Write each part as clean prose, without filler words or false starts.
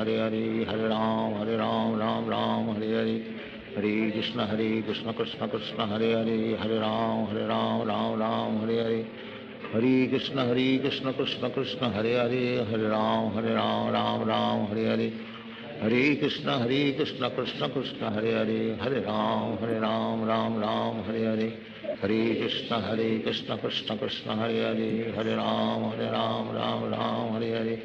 Hare Hare, Hare Ram, Ram Ram, Hare Hare, Hare Krishna Krishna Krishna Hare Hare, Hare Ram, Ram Ram, Hare Hare, Hare Krishna Krishna Krishna Hare Hare, Hare Ram, Ram Ram, Hare Hare, Hare Krishna Krishna Krishna Hare Hare, Hare Ram, Ram Ram, Hare Hare, Hare Krishna Krishna Krishna Hare Hare, Hare Ram, Ram Ram, Hare Hare,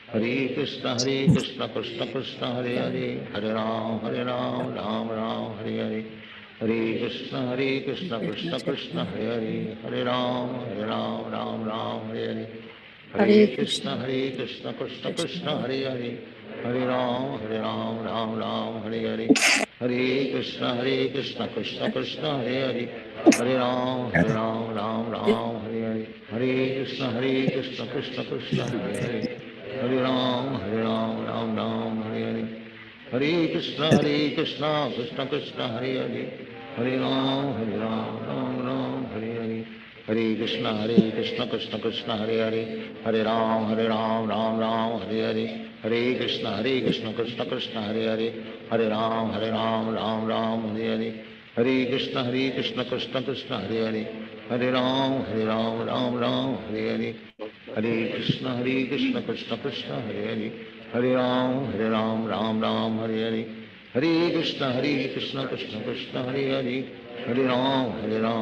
Hare Krishna Krishna Krishna Hare Hare, Hare Ram, Ram Ram, Hare Hare, Hare Krishna Krishna Krishna Hare Hare, Hare Ram, Ram Ram, Hare Hare, Hare Krishna Krishna Krishna Hare Hare, Hare Ram, Ram Ram, Hare Hare, Hare Krishna Krishna Krishna Hare Hare, Hare Ram, Ram Ram, Hare Hare, Hare Krishna Krishna Krishna Hare Hare, Hare Ram, Ram Ram, Hare Hare, Hare Krishna Krishna Krishna Hare Hare, Hare Ram, Ram Ram, Hare Hare, Hare Krishna Krishna Krishna Hare Hare, Hare Ram, Ram Ram, Hare Hare, Hare Krishna Krishna Krishna Hare Hare, Hare Ram, Ram Ram, Hare Hare, Hare Krishna Krishna Krishna Hare Hare, Hare Ram, Ram Ram, Hare Hare, Hare Krishna Krishna Krishna Hare Hare, Hare Ram, Ram Ram, Hare Hare, Hare Krishna Krishna Krishna Hare Hare, Hare Ram, Ram Ram, Hare Hare, Hare Krishna Krishna Krishna Hare Hare, Hare Ram, Ram Ram, Hare Hare, Hare Krishna Krishna Krishna Hare Hare, Hare Ram, Ram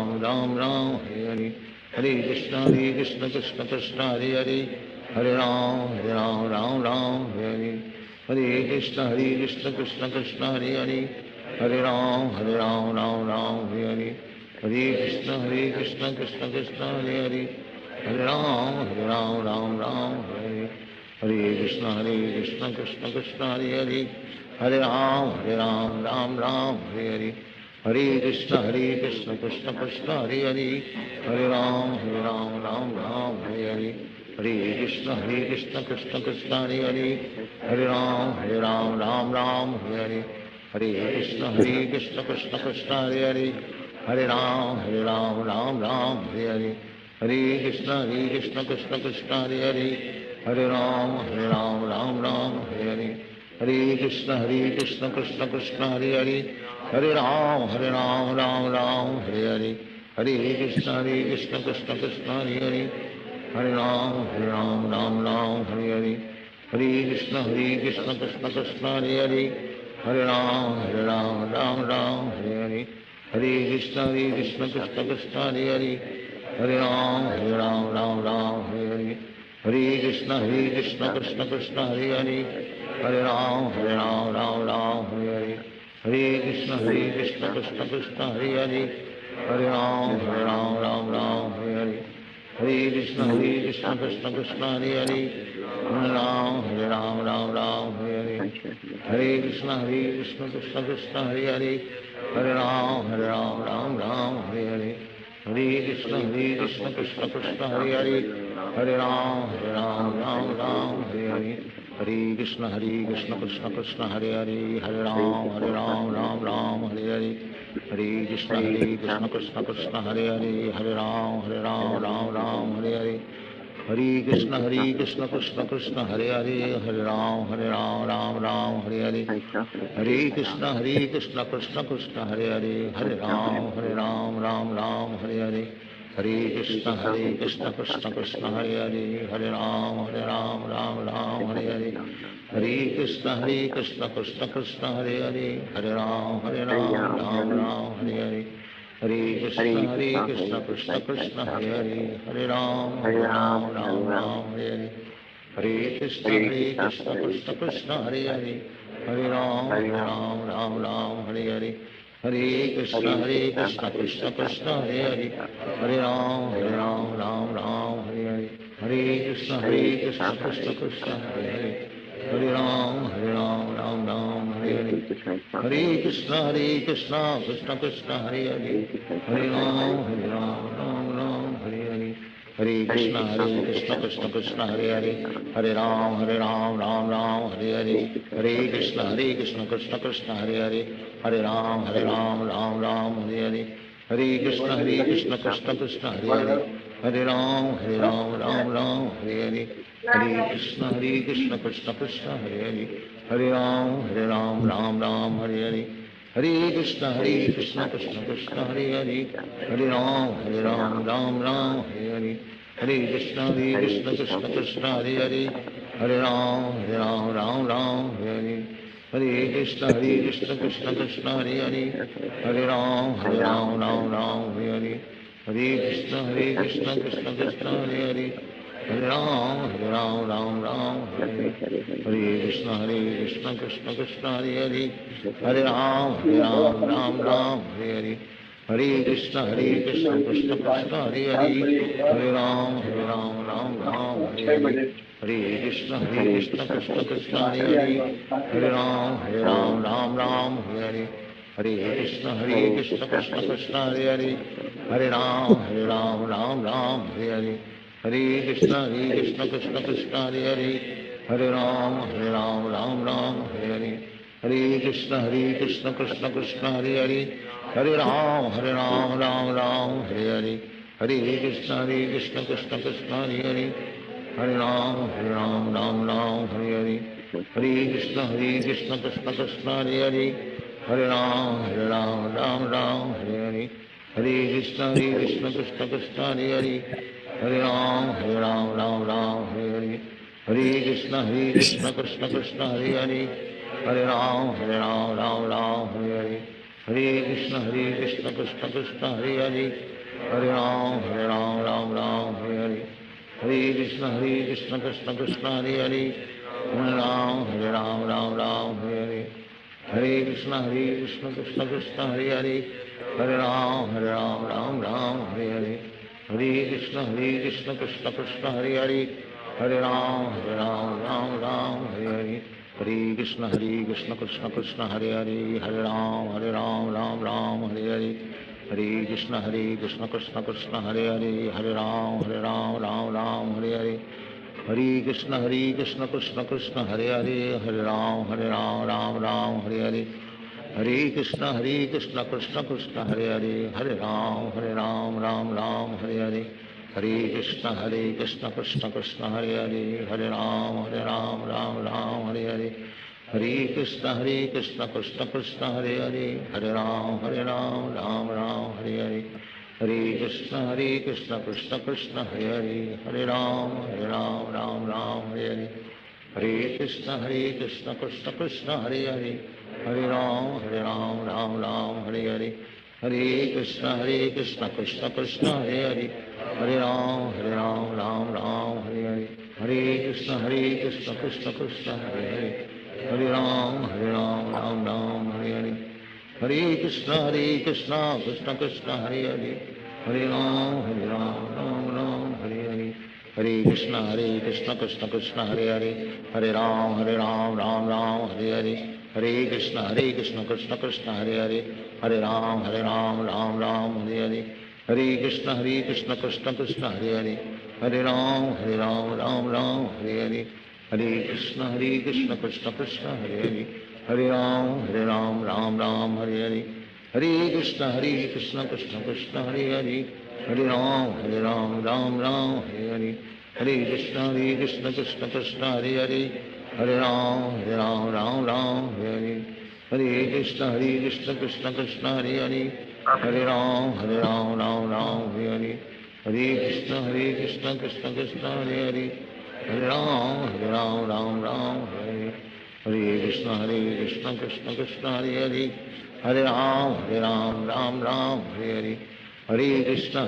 Ram, Hare Hare, Hare Krishna Krishna Krishna Hare Hare, Hare Ram, Ram Ram, Hare Hare, Hare Krishna Krishna Krishna Hare Hare, Hare Ram, Ram Ram, Hare Hare, Hare Krishna Krishna Krishna Hare Hare, Hare Ram, Ram Ram, Hare Hare, Hare Krishna Krishna Krishna Hare Hare, Hare Ram, Ram Ram, Hare Hare, Hare Krishna Krishna Krishna Hare Hare, Hare Ram, Ram Ram, Hare Hare, Hare Krishna Krishna Krishna Hare Hare, Hare Ram, Ram Ram, Hare Hare, Hare Krishna Krishna Krishna Hare Hare, Hare Ram, Ram Ram, Hare Hare, Hare Krishna Krishna Krishna Hare Hare, Hare Ram, Ram Ram, Hare Hare, Hare Krishna Krishna Krishna Hare Hare, Hare Ram, Ram Ram, Hare Hare, Hare Krishna Krishna Krishna Hare Hare, Hare Ram, Ram Ram, Hare Hare, Hare Krishna Krishna Krishna Hare Hare, Hare Ram, Ram Ram, Hare Hare, Hare Krishna Krishna Krishna Hare Hare, Hare Ram, Ram Ram, Hare Hare, Hare Krishna Krishna Krishna Hare Hare, Hare Ram, Ram Ram, Hare Hare, Hare Krishna Krishna Krishna Hare Hare, Hare Ram, Ram Ram, Hare Hare, Hare Krishna Krishna Krishna Hare Hare, Hare Ram, Ram Ram, Hare Hare, Hare Krishna Krishna Krishna Hare Hare, Hare Ram, Ram Ram, Hare Hare, Hare Krishna Krishna Krishna Hare Hare, Hare Ram, Ram Hare Hare, Hare Krishna Krishna Krishna Hare Hare, Hare Ram, Ram Hare Hare, Hare Krishna Krishna Krishna Hare Hare, Hare Ram, Ram Hare Hare, Hare Krishna Krishna Krishna Hare Hare, Hare Ram, Ram Hare Hare, Hare Krishna Krishna Krishna Hare Hare, Hare Ram, Ram Hare Hare, Hare Krishna Krishna Krishna Hare Hare, Hare Ram, Ram Hare Hare, Hare Krishna Krishna Krishna Hare Hare, Hare Ram, Ram Hare Hare, Hare Krishna Krishna Krishna Hare Hare, Hare Ram, Ram Hare Hare, Hare Krishna Krishna Krishna Hare Hare, Hare Ram, Ram Hare Hare, Hare Krishna Krishna Krishna Hare Hare, Hare Ram, Ram Hare Hare, Hare Krishna Krishna Krishna Hare Hare, Hare Ram, Ram Hare Hare, Hare Krishna Krishna Krishna Hare Hare, Hare Ram, Ram Hare Hare, Hare Krishna Krishna Krishna Hare Hare, Hare Ram, Ram Hare Hare, Hare Krishna Krishna Krishna Hare Hare, Hare Ram, Ram Ram, Hare Hare. Hare Krishna, Krishna Krishna, Hare Hare. Hare Ram, Ram Ram, Hare Hare. Hare Krishna, Krishna Krishna, Hare Hare. Hare Ram, Ram Ram, Hare Hare. Hare Krishna, Krishna Krishna, Hare Hare. Hare Ram, Ram Ram, Hare Hare. Hare Krishna, Krishna Krishna, Hare Hare. Hare Ram, Ram, Hare Hare. Hare Krishna, Krishna Krishna, Hare Hare. Hare Ram, Ram, Hare Hare. Hare Krishna, Krishna Krishna, Hare Hare. Hare Ram, Ram, Hare Hare. Hare Krishna, Krishna Krishna, Hare Hare. Hare Ram, Ram, Hare Hare. Hare Krishna, Krishna Krishna, Hare Hare. Hare Ram, Ram, Hare Hare. Hare Krishna, Krishna Krishna, Hare Hare. Hare Ram, Ram, Hare Hare. Hare Krishna, Krishna Krishna, Hare Hare. Hare Ram, Ram, Hare Hare. Hare Krishna, Krishna Krishna, Hare Hare. Hare Ram, Ram, Hare Hare. Hare Krishna, Krishna Krishna, Hare Hare. Hare Ram, Ram, Hare Hare. Hare Krishna, Krishna Krishna, Hare Hare. Hare Ram, Ram, Hare Hare. Hare Krishna, Krishna Krishna, Hare Hare. Hare Ram, Ram, Hare Hare. Hare Krishna, Krishna Krishna, Hare Hare. Hare Ram, Ram, Hare Hare. Hare Krishna, Krishna Krishna, Hare Hare. Hare Ram, Ram, Hare Hare. Hare Krishna, Krishna Krishna, Hare Hare. Hare Ram, Ram, Hare Hare. Hare Krishna, Krishna Krishna, Hare Hare. Hare Ram, Ram, Hare Hare. Hare Krishna, Krishna Krishna, Hare Hare. Hare Ram, Ram, Hare Hare. Hare Krishna, Krishna Krishna, Hare Hare. Hare Ram, Ram, Hare Hare. Hare Krishna, Krishna Krishna, Hare Hare. Hare Ram, Ram, Hare Hare. Hare Krishna, Krishna Krishna, Hare Hare. Hare Ram, Ram, Hare Hare. Hare Krishna, Krishna Krishna, Hare Hare. Hare Ram, Ram, Hare Hare. Hare Krishna, Krishna Krishna, Hare Hare. Hare Ram, Ram, Hare Hare. Hare Krishna, Krishna Krishna, Hare Hare. Hare Ram, Ram, Hare Hare. Hare Krishna, Krishna Krishna, Hare Hare. Hare Ram, Ram, Hare Hare. Hare Krishna, Krishna Krishna, Hare Hare. Hare Ram, Ram, Hare Hare. Hare Krishna, Krishna Krishna, Hare Hare. Hare Ram, Ram, Hare Hare. Hare Krishna, Krishna Krishna, Hare Hare. Hare Ram, Ram, Hare Hare. Hare Krishna, Krishna Krishna, Hare Hare. Hare Ram, Ram, Hare Hare. Hare Krishna, Krishna Krishna, Hare Hare. Hare Ram, Ram, Hare Hare. Hare Krishna, Krishna Krishna, Hare Hare. Hare Ram, Ram, Hare Hare. Hare Krishna, Krishna Krishna, Hare Hare. Hare Ram, Ram, Hare Hare. Hare Krishna, Krishna Krishna, Hare Hare. Hare Ram, Ram, Hare Hare. Hare Krishna, Krishna Krishna, Hare Hare. Hare Ram, Ram, Hare Hare. Hare Krishna, Krishna Krishna, Hare Hare. Hare Ram, Ram, Hare Hare. Hare Krishna, Krishna Krishna, Hare Hare. Hare Ram, Ram, Hare Hare. Hare Krishna,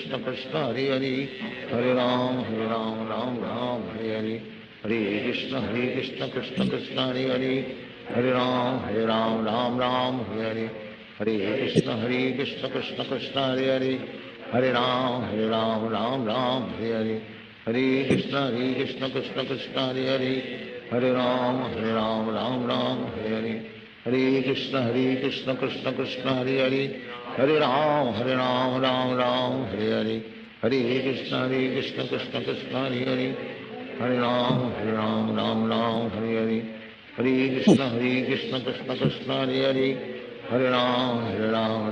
Krishna Krishna, Hare Hare. Hare Ram, Ram, Hare Hare. Hare Krishna, Krishna Krishna, Hare Hare. Hare Ram, Ram, Hare Hare. Hare Krishna, Krishna Krishna, Hare Hare. Hare Ram, Ram, Hare Hare. Hare Krishna, Krishna Krishna, Hare Hare. Hare Ram, Hare Hare. Hare Krishna, Krishna Krishna, Hare Hare. Hare Ram, Hare Hare. Hare Krishna, Krishna Krishna, Hare Hare. Hare Ram, Ram, Hare Hare. Hare Krishna, Krishna Krishna, Hare Hare. Hare Ram, Ram, Hare Hare. Hare Krishna, Krishna Krishna, Hare Hare. Hare Ram,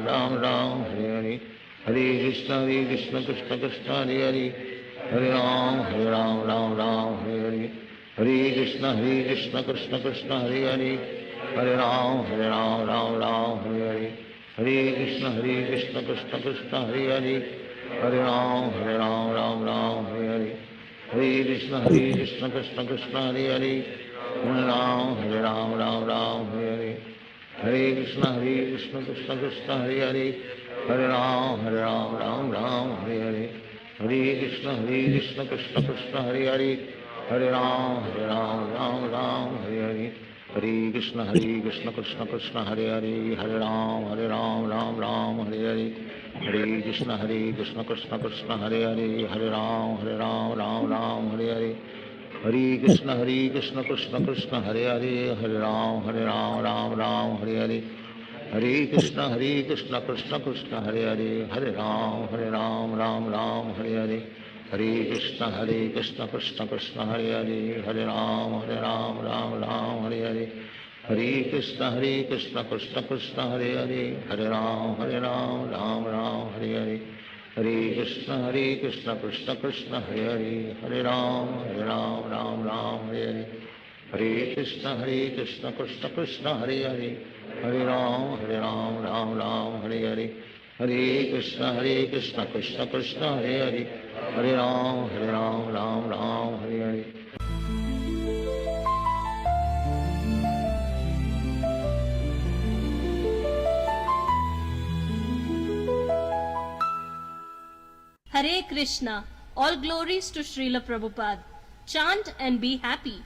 Ram, Hare Hare. Hare Krishna, Krishna Krishna, Hare Hare. Hare Ram, Ram, Hare Hare. Hare Krishna, Krishna Krishna, Hare Hare, Hare Ram, Ram Ram, Hare Hare. Hare Krishna, Krishna Krishna, Hare Hare, Hare Ram, Ram Ram, Hare Hare. Hare Krishna, Krishna Krishna, Hare Hare, Hare Ram, Ram, Hare Hare. Hare Krishna, Krishna Krishna, Hare Hare, Hare Ram, Ram, Hare Hare. Hare Krishna, Krishna Krishna, Hare Hare, Hare Ram, Ram, Hare Hare. Hare Krishna, Krishna Krishna, Hare Hare, Hare Ram, Ram, Hare Hare. Hare Krishna, Krishna Krishna, Hare Hare, Hare Ram, Hare Hare. Hare Krishna, Krishna Krishna, Hare Hare, Hare Ram, Hare Hare. Hare Krishna, Krishna Krishna, Hare Hare, Hare Ram, Hare Hare. Hare Krishna, Krishna Krishna, Hare Hare, Hare Ram, Hare Hare. Hare Krishna, Krishna Krishna, Hare Hare, Hare Ram, Hare Hare. Hare Krishna, Krishna Krishna, Hare Hare, Hare Ram, Hare Hare. Hare Krishna, Krishna Krishna, Hare Hare, Hare Ram, Hare Hare. Hare Krishna, Krishna Krishna, Hare Hare, Hare Ram, Hare Hare. Hare Krishna, all glories to Srila Prabhupada. Chant and be happy.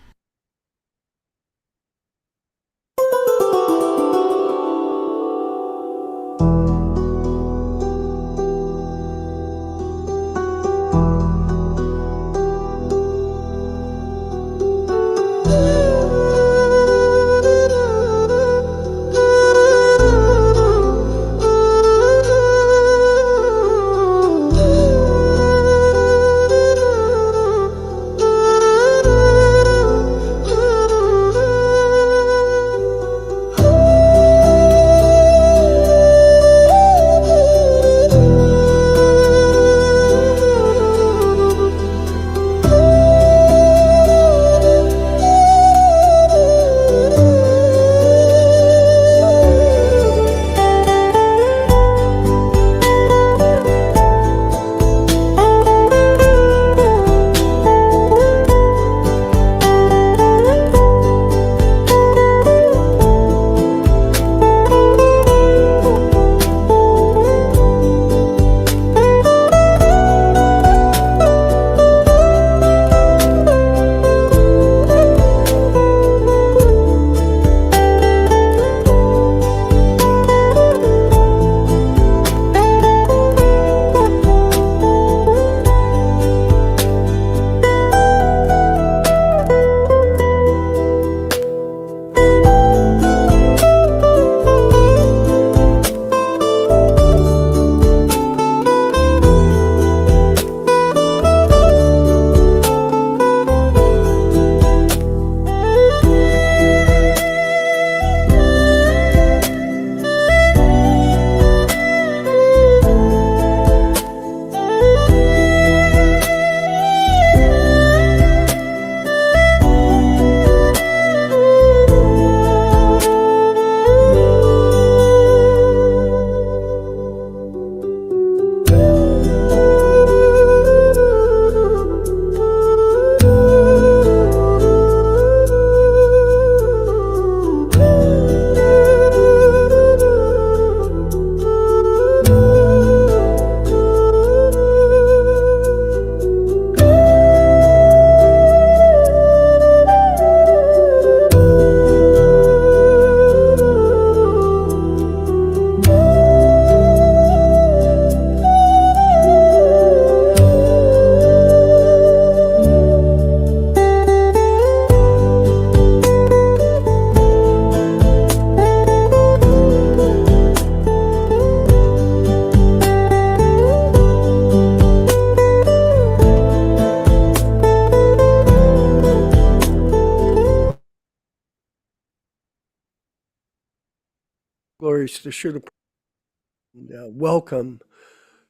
Glories to Srila Prabhupada. Welcome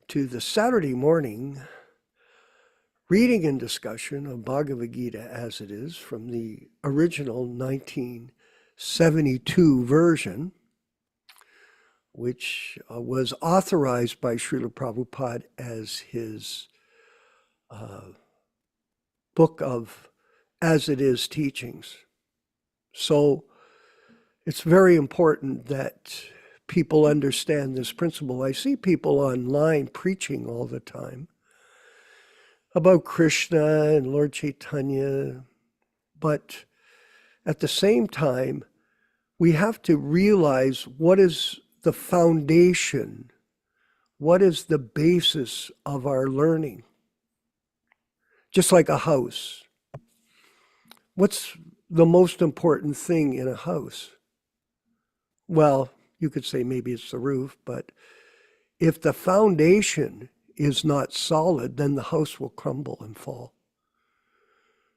to the Saturday morning reading and discussion of Bhagavad-gītā As It Is from the original 1972 version, which was authorized by Srila Prabhupada as his book of As It Is teachings. So it's very important that people understand this principle. I see people online preaching all the time about Krishna and Lord Chaitanya, but at the same time, we have to realize what is the foundation, what is the basis of our learning. Just like a house. What's the most important thing in a house? Well, you could say maybe it's the roof, but if the foundation is not solid, then the house will crumble and fall.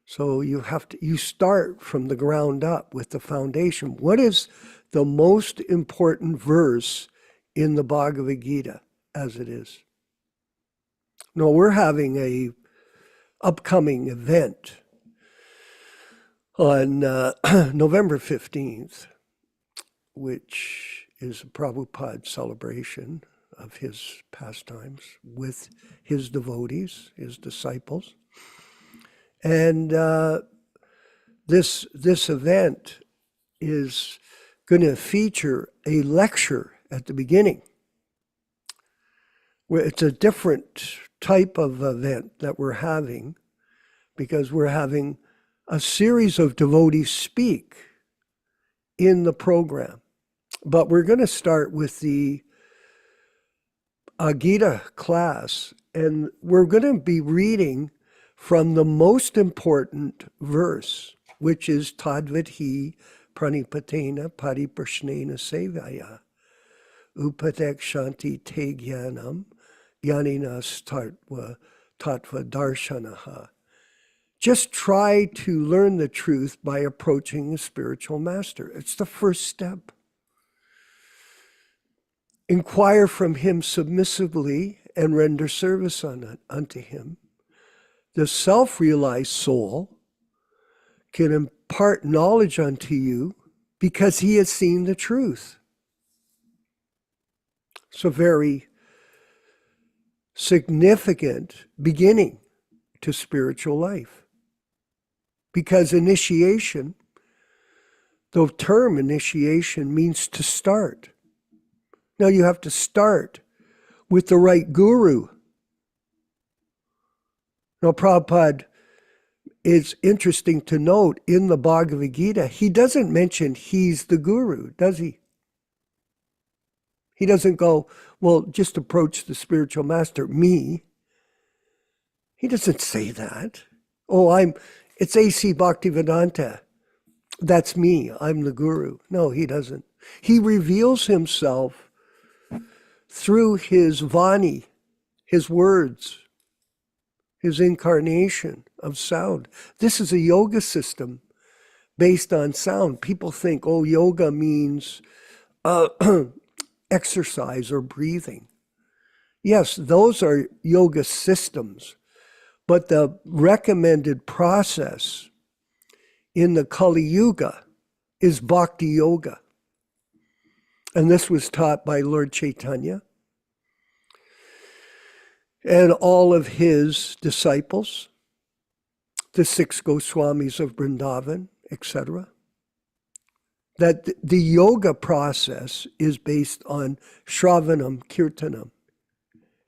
So you start from the ground up with the foundation. What is the most important verse in the Bhagavad-gītā As It Is? No, we're having a upcoming event on November 15th, which is a Prabhupada celebration of his pastimes with his devotees, his disciples. And this event is going to feature a lecture at the beginning, where it's a different type of event that we're having, because we're having a series of devotees speak in the program. But we're going to start with the Gita class, and we're going to be reading from the most important verse, which is Tadvidhi Pranipatena Pariprashnena Sevaya Upatek Shanti Te Jnanam Jnaninas Tattva Darshanaha. Just try to learn the truth by approaching a spiritual master. It's the first step. Inquire from him submissively and render service unto him. The self-realized soul can impart knowledge unto you because he has seen the truth. It's a very significant beginning to spiritual life. Because initiation, the term initiation means to start. Now you have to start with the right guru. Now Prabhupada, it's interesting to note in the Bhagavad-gītā, he doesn't mention he's the guru, does he? He doesn't go, well, just approach the spiritual master, me. He doesn't say that. Oh, it's A.C. Bhaktivedanta. That's me. I'm the guru. No, he doesn't. He reveals himself through his vani, his words, his incarnation of sound. This is a yoga system based on sound. People think, oh, yoga means exercise or breathing. Yes, those are yoga systems. But the recommended process in the Kali Yuga is Bhakti Yoga. And this was taught by Lord Chaitanya and all of his disciples, the 6 Goswamis of Vrindavan, etc. That the yoga process is based on Shravanam Kirtanam,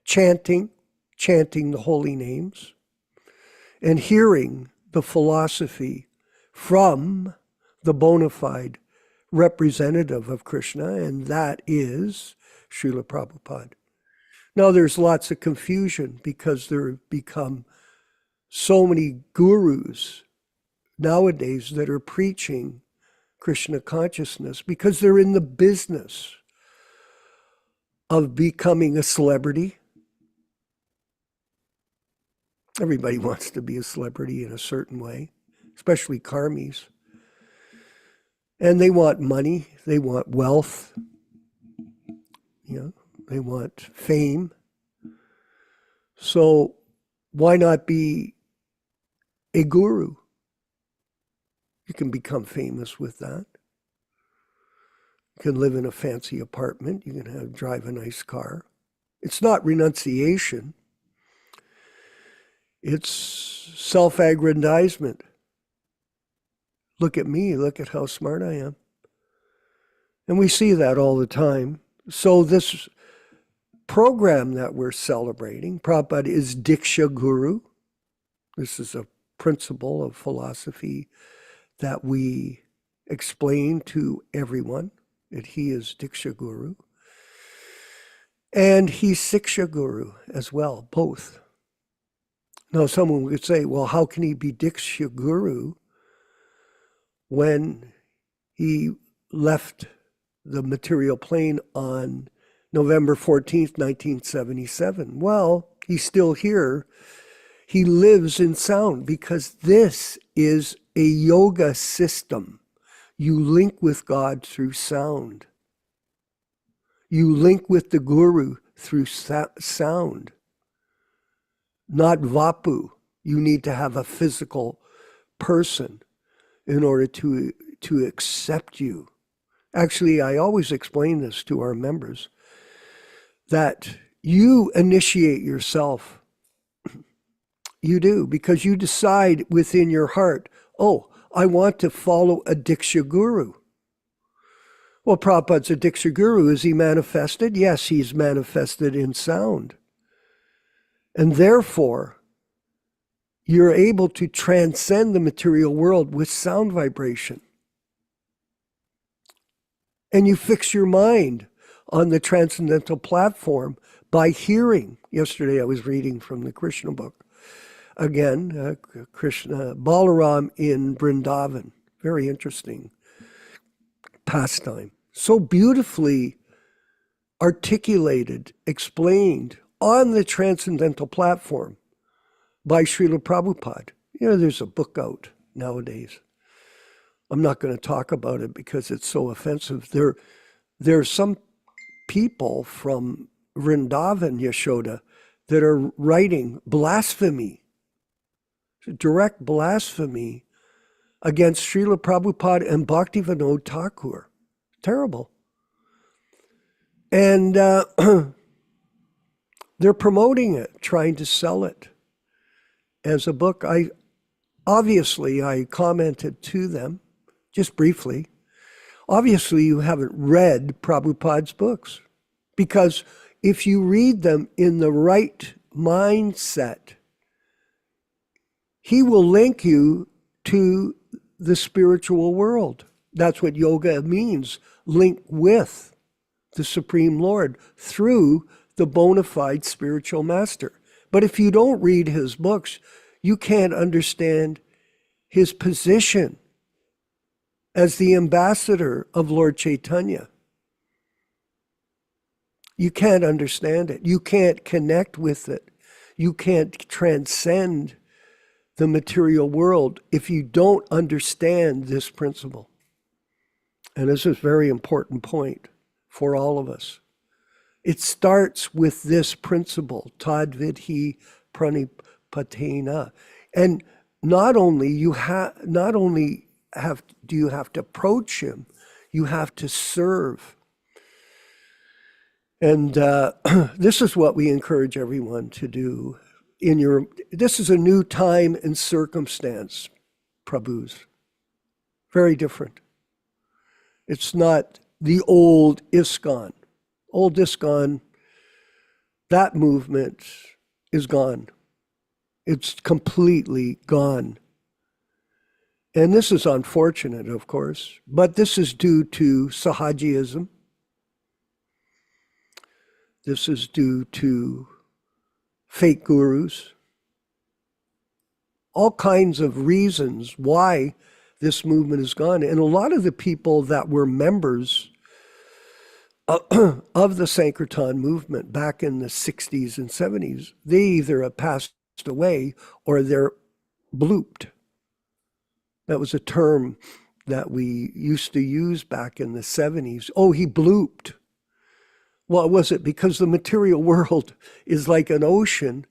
chanting the holy names, and hearing the philosophy from the bona fide representative of Krishna, and that is Srila Prabhupada. Now there's lots of confusion because there have become so many gurus nowadays that are preaching Krishna consciousness because they're in the business of becoming a celebrity. Everybody wants to be a celebrity in a certain way, especially karmis. And they want money, they want wealth, they want fame. So Why not be a guru? You can become famous with that. You can live in a fancy apartment. You can drive a nice car. It's not renunciation. It's self-aggrandizement. Look at me. Look at how smart I am. And we see that all the time. So this program that we're celebrating, Prabhupada is Diksha Guru. This is a principle of philosophy that we explain to everyone, that he is Diksha Guru. And he's Siksha Guru as well, both. Now someone would say, well, how can he be Diksha Guru when he left the material plane on November 14th, 1977? Well, he's still here. He lives in sound because this is a yoga system. You link with God through sound. You link with the Guru through sound, not vapu. You need to have a physical person in order to accept you. Actually, I always explain this to our members, that you initiate yourself. You do, because you decide within your heart, oh, I want to follow a Diksha Guru. Well, Prabhupada's a Diksha Guru. Is he manifested? Yes, he's manifested in sound. And therefore, you're able to transcend the material world with sound vibration. And you fix your mind on the transcendental platform by hearing. Yesterday I was reading from the Krishna book. Again, Krishna, Balaram in Vrindavan. Very interesting pastime. So beautifully articulated, explained on the transcendental platform by Srila Prabhupada. You know, there's a book out nowadays. I'm not going to talk about it because it's so offensive. There are some people from Vrindavan, Yashoda, that are writing blasphemy, direct blasphemy against Srila Prabhupada and Bhaktivedanta Thakur. Terrible. And they're promoting it, trying to sell it as a book. I commented to them, just briefly. Obviously, you haven't read Prabhupada's books, because if you read them in the right mindset, he will link you to the spiritual world. That's what yoga means, link with the Supreme Lord through the bona fide spiritual master. But if you don't read his books, you can't understand his position as the ambassador of Lord Chaitanya. You can't understand it. You can't connect with it. You can't transcend the material world if you don't understand this principle. And this is a very important point for all of us. It starts with this principle, tad vidhi pranipatena. And not only do you have to approach him, you have to serve. And this is what we encourage everyone to do. This is a new time and circumstance, Prabhus. Very different. It's not the old ISKCON. Old ISKCON, that movement is gone. It's completely gone. And this is unfortunate, of course, but this is due to Sahajiism. This is due to fake gurus. All kinds of reasons why this movement is gone. And a lot of the people that were members of the Sankirtan movement back in the 60s and 70s, they either have passed away or they're blooped. That was a term that we used to use back in the 70s. Oh, he blooped. Well, was it because the material world is like an ocean,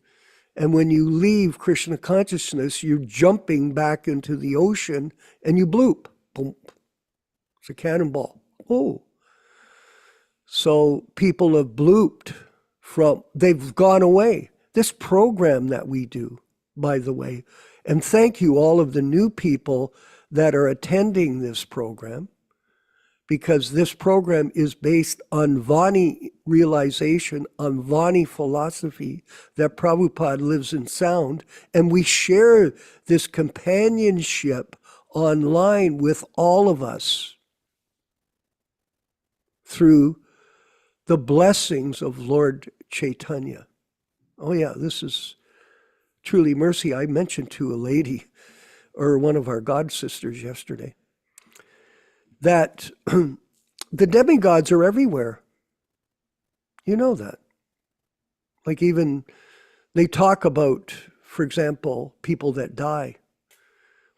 And when you leave Krishna consciousness, you're jumping back into the ocean and you bloop. Boom. It's a cannonball. Oh. So people have blooped they've gone away. This program that we do, by the way, and thank you all of the new people that are attending this program, because this program is based on Vani realization, on Vani philosophy, that Prabhupada lives in sound, and we share this companionship online with all of us through the blessings of Lord Chaitanya. Oh yeah, this is truly mercy. I mentioned to a lady, or one of our god sisters yesterday, that the demigods are everywhere. You know that. Like even they talk about, for example, people that die.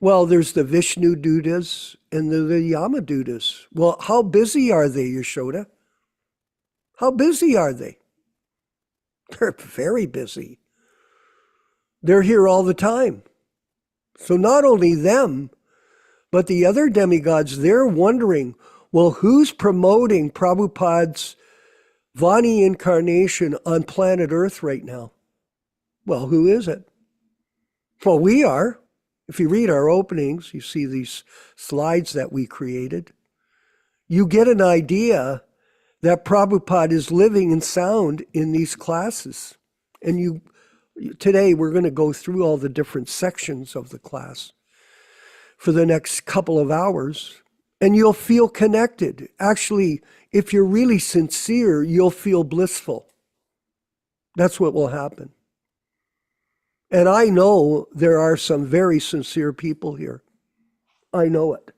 Well, there's the Vishnu Dudas and the Yama Dudas. Well, how busy are they, Yaśodā? How busy are they? They're very busy. They're here all the time. So not only them, but the other demigods, they're wondering, well, who's promoting Prabhupada's Vani incarnation on planet Earth right now? Well, who is it? Well, we are. If you read our openings, you see these slides that we created. You get an idea that Prabhupada is living in sound in these classes. And today we're going to go through all the different sections of the class for the next couple of hours, and you'll feel connected. Actually, if you're really sincere, you'll feel blissful. That's what will happen. And I know there are some very sincere people here. I know it.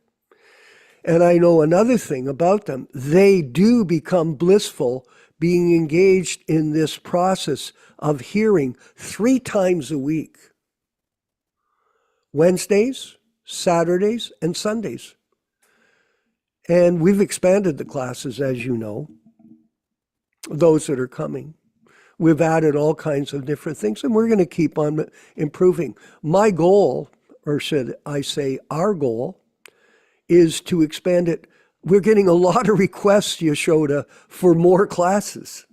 And I know another thing about them. They do become blissful being engaged in this process of hearing 3 times a week. Wednesdays, Saturdays, and Sundays. And we've expanded the classes, as you know, those that are coming. We've added all kinds of different things, and we're going to keep on improving. My goal, or should I say our goal, is to expand it. We're getting a lot of requests, Yaśodā, for more classes.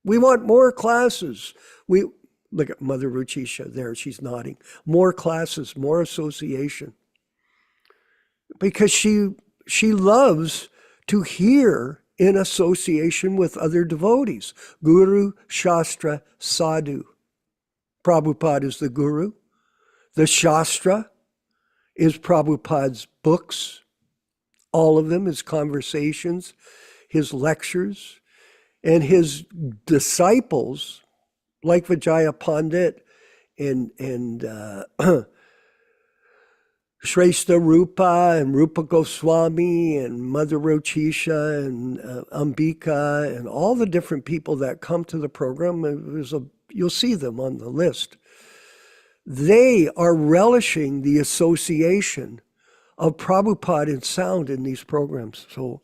We want more classes. Look at Mother Ruchisha there, she's nodding. More classes, more association. Because she loves to hear in association with other devotees. Guru, Shastra, Sadhu. Prabhupada is the Guru. The Shastra is Prabhupada's books. All of them, his conversations, his lectures, and his disciples, like Vijaya Pandit and Shrestha Rupa and Rupa Goswami and Mother Rochisha and Ambika and all the different people that come to the program. You'll see them on the list. They are relishing the association of Prabhupada in sound in these programs. So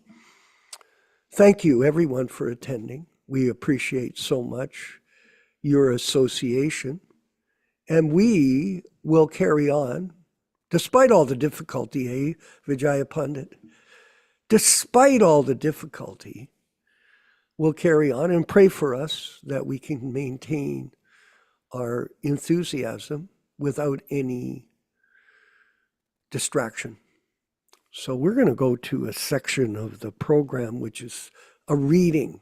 thank you everyone for attending. We appreciate so much your association. And we will carry on, despite all the difficulty, Vijaya Pandit? Despite all the difficulty, we'll carry on and pray for us that we can maintain our enthusiasm without any distraction. So we're going to go to a section of the program, which is a reading.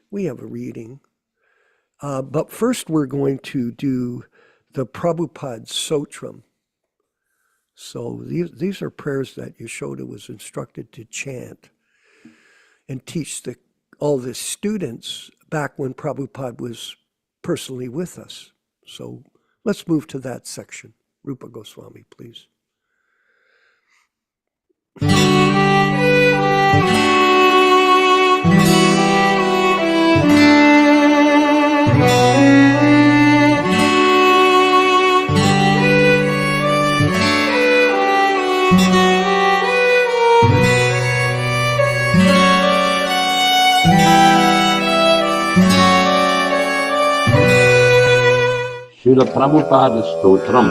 We have a reading. But first we're going to do the Prabhupada Sotram. So these are prayers that Yaśodā was instructed to chant and teach all the students back when Prabhupada was personally with us. So let's move to that section. Rupa Goswami, please. Srila Prabhupada Stotram.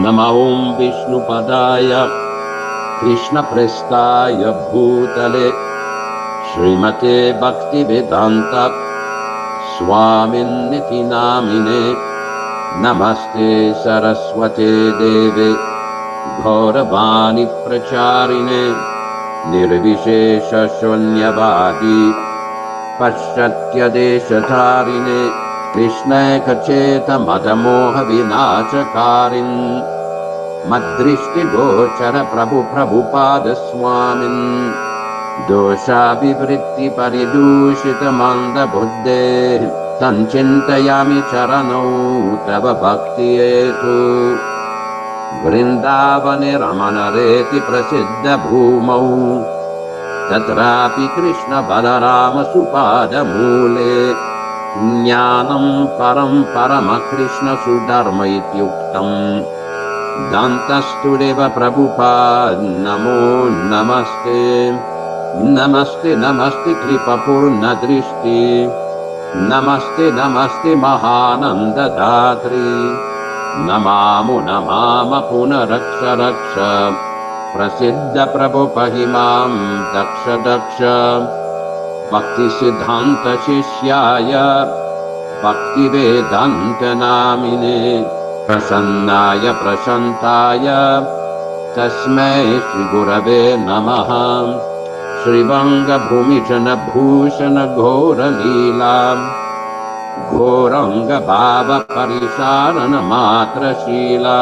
Nama Om Vishnupadaya Krishna Prestaya Bhutale Srimate Bhaktivedanta Swami Namine Namaste Saraswate Deve Gauravani Pracharine Nirvishesha Shunyavadi Paschatya Deshatharine Krishna Kacheta Madamoha Vinachakarin Madrishti Gochara Prabhupada Swamin Dosha Vivritti Paridushita Manda Buddhe Tanchintayami Charano Tava Bhakti Etu Vrindavane Ramanareti Prasiddha Bhumau Tatrapi Krishna Balarama Supada Mule Jnanam Param Parama Krishna Sudharma Ityuktam Dantastudeva Prabhupada Namo Namaste Namaste Namaste Kripa Purna Drishti Namaste Namaste Mahananda Dhatri Namamu Namama Punaraksha Raksha Prasiddha Prabhupahimam Daksha Daksha Bhakti Siddhanta Shishyaya Bhaktivedanta Namine Prasannaya Prashantaya Tasmai Shri Gurave Namaha Shrivanga Bhumijana Bhushana Ghora Leela Ghoranga Bhava Parisharana Matra Shila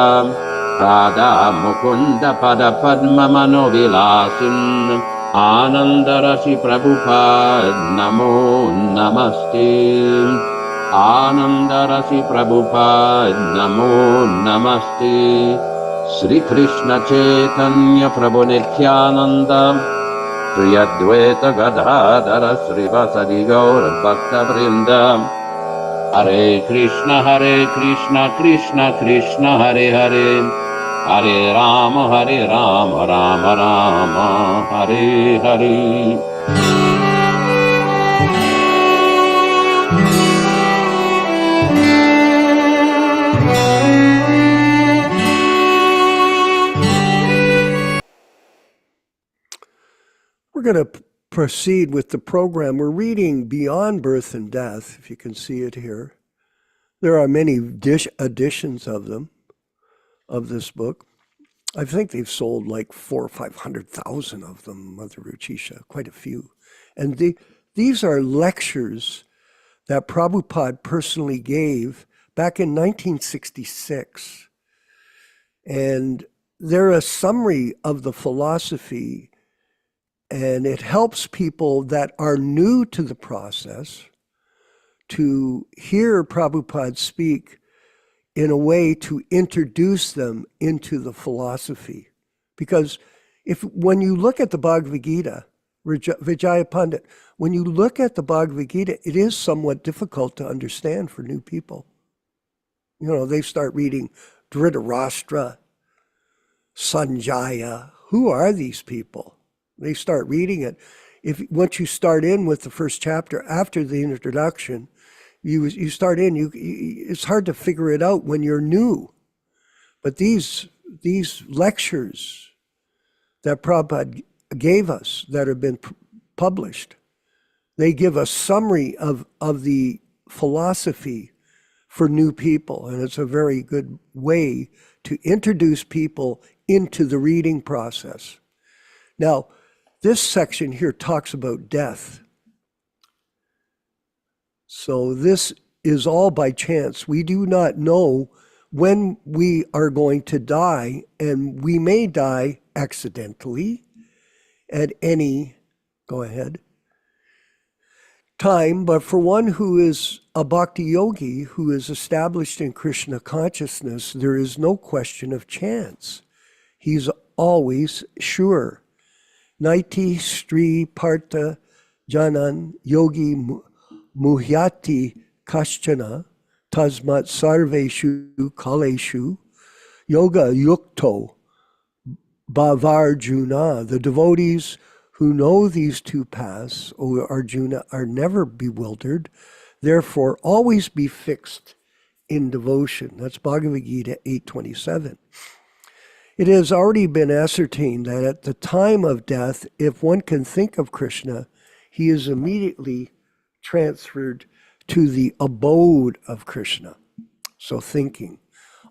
Radha Mukunda Pada Padma Manovilasin Anandarasi Prabhupada Namo Namaste Anandarasi Prabhupada Namo Namaste Sri Krishna Chaitanya Prabhu Nityananda Sri Advaita Gadadhara Srivasadi Gaura Bhakta Vrinda Hare Krishna Krishna Krishna Hare Hare Hare Rama Rama Rama Hare Hare. We're going to proceed with the program. We're reading Beyond Birth and Death, if you can see it here. There are many editions of them, of this book. I think they've sold like 400,000 or 500,000 of them, Mother Ruchisha, quite a few. And these are lectures that Prabhupada personally gave back in 1966. And they're a summary of the philosophy, and it helps people that are new to the process to hear Prabhupada speak in a way to introduce them into the philosophy. Because when you look at the Bhagavad-gītā, Vijaya Pandit, when you look at the Bhagavad-gītā, it is somewhat difficult to understand for new people. You know, they start reading Dhritarashtra, Sanjaya. Who are these people? They start reading it. Once you start in with the first chapter after the introduction, you start in. It's hard to figure it out when you're new. But these lectures that Prabhupada gave us that have been published, they give a summary of the philosophy for new people, and it's a very good way to introduce people into the reading process. Now, this section here talks about death. So this is all by chance. We do not know when we are going to die, and we may die accidentally at any, go ahead, time, but for one who is a bhakti yogi, who is established in Krishna consciousness, there is no question of chance. He's always sure. Naiti Sri Partha Janan Yogi Muhyati Kaschana Tasmat Sarveshu Kaleshu Yoga Yukto Bhavarjuna. The devotees who know these two paths, O Arjuna, are never bewildered. Therefore, always be fixed in devotion. That's Bhagavad-gītā 8:27. It has already been ascertained that at the time of death, if one can think of Krishna, he is immediately transferred to the abode of Krishna. So thinking.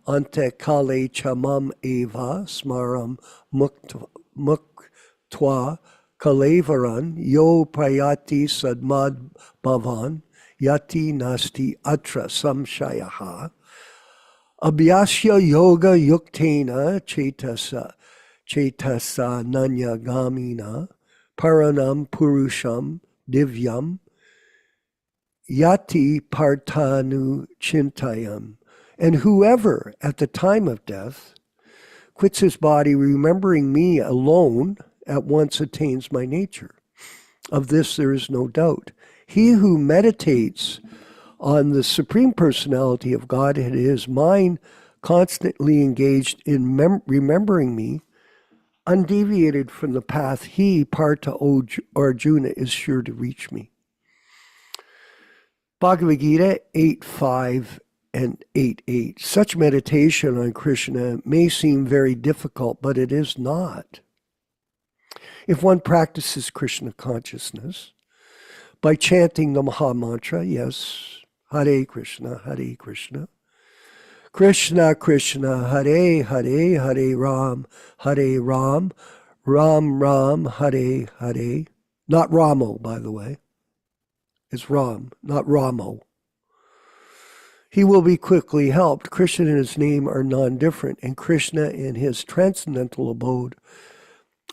Ante kale chamam eva smaram muktva kalevaran yo prayati sadmad bhavan yati nasti atra samshayaha abhyasya yoga yuktena chetasa nanya gamina paranam purusham divyam yati partanu chintayam. And whoever at the time of death quits his body remembering me alone at once attains my nature. Of this there is no doubt. He who meditates on the Supreme Personality of Godhead, his mind constantly engaged in remembering me, undeviated from the path, he, Partha Arjuna, is sure to reach me. Bhagavad-gītā 8:5 and 8:8. Such meditation on Krishna may seem very difficult, but it is not. If one practices Krishna consciousness by chanting the Maha Mantra, yes, Hare Krishna, Krishna Krishna, Hare Hare, Hare Ram, Ram Ram, Hare Hare. Not Ramo, by the way. It's Ram, not Ramo. He will be quickly helped. Krishna and his name are non-different, and Krishna in his transcendental abode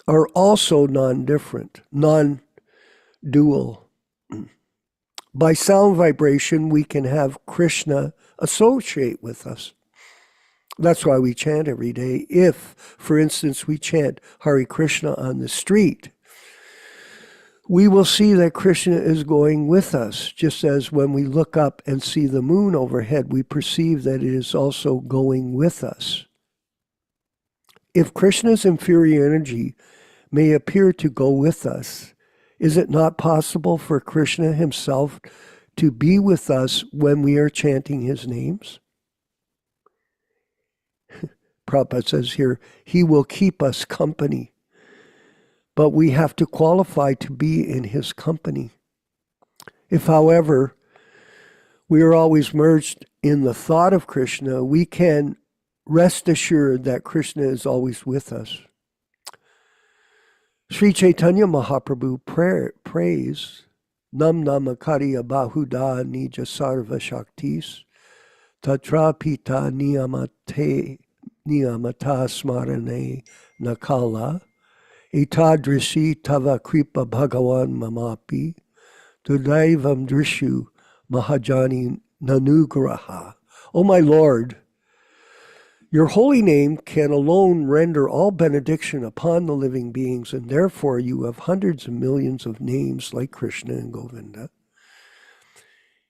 are also non-different, non-dual. By sound vibration, we can have Krishna associate with us. That's why we chant every day. If, for instance, we chant Hare Krishna on the street, we will see that Krishna is going with us, just as when we look up and see the moon overhead, we perceive that it is also going with us. If Krishna's inferior energy may appear to go with us, is it not possible for Krishna himself to be with us when we are chanting his names? Prabhupada says here, he will keep us company. But we have to qualify to be in his company. If, however, we are always merged in the thought of Krishna, we can rest assured that Krishna is always with us. Sri Chaitanya Mahaprabhu prays, Nam Namakariya Bahuda Nija Sarva Shaktis, Tatra Pita Niyamata Smarane Nakala, Etadrishi tava kripa bhagavan mamapi, tudaivam drishu mahajani nanugraha. O my Lord, your holy name can alone render all benediction upon the living beings, and therefore you have hundreds of millions of names like Krishna and Govinda.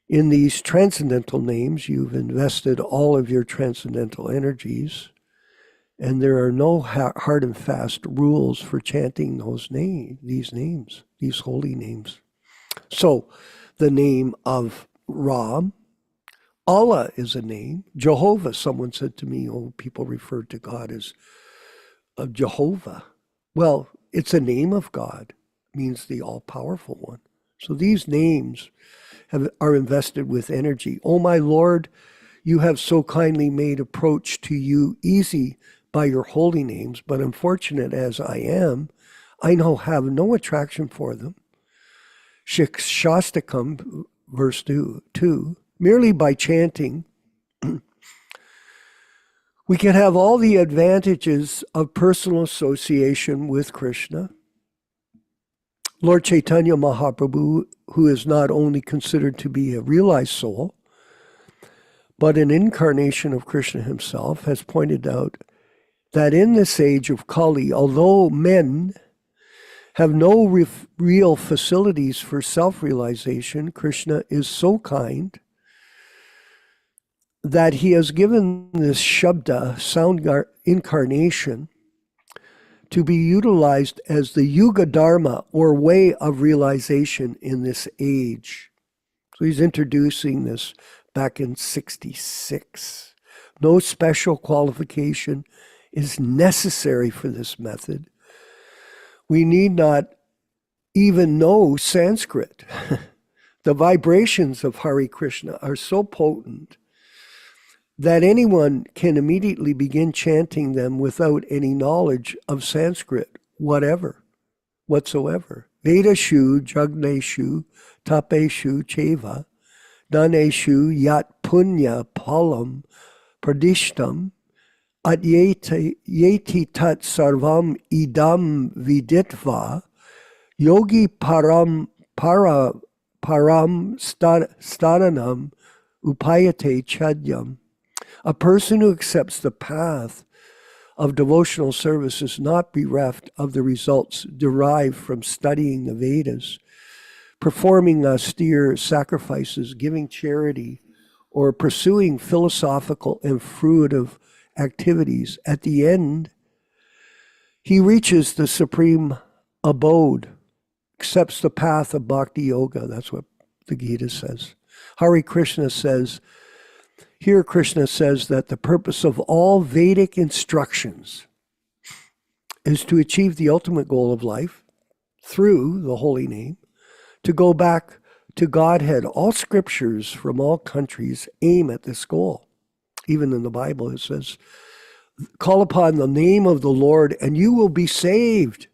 In these transcendental names, you've invested all of your transcendental energies, and there are no hard and fast rules for chanting these names, these holy names. So, the name of Ram, Allah is a name. Jehovah, someone said to me, people refer to God as Jehovah. Well, it's a name of God, means the all-powerful one. So these names are invested with energy. Oh my Lord, you have so kindly made approach to you easy by your holy names, but unfortunate as I am, I have no attraction for them. Shikshastakam, verse 2, merely by chanting, we can have all the advantages of personal association with Krishna. Lord Chaitanya Mahaprabhu, who is not only considered to be a realized soul, but an incarnation of Krishna himself, has pointed out that in this age of Kali, although men have no real facilities for self-realization, Krishna is so kind that he has given this Shabda, sound incarnation, to be utilized as the Yuga Dharma, or way of realization in this age. So he's introducing this back in 66. No special qualification is necessary for this method. We need not even know Sanskrit. The vibrations of Hare Krishna are so potent that anyone can immediately begin chanting them without any knowledge of Sanskrit, whatsoever. Vedashu, Jagneshu, Tapeshu, Cheva, Daneshu, Yat Punya, Palam, Pradishtam, At Yeti Tat Sarvam Idam Viditva, Yogi Param Staranam Upayate Chadyam. A person who accepts the path of devotional service is not bereft of the results derived from studying the Vedas, performing austere sacrifices, giving charity, or pursuing philosophical and fruitive activities. At the end, he reaches the supreme abode, accepts the path of bhakti yoga. That's what the Gita says. Hare Krishna says, here Krishna says that the purpose of all Vedic instructions is to achieve the ultimate goal of life through the holy name, to go back to Godhead. All scriptures from all countries aim at this goal. Even in the Bible it says, call upon the name of the Lord and you will be saved.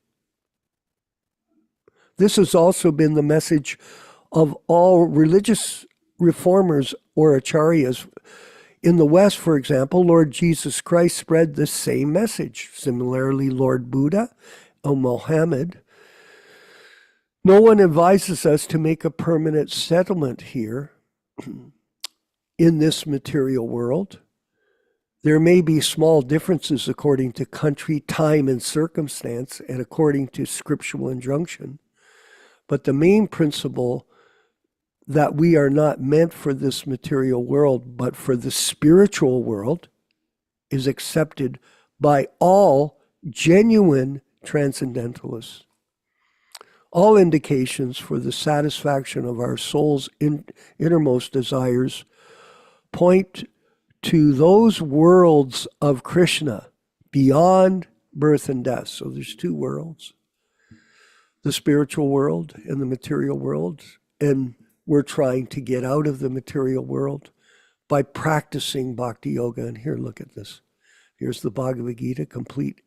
This has also been the message of all religious reformers or acharyas. In the West, for example, Lord Jesus Christ spread the same message. Similarly, Lord Buddha or Mohammed. No one advises us to make a permanent settlement here in this material world. There may be small differences according to country, time, and circumstance, and according to scriptural injunction. But the main principle that we are not meant for this material world, but for the spiritual world, is accepted by all genuine transcendentalists. All indications for the satisfaction of our soul's innermost desires point to those worlds of Krishna beyond birth and death. So there's two worlds, the spiritual world and the material world. And we're trying to get out of the material world by practicing bhakti yoga. And here, look at this. Here's the Bhagavad-gītā, complete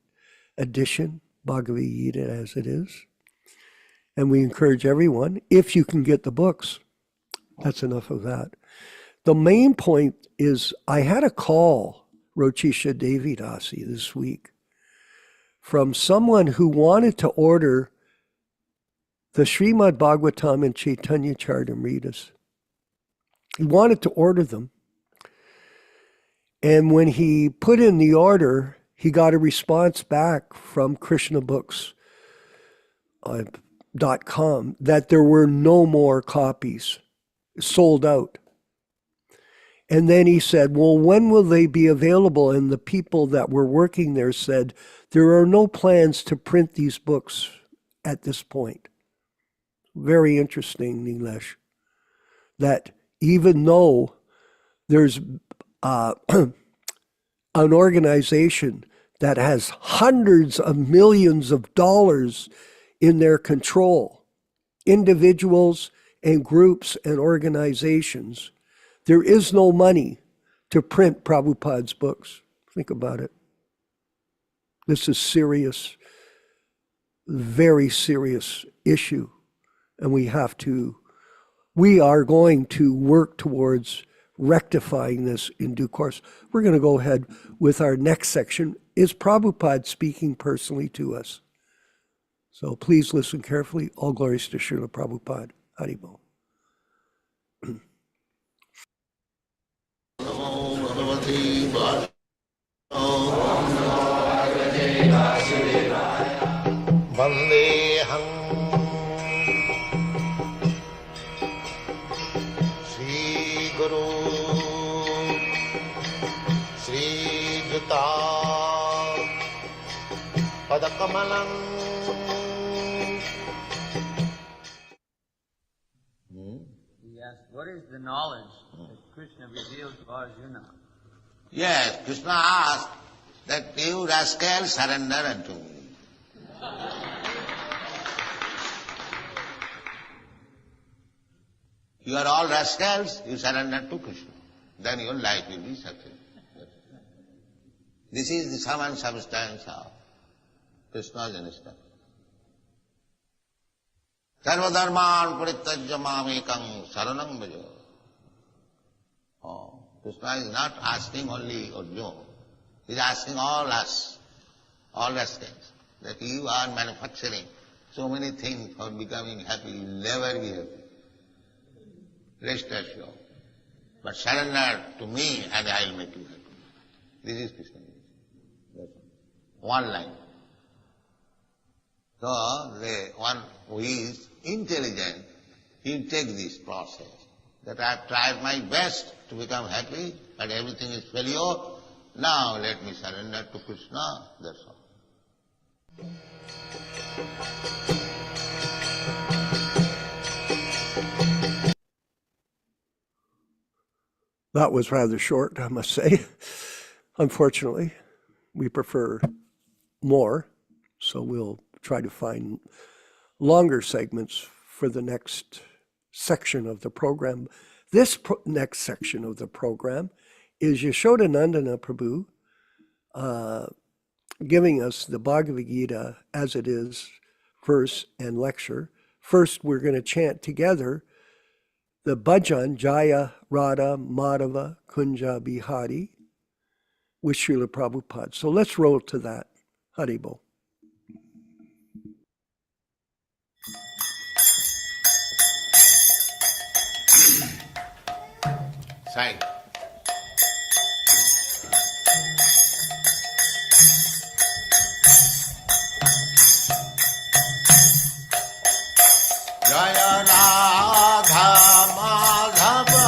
edition, Bhagavad-gītā As It Is. And we encourage everyone, if you can get the books, that's enough of that. The main point is, I had a call, Rochisha Devi Dasi, this week, from someone who wanted to order the Srimad Bhagavatam and Chaitanya Charitamritas. He wanted to order them. And when he put in the order, he got a response back from krishnabooks.com that there were no more copies, sold out. And then he said, well, when will they be available? And the people that were working there said, there are no plans to print these books at this point. Very interesting, Nilesh, that even though there's an organization that has hundreds of millions of dollars in their control, individuals and groups and organizations, there is no money to print Prabhupada's books. Think about it. This is serious, very serious issue. And we are going to work towards rectifying this in due course. We're going to go ahead with our next section. Is Prabhupada speaking personally to us? So please listen carefully. All glories to Srila Prabhupada. Haribol. Vandeham Sri Guru Sri Juta Padakamalam. He asked What is the knowledge that Krishna revealed to Arjuna? Yes, Krishna asked that you rascal surrender unto me. You are all rascals, you surrender to Krishna. Then your life will be successful. This is the sum and substance of Krishna's instruction. Sarvadharman parityajya mamekam saranam bhaja. Oh, Krishna is not asking only Arjuna. He is asking all us, all rascals, that you are manufacturing so many things for becoming happy. You will never be happy. Rest assured. But surrender to me and I will make you happy. This is Krishna. One line. So, the one who is intelligent, he will take this process. That I have tried my best to become happy, but everything is failure. Now let me surrender to Krishna, that's all. That was rather short, I must say. Unfortunately, we prefer more, so we'll try to find longer segments for the next section of the program. This next section of the program is Yaśodā-nandana Prabhu giving us the Bhagavad-gītā As It Is verse and lecture. First, we're going to chant together the bhajan Jaya Radha Madhava Kunja Bihari with Srila Prabhupada. So let's roll to that. Haribo. Side. Jaya Radha Madhava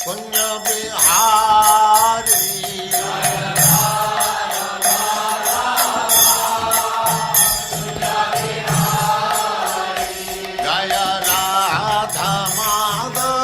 Kunya Bihari. Jaya Radha Madhava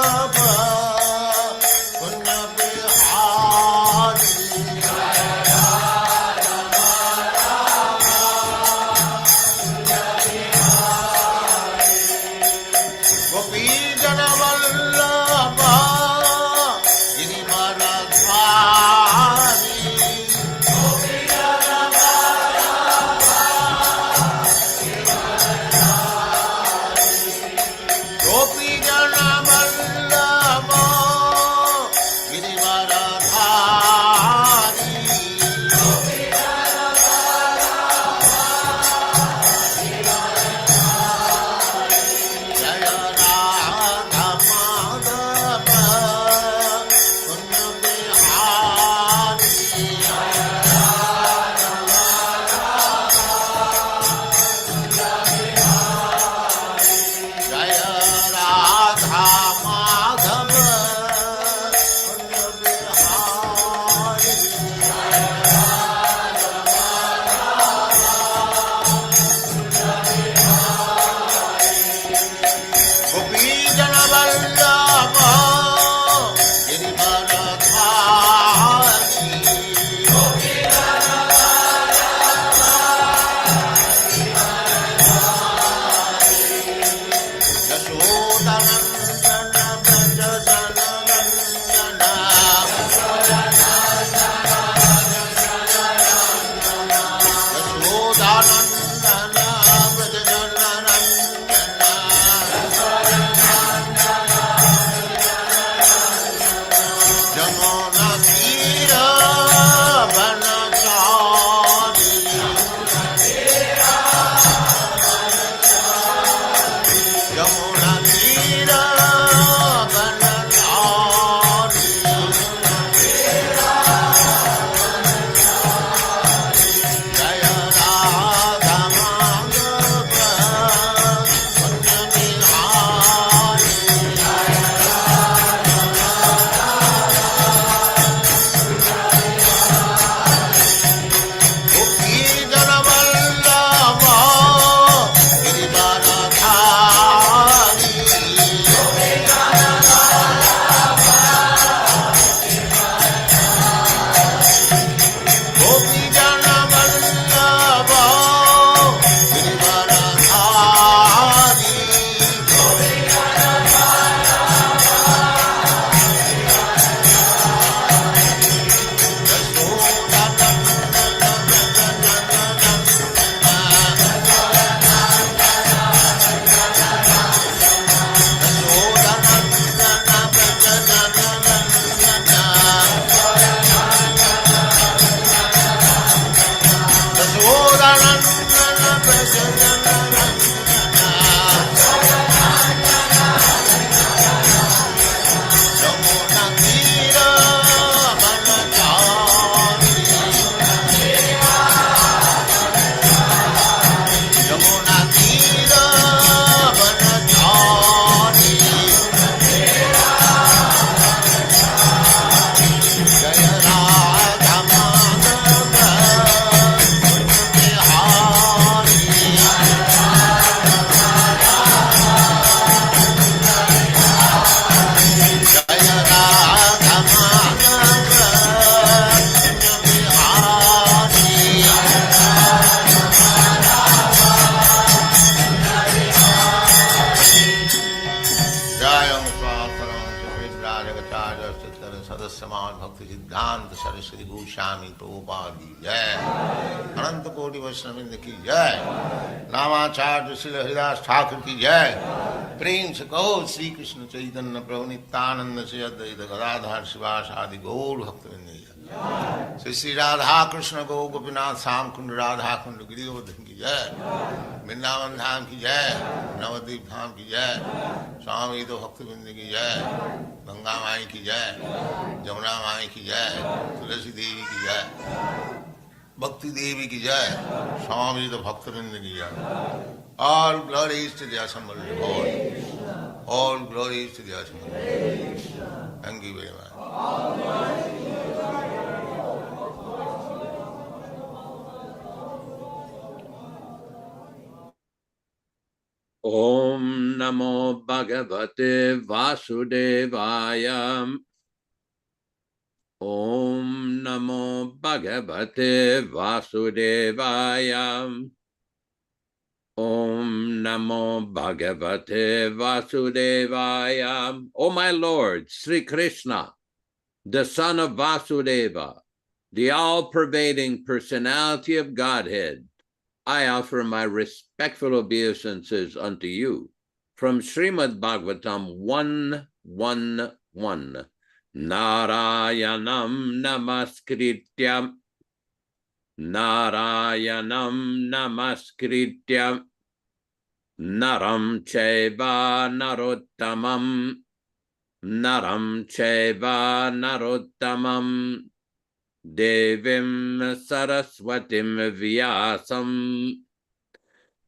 Pramad Bhakti Siddhanta Saraswati Goswami Prabhupada ki jai. Ananta Koti Vaishnavrinda ki jai. Namacharya Srila Haridas Thakur ki jai. Prem se kaho Sri Krishna Chaitanya Prabhu Nityananda Sri Advaita Gadadhar Sivas Adi Gaur Bhaktivinoda ki jai. Sri Radha Krishna Go Gopinath Sam Kund Radha Kund Giri Govardhan ki jai. Vrindavan Dham ki jai. Navadvip Dham ki jai. Swami Bhaktivinoda ki jai. Ganga Mai ki jai. Jamuna Mai ki jai. Tulasi Devi ki jai. Bhakti Devi ki jai. Swami Bhaktivinoda ki jai. All glories to the assembled Lord. All glories to the assembled Lord. Thank you very much. Om Namo Bhagavate Vasudevaya. Om Namo Bhagavate Vasudevaya. Om Namo Bhagavate Vasudevaya. O my Lord, Sri Krishna, the son of Vasudeva, the all-pervading personality of Godhead, I offer my respectful obeisances unto you from Srimad Bhagavatam 1:1:1. Narayanam namaskrityam. Narayanam namaskrityam. Naram chaiva narottamam. Naram chaiva narottamam. Devim Saraswatim Vyasam.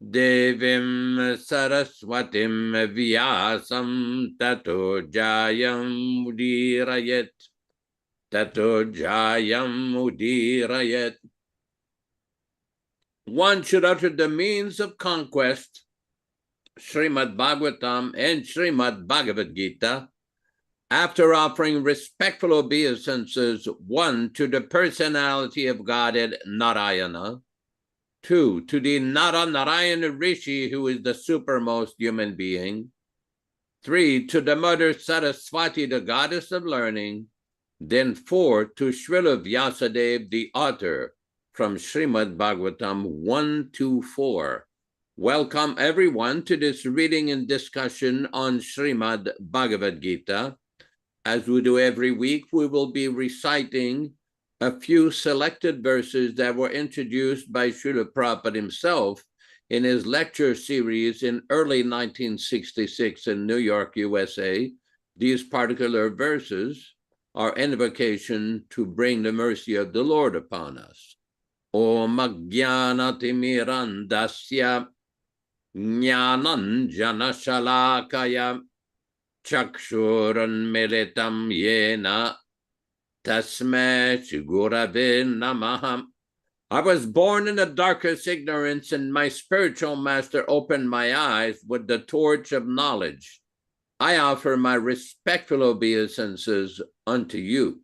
Devim Saraswatim Vyasam. Tato Jayam Udirayet. Tato Jayam Udirayet. One should utter the means of conquest, Srimad Bhagavatam and Srimad Bhagavad-gītā, after offering respectful obeisances, 1, to the personality of Godhead, Narayana, 2, to the Narayana Rishi, who is the supermost human being, 3, to the Mother Saraswati, the goddess of learning, then 4, to Srila Vyasadeva, the author, from Srimad Bhagavatam 1-4. Welcome everyone to this reading and discussion on Srimad Bhagavad-gītā. As we do every week, we will be reciting a few selected verses that were introduced by Srila Prabhupada himself in his lecture series in early 1966 in New York, USA. These particular verses are invocation to bring the mercy of the Lord upon us. Om Ajnanatimmirandasya Jnananjana Shalakaya Chakshuran Militam Yena Tasme Gurave Namaha. I was born in the darkest ignorance, and my spiritual master opened my eyes with the torch of knowledge. I offer my respectful obeisances unto you.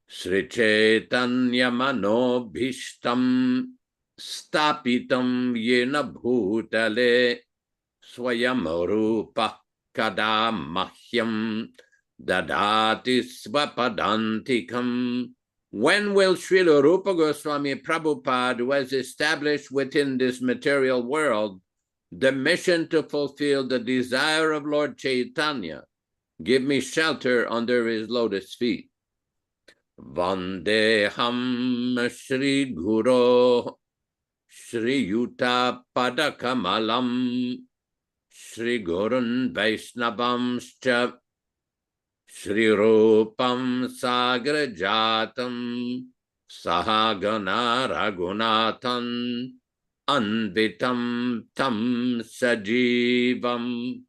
Sri Chaitanya Mano Bhishtam Stapitam Yena Bhutale Swayamarupa Kada Mahyam Dadati Swapadantikam. When will Srila Rupa Goswami Prabhupada, who has established within this material world the mission to fulfill the desire of Lord Chaitanya, give me shelter under his lotus feet? Vandeham Shri Guru Shri Yuta Padakamalam Shri Gurun Vaishnavamscha Shri Rupam Sagrajatam Sahagana Raghunathan Anvitam Tam Sajivam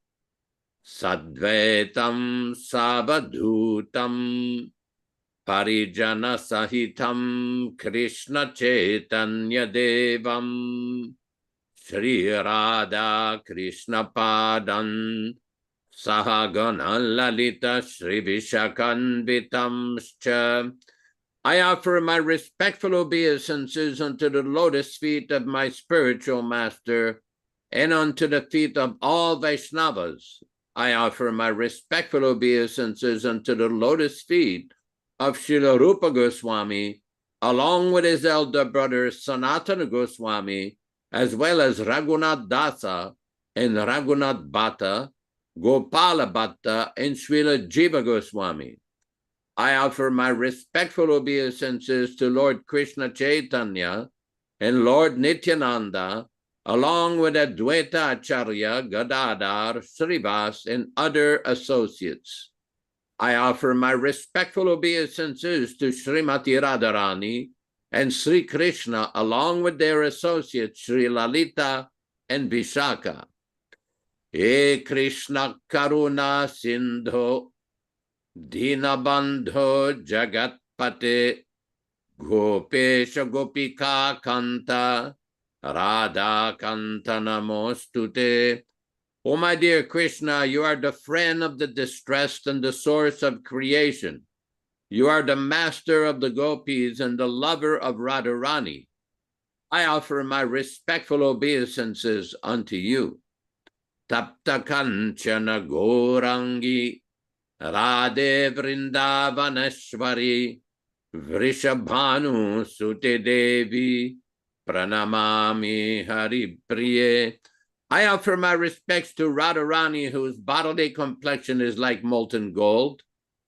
Sadvaitam Savadhutam Parijana Sahitam Krishna Chaitanya Devam Shri Radha Krishna Padan Sahagana Lalita Shri Vishakanvitamscha. I offer my respectful obeisances unto the lotus feet of my spiritual master and unto the feet of all Vaishnavas. I offer my respectful obeisances unto the lotus feet of Srila Rupa Goswami, along with his elder brother Sanatana Goswami, as well as Raghunath Dasa and Raghunath Bhatta, Gopala Bhatta, and Srila Jiva Goswami. I offer my respectful obeisances to Lord Krishna Chaitanya and Lord Nityananda, along with Advaita Acharya, Gadadhar, Srivas, and other associates. I offer my respectful obeisances to Srimati Radharani and Sri Krishna, along with their associates, Sri Lalita and Vishaka. He Krishna Karuna Sindho Dinabandho Jagatpate Gopesha Gopika Kanta Radha Kanta Namostute. Oh, my dear Krishna, you are the friend of the distressed and the source of creation. You are the master of the gopis and the lover of Radharani. I offer my respectful obeisances unto you. Tapta Kanchana Gorangi Radhe Vrindavaneshwari Vrishabhanu Sute Devi Pranamami Hari Priye. I offer my respects to Radharani, whose bodily complexion is like molten gold,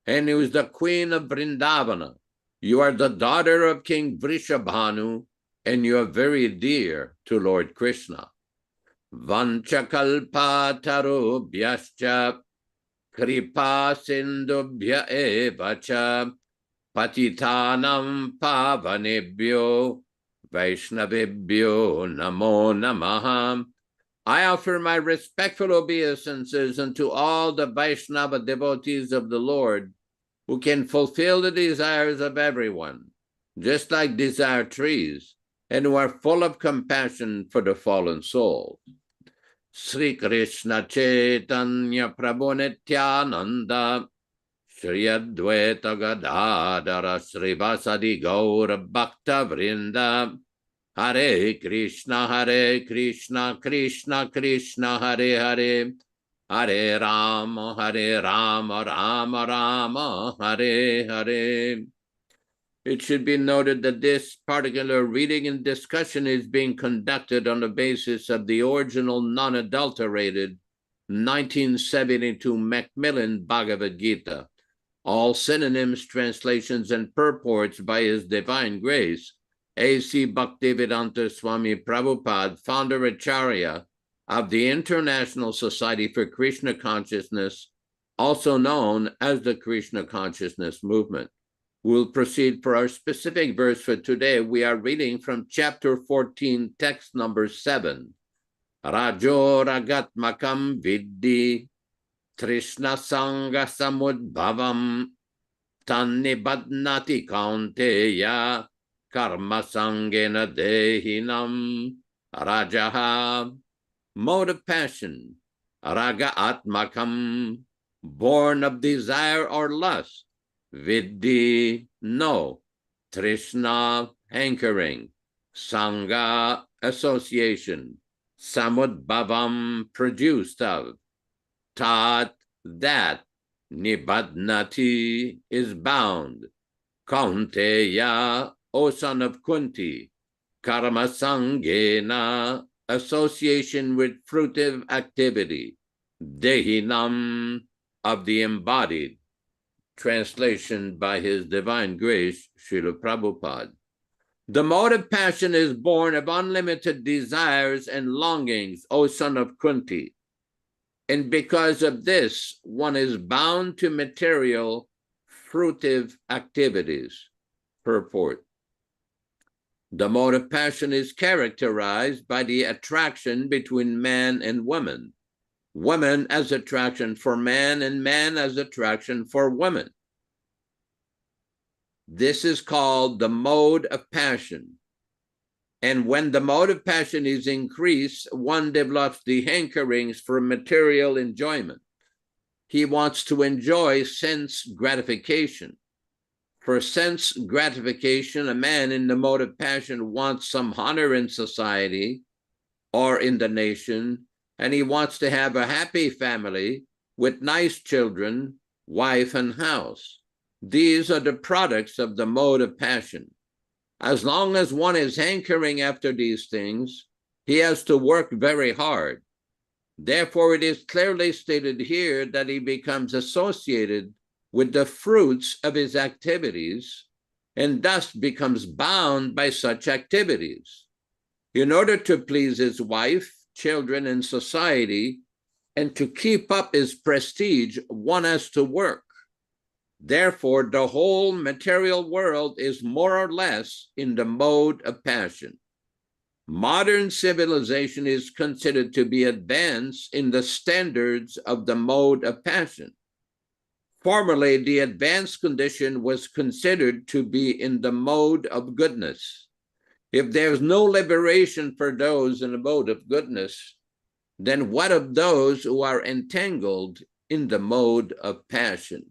and who is the queen of Vrindavana. You are the daughter of King Vrishabhanu, and you are very dear to Lord Krishna. Vanchakalpa tarobhyascha kripa sindubhya evacha patitanam pavanebhyo vaishnavebhyo namo namaha. I offer my respectful obeisances unto all the Vaishnava devotees of the Lord who can fulfill the desires of everyone, just like desire trees, and who are full of compassion for the fallen soul. Sri Krishna Chaitanya Prabhu Nityananda Shri Advaita Gadadhara Srivasadi Gaura Bhakta Vrinda Hare Krishna Krishna Krishna Hare Hare Hare Rama Rama Rama Hare Hare. It should be noted that this particular reading and discussion is being conducted on the basis of the original non-adulterated 1972 Macmillan Bhagavad-gītā. All synonyms, translations, and purports by His Divine Grace A.C. Bhaktivedanta Swami Prabhupāda, Founder-Ācārya of the International Society for Krishna Consciousness, also known as the Krishna Consciousness Movement. We'll proceed for our specific verse for today. We are reading from chapter 14, text number 7. Rajo ragatmakam viddi trishna sanga samudbhavam tannibadnati kaunteya karma sangena dehinam. Rajaha, mode of passion. Raga atmakam, born of desire or lust. Viddi, no. Trishna, hankering. Sangha, association. Samudbhavam, produced of. Tat, that. Nibadnati, is bound. Kaunteya, O son of Kunti. Karma sangena, association with fruitive activity. Dehinam, of the embodied. Translation by His Divine Grace, Srila Prabhupada. The mode of passion is born of unlimited desires and longings, O son of Kunti. And because of this, one is bound to material, fruitive activities. Purport. The mode of passion is characterized by the attraction between man and woman. Woman as attraction for man and man as attraction for woman. This is called the mode of passion. And when the mode of passion is increased, one develops the hankerings for material enjoyment. He wants to enjoy sense gratification. For sense gratification, a man in the mode of passion wants some honor in society or in the nation, and he wants to have a happy family with nice children, wife, and house. These are the products of the mode of passion. As long as one is hankering after these things, he has to work very hard. Therefore, it is clearly stated here that he becomes associated with the fruits of his activities and thus becomes bound by such activities. In order to please his wife, children, and society, and to keep up his prestige, one has to work. Therefore, the whole material world is more or less in the mode of passion. Modern civilization is considered to be advanced in the standards of the mode of passion. Formerly, the advanced condition was considered to be in the mode of goodness. If there's no liberation for those in the mode of goodness, then what of those who are entangled in the mode of passion?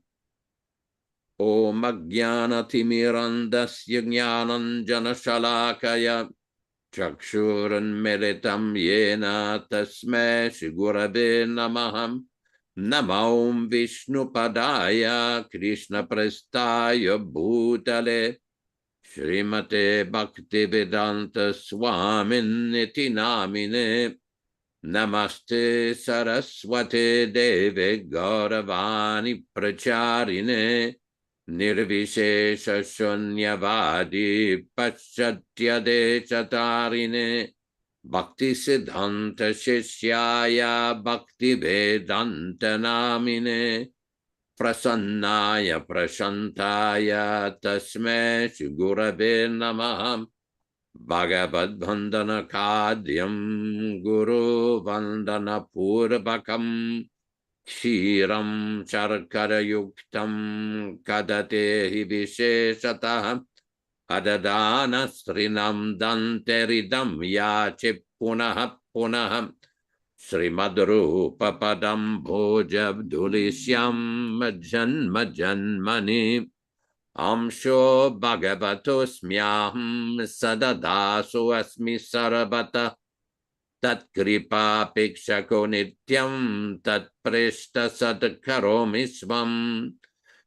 Om Ajnana Timirandasya Jnanam Janashalakaya Chakshuran Meritam Yena Tasmai Shigurave Namaham Namaum Vishnu Padaya Krishna Prestaya Bhutale Srimate Bhaktivedanta Swami Namine Namaste Saraswate Deve Gauravani Pracharine Nirvishesha Shunyavadi Paschatya Chatarine Bhakti Siddhanta Shishyaya Bhaktivedanta Namine Prasannaya Prashantaya Tasmai Gurave Namah Bhagavad-vandana Kadyam Guru Vandana Purvakam Kshiram Charkara Yuktam Kadatehi Visheshatah Adadana Srinam Danteridam Yache Punah Punah Srimadrupa Padam Bhojabdulishyam Janma Janmani Amsho Bhagavatosmyaham Sadadasu Asmi Sarabata Tat Kripa Pikshako Nityam Tat Preshta Sadkaromi Swam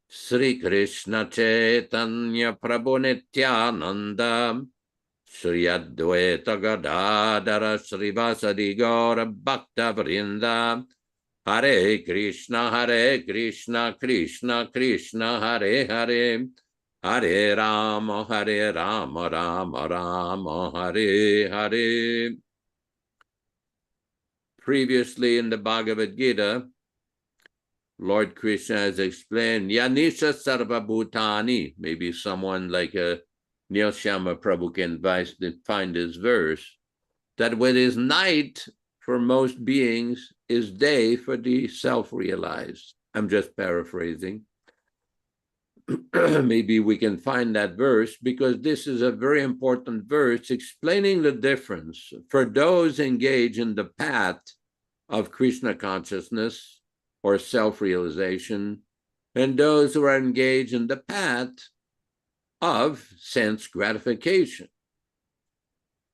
Sri Krishna Chaitanya Prabhu Nityananda Sri Advaita Gadadara Sri Vasadi Gaura Bhakta Vrinda Hare Krishna Krishna Krishna Hare Hare Hare Rama Rama Rama Hare Hare. Previously in the Bhagavad-gītā, Lord Krishna has explained Yanisha Sarva Bhutani. Maybe someone like Neil Shyama Prabhu can find this verse, that what is night for most beings is day for the self-realized. I'm just paraphrasing. Maybe we can find that verse because this is a very important verse explaining the difference for those engaged in the path of Krishna consciousness or self-realization and those who are engaged in the path of sense gratification.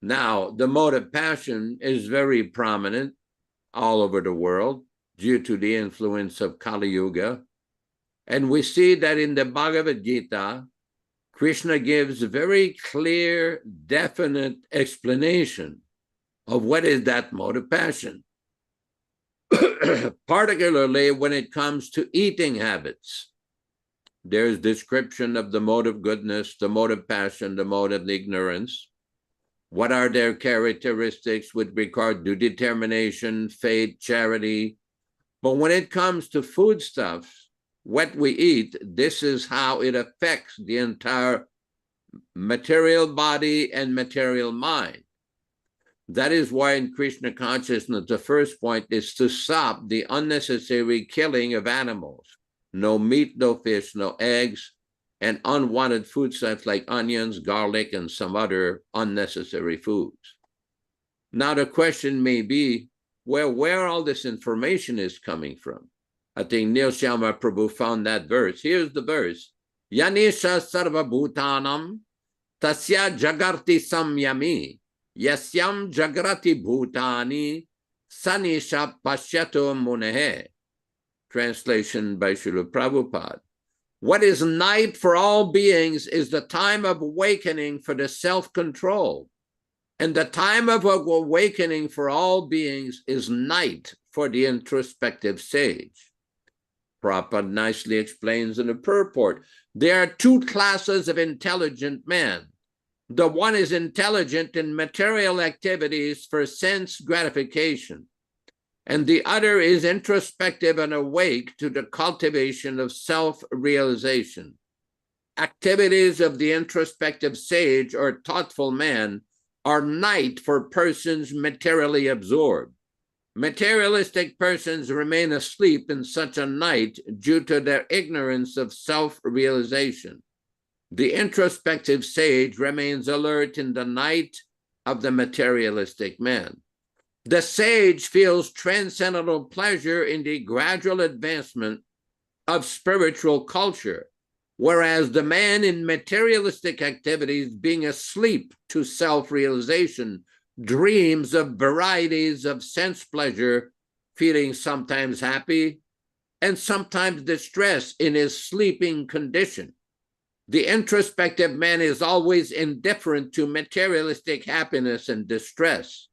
Now, the mode of passion is very prominent all over the world due to the influence of Kali Yuga. And we see that in the Bhagavad-gītā, Krishna gives a very clear, definite explanation of what is that mode of passion, particularly when it comes to eating habits. There's description of the mode of goodness, the mode of passion, the mode of ignorance. What are their characteristics with regard to determination, faith, charity? But when it comes to foodstuffs, what we eat, this is how it affects the entire material body and material mind. That is why in Krishna consciousness, the first point is to stop the unnecessary killing of animals. No meat, no fish, no eggs, and unwanted foodstuffs like onions, garlic, and some other unnecessary foods. Now the question may be, well, where all this information is coming from? I think Neil Shyama Prabhu found that verse. Here's the verse. Yanisha sarva bhutanam tasya jagarti samyami yasyam jagrati bhutani sanisha pashyato munehe. Translation by Srila Prabhupada. What is night for all beings is the time of awakening for the self-control. And the time of awakening for all beings is night for the introspective sage. Prabhupada nicely explains in the purport, there are two classes of intelligent men. The one is intelligent in material activities for sense gratification, and the other is introspective and awake to the cultivation of self-realization. Activities of the introspective sage or thoughtful man are night for persons materially absorbed. Materialistic persons remain asleep in such a night due to their ignorance of self-realization. The introspective sage remains alert in the night of the materialistic man. The sage feels transcendental pleasure in the gradual advancement of spiritual culture, whereas the man in materialistic activities, being asleep to self-realization, dreams of varieties of sense pleasure, feeling sometimes happy and sometimes distress in his sleeping condition. The introspective man is always indifferent to materialistic happiness and distress.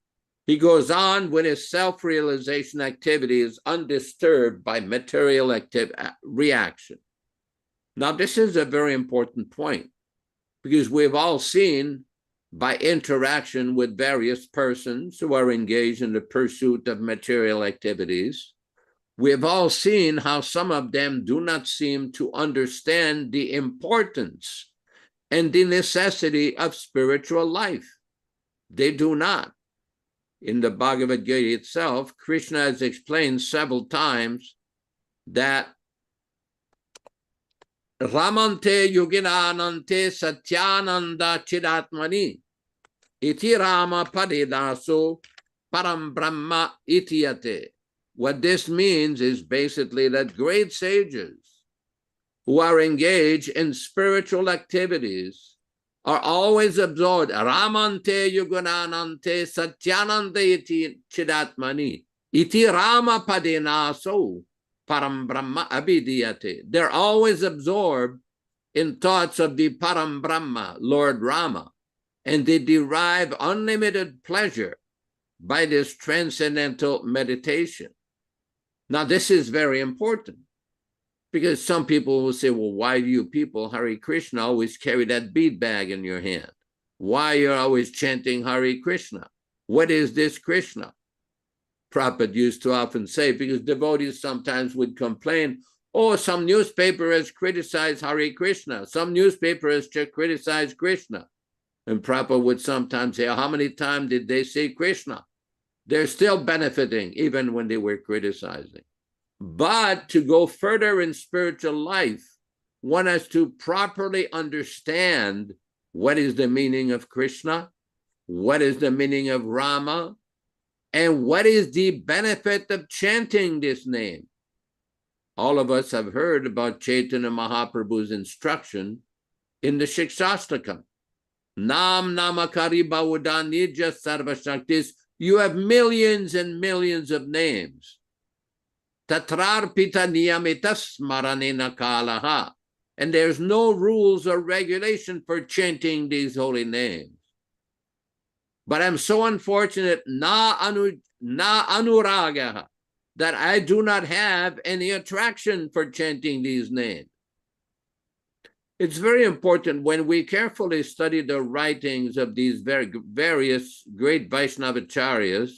He goes on with his self-realization activities undisturbed by material reaction. Now, this is a very important point because we've all seen by interaction with various persons who are engaged in the pursuit of material activities, we've all seen how some of them do not seem to understand the importance and the necessity of spiritual life. They do not. In the Bhagavad-gītā itself, Krishna has explained several times that Ramante Yoginanante Satyananda Chidatmani Iti Rama Padidaso Param Brahma Itiyate. What this means is basically that great sages who are engaged in spiritual activities are always absorbed. Ramante Yugunanante Satyananda Iti Chidatmani Iti Rama Padinaso Param Brahma Abhidiyate. They're always absorbed in thoughts of the Param Brahma, Lord Rama, and they derive unlimited pleasure by this transcendental meditation. Now, this is very important because some people will say, well, why do you people, Hare Krishna, always carry that bead bag in your hand? Why you're always chanting Hare Krishna? What is this Krishna? Prabhupada used to often say, because devotees sometimes would complain, oh, some newspaper has criticized Hare Krishna. Some newspaper has criticized Krishna. And Prabhupada would sometimes say, how many times did they say Krishna? They're still benefiting even when they were criticizing. But to go further in spiritual life, one has to properly understand what is the meaning of Krishna, what is the meaning of Rama, and what is the benefit of chanting this name. All of us have heard about Chaitanya Mahaprabhu's instruction in the Shikshastakam. Nam Namakari Bhavadan Nija Sarva Shaktis. You have millions and millions of names. Tatrarpita niyamitas maranena kalaha. And there's no rules or regulation for chanting these holy names. But I'm so unfortunate, na anuragaha, that I do not have any attraction for chanting these names. It's very important when we carefully study the writings of these various great Vaishnava-acharyas,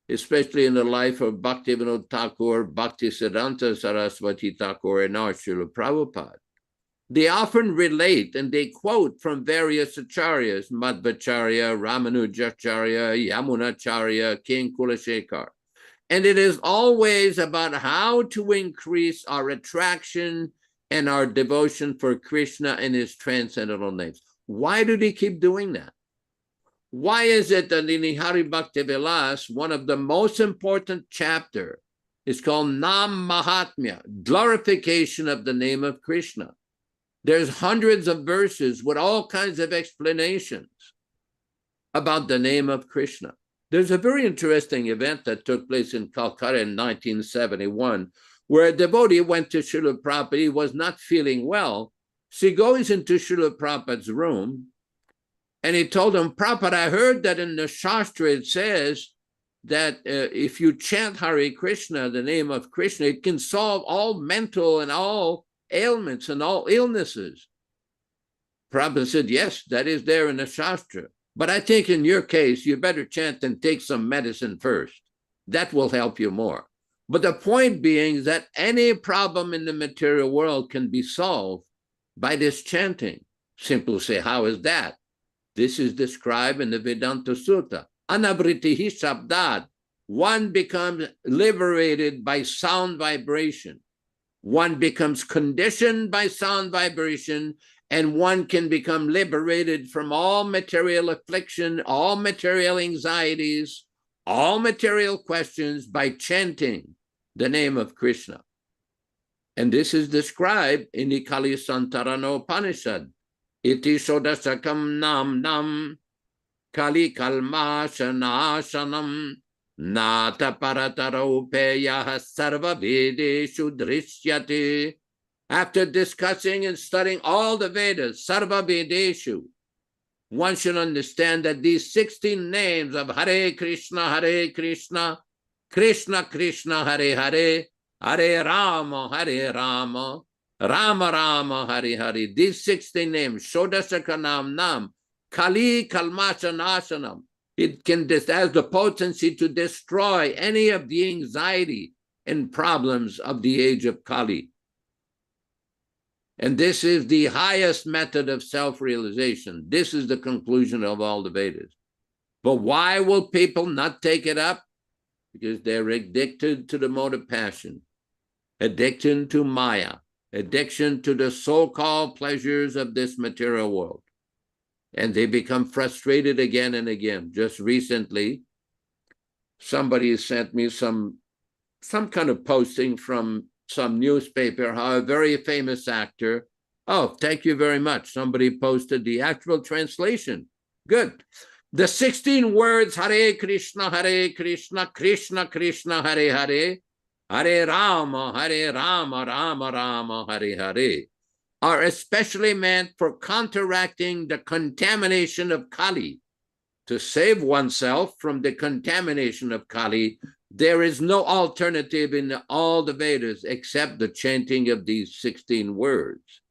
especially in the life of Bhaktivedanta Thakur, Bhaktisiddhanta Saraswati Thakur, and our Srila Prabhupada. They often relate and they quote from various acharyas, Madhvacharya, Ramanujacharya, Yamunacharya, King Kulashekar. And it is always about how to increase our attraction and our devotion for Krishna and his transcendental names. Why do they keep doing that? Why is it that in Hari Bhakti Vilas, one of the most important chapter is called Nam Mahatmya, glorification of the name of Krishna? There's hundreds of verses with all kinds of explanations about the name of Krishna. There's a very interesting event that took place in Calcutta in 1971, where a devotee went to Srila Prabhupada, he was not feeling well. So he goes into Srila Prabhupada's room, and he told him, Prabhupada, I heard that in the Shastra it says that if you chant Hare Krishna, the name of Krishna, it can solve all mental and all ailments and all illnesses. Prabhupada said, yes, that is there in the Shastra. But I think in your case, you better chant and take some medicine first. That will help you more. But the point being is that any problem in the material world can be solved by this chanting. Simple say, how is that? This is described in the Vedanta Sutta. Anavritihi shabdad. One becomes liberated by sound vibration. One becomes conditioned by sound vibration, and one can become liberated from all material affliction, all material anxieties, all material questions by chanting the name of Krishna. And this is described in the Kali Santarana Upanishad. Iti shodasakam nam nam Kali kalmashanashanam nata parataraupeyah sarva vedeshu drishyate. After discussing and studying all the Vedas, sarva vedeshu, one should understand that these 16 names of Hare Krishna, Krishna Krishna, Hare Hare, Hare Rama, Rama Rama, Hare Hare. These 16 names, Shodashakanam Nam, Kali Kalmashanashanam. It can, has the potency to destroy any of the anxiety and problems of the age of Kali. And this is the highest method of self-realization. This is the conclusion of all the Vedas. But why will people not take it up? Because they're addicted to the mode of passion, addiction to Maya, addiction to the so-called pleasures of this material world. And they become frustrated again and again. Just recently, somebody sent me some kind of posting from some newspaper, how a very famous actor, oh, thank you very much. Somebody posted the actual translation. Good. The 16 words, Hare Krishna, Krishna Krishna, Hare Hare, Hare Rama, Rama Rama, Hare Hare, are especially meant for counteracting the contamination of Kali. To save oneself from the contamination of Kali, there is no alternative in all the Vedas except the chanting of these 16 words.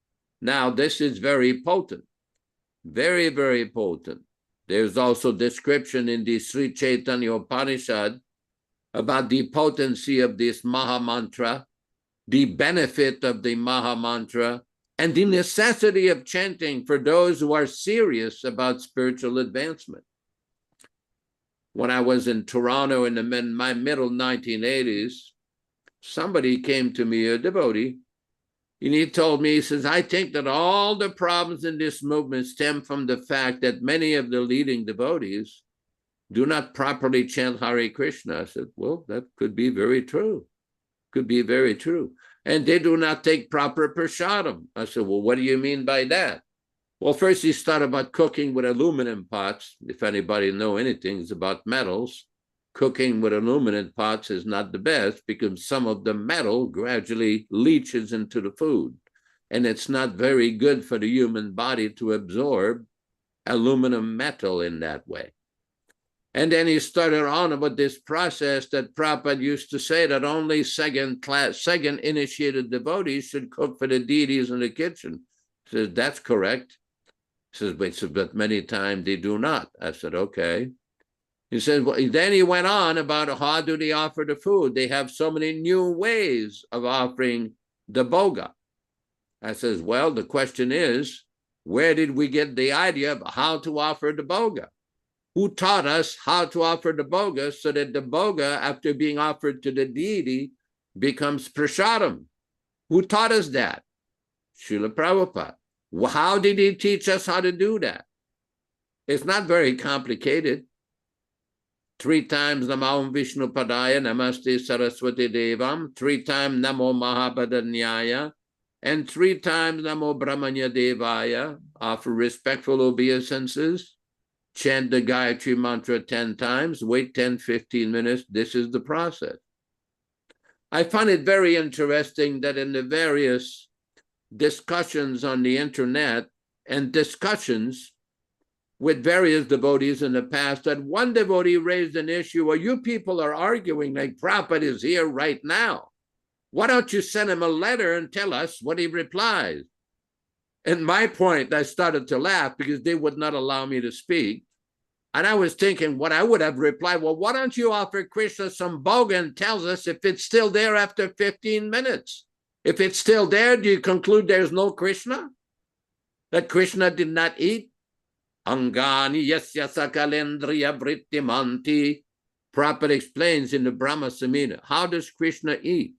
Now, this is very potent, very, very potent. There's also description in the Sri Chaitanya Upanishad about the potency of this Maha Mantra, the benefit of the Maha Mantra, and the necessity of chanting for those who are serious about spiritual advancement. When I was in Toronto in my middle 1980s, somebody came to me, a devotee, and he told me, he says, I think that all the problems in this movement stem from the fact that many of the leading devotees do not properly chant Hare Krishna. I said, well, that could be very true. Could be very true. And they do not take proper prasadam. I said, well, what do you mean by that? Well, first he started about cooking with aluminum pots. If anybody know anything about metals, cooking with aluminum pots is not the best because some of the metal gradually leaches into the food. And it's not very good for the human body to absorb aluminum metal in that way. And then he started on about this process that Prabhupada used to say that only second initiated devotees should cook for the deities in the kitchen. He says, that's correct. He says, but many times they do not. I said, okay. He said, well, then he went on about how do they offer the food? They have so many new ways of offering the bhoga. I says, well, the question is, where did we get the idea of how to offer the bhoga? Who taught us how to offer the bhoga so that the bhoga, after being offered to the deity, becomes prasadam? Who taught us that? Srila Prabhupada. Well, how did he teach us how to do that? It's not very complicated. 3 times Namo Vishnu Padaya, Namaste Saraswati Devam, 3 times Namo Mahabhadanyaya, and 3 times Namo Brahmanya Devaya. Offer respectful obeisances. Chant the Gayatri mantra 10 times, wait 10-15 minutes. This is the process. I find it very interesting that in the various discussions on the internet and discussions with various devotees in the past, that one devotee raised an issue where you people are arguing like Prabhupada is here right now. Why don't you send him a letter and tell us what he replies? And my point, I started to laugh because they would not allow me to speak. And I was thinking what I would have replied, well, why don't you offer Krishna some bhoga and tells us if it's still there after 15 minutes? If it's still there, do you conclude there's no Krishna? That Krishna did not eat? Angani yasya sakalendriya vrittimanti. Prabhupada explains in the Brahma Samhita, how does Krishna eat?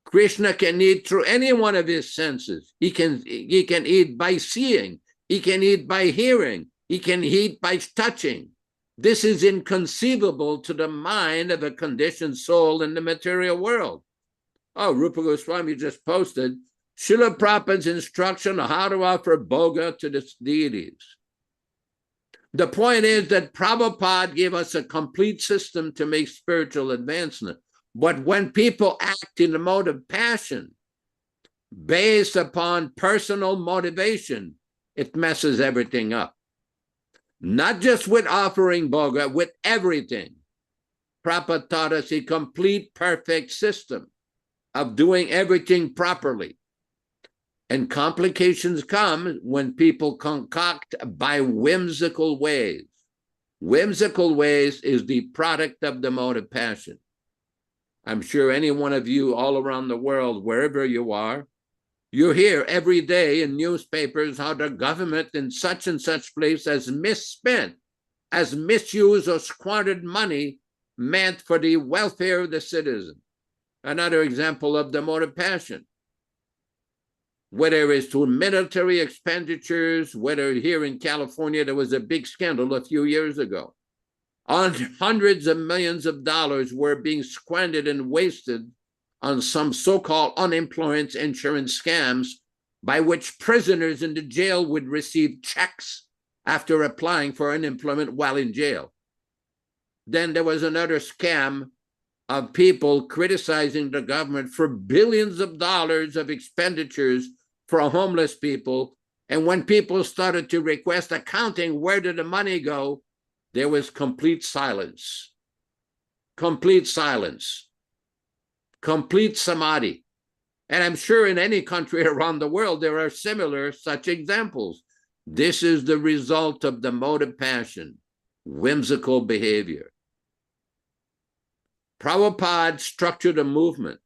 Krishna can eat through any one of his senses. He can eat by seeing. He can eat by hearing. He can eat by touching. This is inconceivable to the mind of a conditioned soul in the material world. Oh, Rupa Goswami just posted Srila Prabhupada's instruction on how to offer bhoga to the deities. The point is that Prabhupada gave us a complete system to make spiritual advancement. But when people act in the mode of passion, based upon personal motivation, it messes everything up. Not just with offering bhoga, with everything. Prabhupada taught us a complete, perfect system of doing everything properly. And complications come when people concoct by whimsical ways. Whimsical ways is the product of the mode of passion. I'm sure any one of you all around the world, wherever you are, you hear every day in newspapers how the government in such and such place has misspent, has misused or squandered money meant for the welfare of the citizen. Another example of the mode of passion. Whether it's to military expenditures, whether here in California, there was a big scandal a few years ago. Hundreds of millions of dollars were being squandered and wasted on some so-called unemployment insurance scams by which prisoners in the jail would receive checks after applying for unemployment while in jail. Then there was another scam of people criticizing the government for billions of dollars of expenditures for homeless people. And when people started to request accounting, where did the money go? There was complete silence, complete silence, complete samadhi. And I'm sure in any country around the world, there are similar such examples. This is the result of the mode of passion, whimsical behavior. Prabhupada structured a movement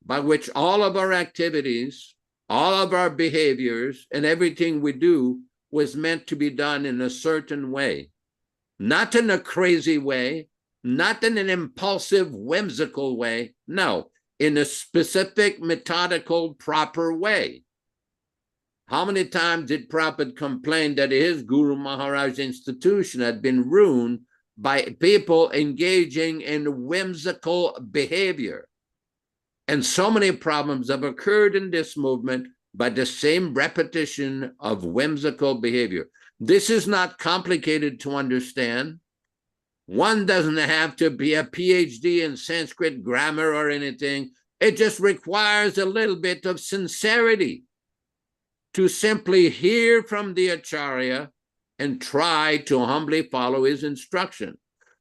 by which all of our activities, all of our behaviors, and everything we do was meant to be done in a certain way. Not in a crazy way, not in an impulsive, whimsical way. No, in a specific, methodical, proper way. How many times did Prabhupada complain that his Guru Maharaj institution had been ruined by people engaging in whimsical behavior? And so many problems have occurred in this movement by the same repetition of whimsical behavior. This is not complicated to understand. One doesn't have to be a PhD in Sanskrit grammar or anything. It just requires a little bit of sincerity to simply hear from the Acharya and try to humbly follow his instruction.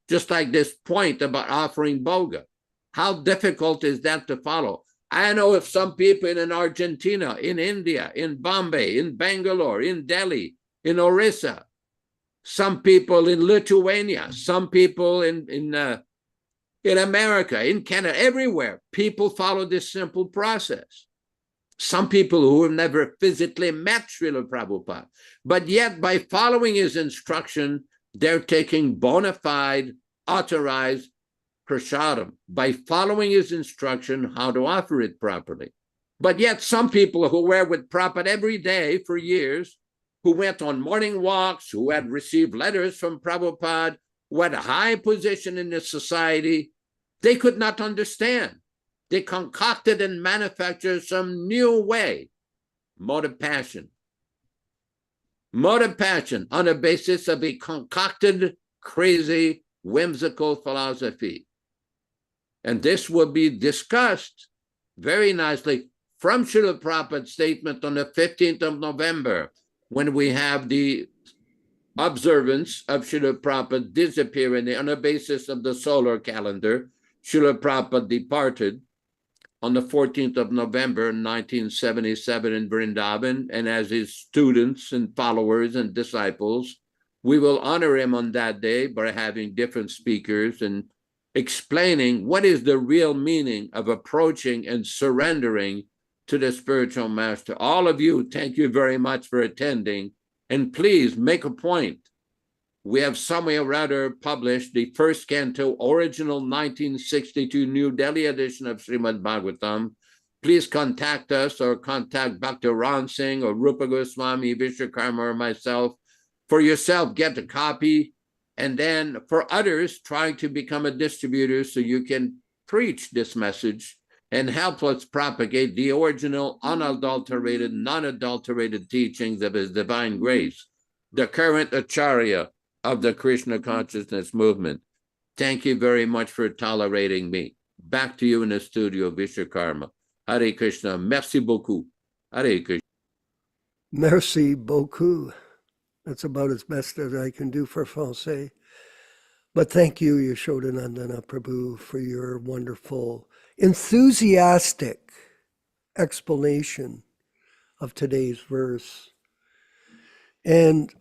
Just like this point about offering bhoga. How difficult is that to follow? I know if some people in Argentina, in India, in Bombay, in Bangalore, in Delhi, in Orissa, some people in Lithuania, some people in America, in Canada, everywhere, people follow this simple process. Some people who have never physically met Srila Prabhupada, but yet by following his instruction, they're taking bona fide, authorized prasadam, by following his instruction how to offer it properly. But yet some people who were with Prabhupada every day for years, who went on morning walks, who had received letters from Prabhupada, who had a high position in the society, they could not understand. They concocted and manufactured some new way, mode of passion. Mode of passion on the basis of a concocted, crazy, whimsical philosophy. And this will be discussed very nicely from Srila Prabhupada's statement on the 15th of November, when we have the observance of Srila Prabhupada disappearing on the basis of the solar calendar. Srila Prabhupada departed on the 14th of November, 1977 in Vrindavan, and as his students and followers and disciples, we will honor him on that day by having different speakers and explaining what is the real meaning of approaching and surrendering to the spiritual master. All of you, thank you very much for attending, and please make a point. We have somewhere or other published the first canto, original 1962 New Delhi edition of Srimad Bhagavatam. Please contact us or contact Bhakti Ram Singh or Rupa Goswami, Vishwakarma, or myself. For yourself, get a copy. And then for others, trying to become a distributor so you can preach this message and help us propagate the original, unadulterated, non-adulterated teachings of His Divine Grace, the current Acharya of the Krishna Consciousness movement. Thank you very much for tolerating me. Back to you in the studio, Vishwakarma. Hare Krishna. Merci beaucoup. Hare Krishna. Merci beaucoup. That's about as best as I can do for Francais. But thank you, Yaśodā-nandana Prabhu, for your wonderful, enthusiastic explanation of today's verse. And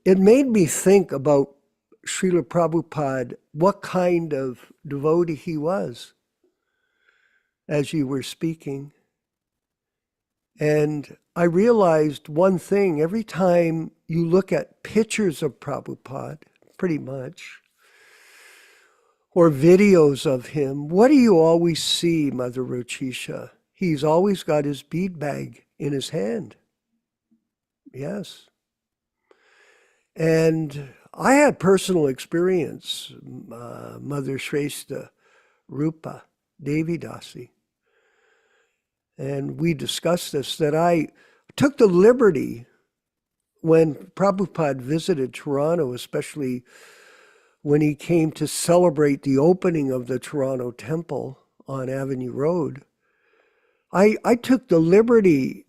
it made me think about Srila Prabhupada, what kind of devotee he was, as you were speaking. And I realized one thing: every time you look at pictures of Prabhupada, pretty much, or videos of him, what do you always see, Mother Rochisha? He's always got his bead bag in his hand. Yes. And I had personal experience, Mother Shrestha Rupa Devi Dasi, and we discussed this, that I took the liberty when Prabhupada visited Toronto, especially when he came to celebrate the opening of the Toronto Temple on Avenue Road. I took the liberty,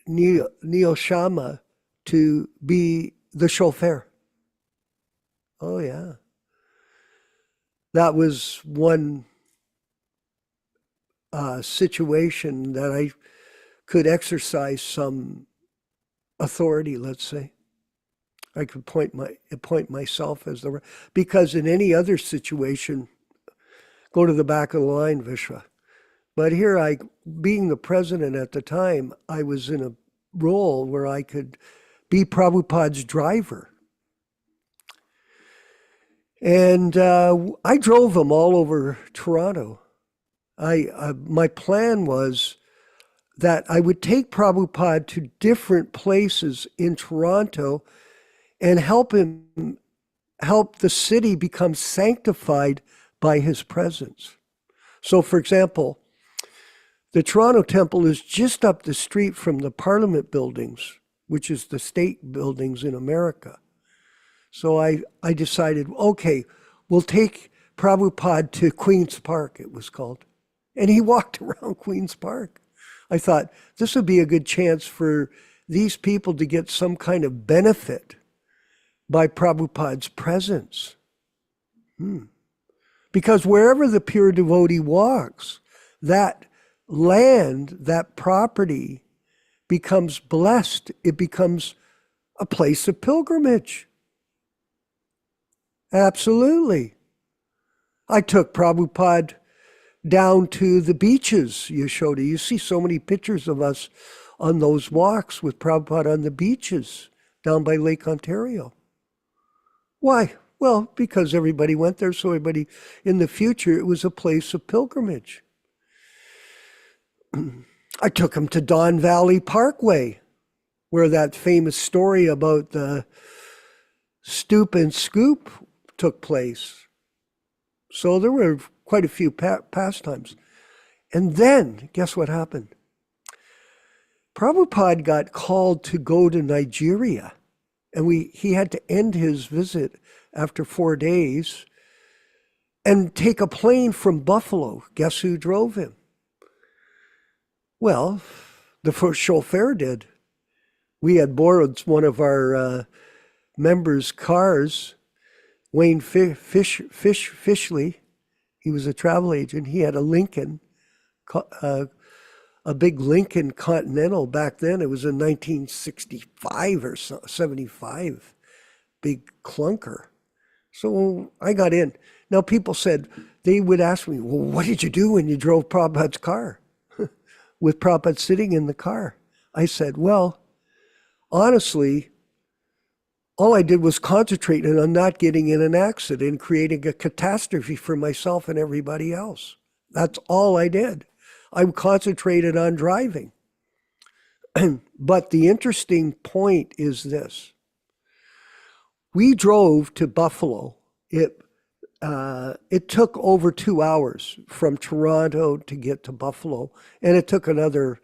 Neil Sharma, to be the chauffeur. Oh, yeah. That was one situation that I could exercise some authority, let's say. I could appoint myself as the, because in any other situation, go to the back of the line, Vishwa. But here, being the president at the time, I was in a role where I could be Prabhupada's driver. And I drove him all over Toronto. My plan was that I would take Prabhupada to different places in Toronto and help the city become sanctified by his presence. So, for example, the Toronto Temple is just up the street from the Parliament buildings, which is the state buildings in America. So I decided, okay, we'll take Prabhupada to Queen's Park, it was called. And he walked around Queen's Park. I thought, this would be a good chance for these people to get some kind of benefit by Prabhupada's presence. Because wherever the pure devotee walks, that land, that property becomes blessed. It becomes a place of pilgrimage. Absolutely. I took Prabhupada down to the beaches, Yaśoda. You see so many pictures of us on those walks with Prabhupada on the beaches down by Lake Ontario. Why? Well, because everybody went there, so everybody, in the future, it was a place of pilgrimage. I took him to Don Valley Parkway, where that famous story about the stoop and scoop took place. So there were quite a few pastimes. And then, guess what happened? Prabhupada got called to go to Nigeria, and he had to end his visit after 4 days. and take a plane from Buffalo. Guess who drove him? Well, the first chauffeur did. We had borrowed one of our members' cars, Wayne Fishley. He was a travel agent. He had a Lincoln, a big Lincoln Continental back then. It was in 1965 or 75, big clunker. So I got in. Now people said, they would ask me, well, what did you do when you drove Prabhupada's car? With Prabhupada sitting in the car. I said, well, honestly, all I did was concentrate on not getting in an accident, creating a catastrophe for myself and everybody else. That's all I did. I concentrated on driving. But the interesting point is this. We drove to Buffalo. It took over 2 hours from Toronto to get to Buffalo, and it took another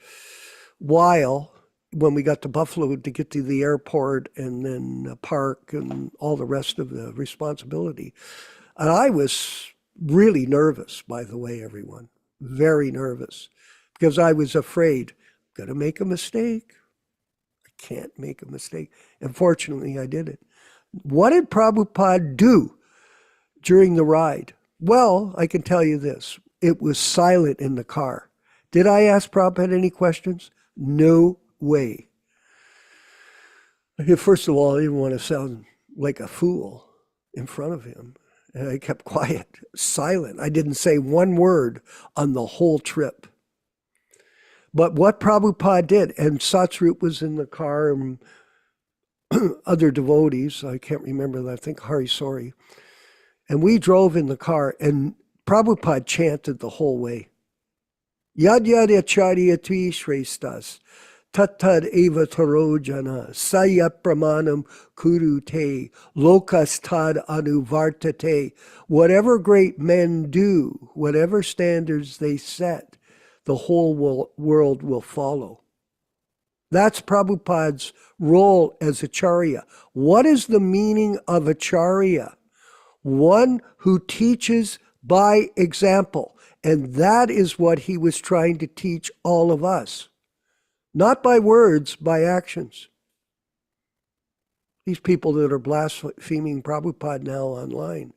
while when we got to Buffalo to get to the airport and then the park and all the rest of the responsibility. And I was really nervous, by the way, everyone, very nervous, because I was afraid, I'm gonna make a mistake. I can't make a mistake. And fortunately, I did it. What did Prabhupada do during the ride? Well, I can tell you this. It was silent in the car. Did I ask Prabhupada any questions? No way. First of all, I didn't want to sound like a fool in front of him. And I kept quiet, silent. I didn't say one word on the whole trip. But what Prabhupada did, and Satsrup was in the car, and other devotees, I can't remember that, I think Hari Sori. And we drove in the car, and Prabhupada chanted the whole way. Yad yad acharya tvi shrestас, tat tad eva taro jana, sayat pramanam kuru te, lokas tad anuvartate. Whatever great men do, whatever standards they set, the whole world will follow. That's Prabhupada's role as Acharya. What is the meaning of Acharya? One who teaches by example. And that is what he was trying to teach all of us. Not by words, by actions. These people that are blaspheming Prabhupada now online,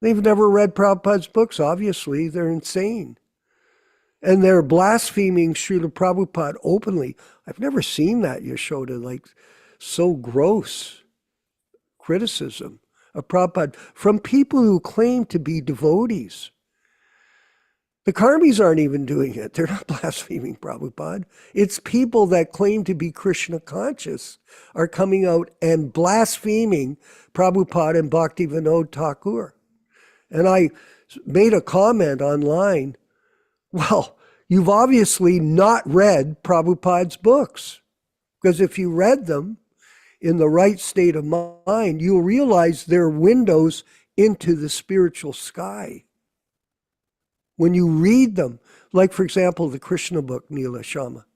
they've never read Prabhupada's books, obviously. They're insane. And they're blaspheming Srila Prabhupada openly. I've never seen that, Yaśodā, like so gross criticism of Prabhupada from people who claim to be devotees. The karmis aren't even doing it. They're not blaspheming Prabhupada. It's people that claim to be Krishna conscious are coming out and blaspheming Prabhupada and Bhaktivedanta Thakur. And I made a comment online, well, you've obviously not read Prabhupada's books, because if you read them in the right state of mind, you'll realize they're windows into the spiritual sky. When you read them, like for example, the Krishna book, Nila Shama.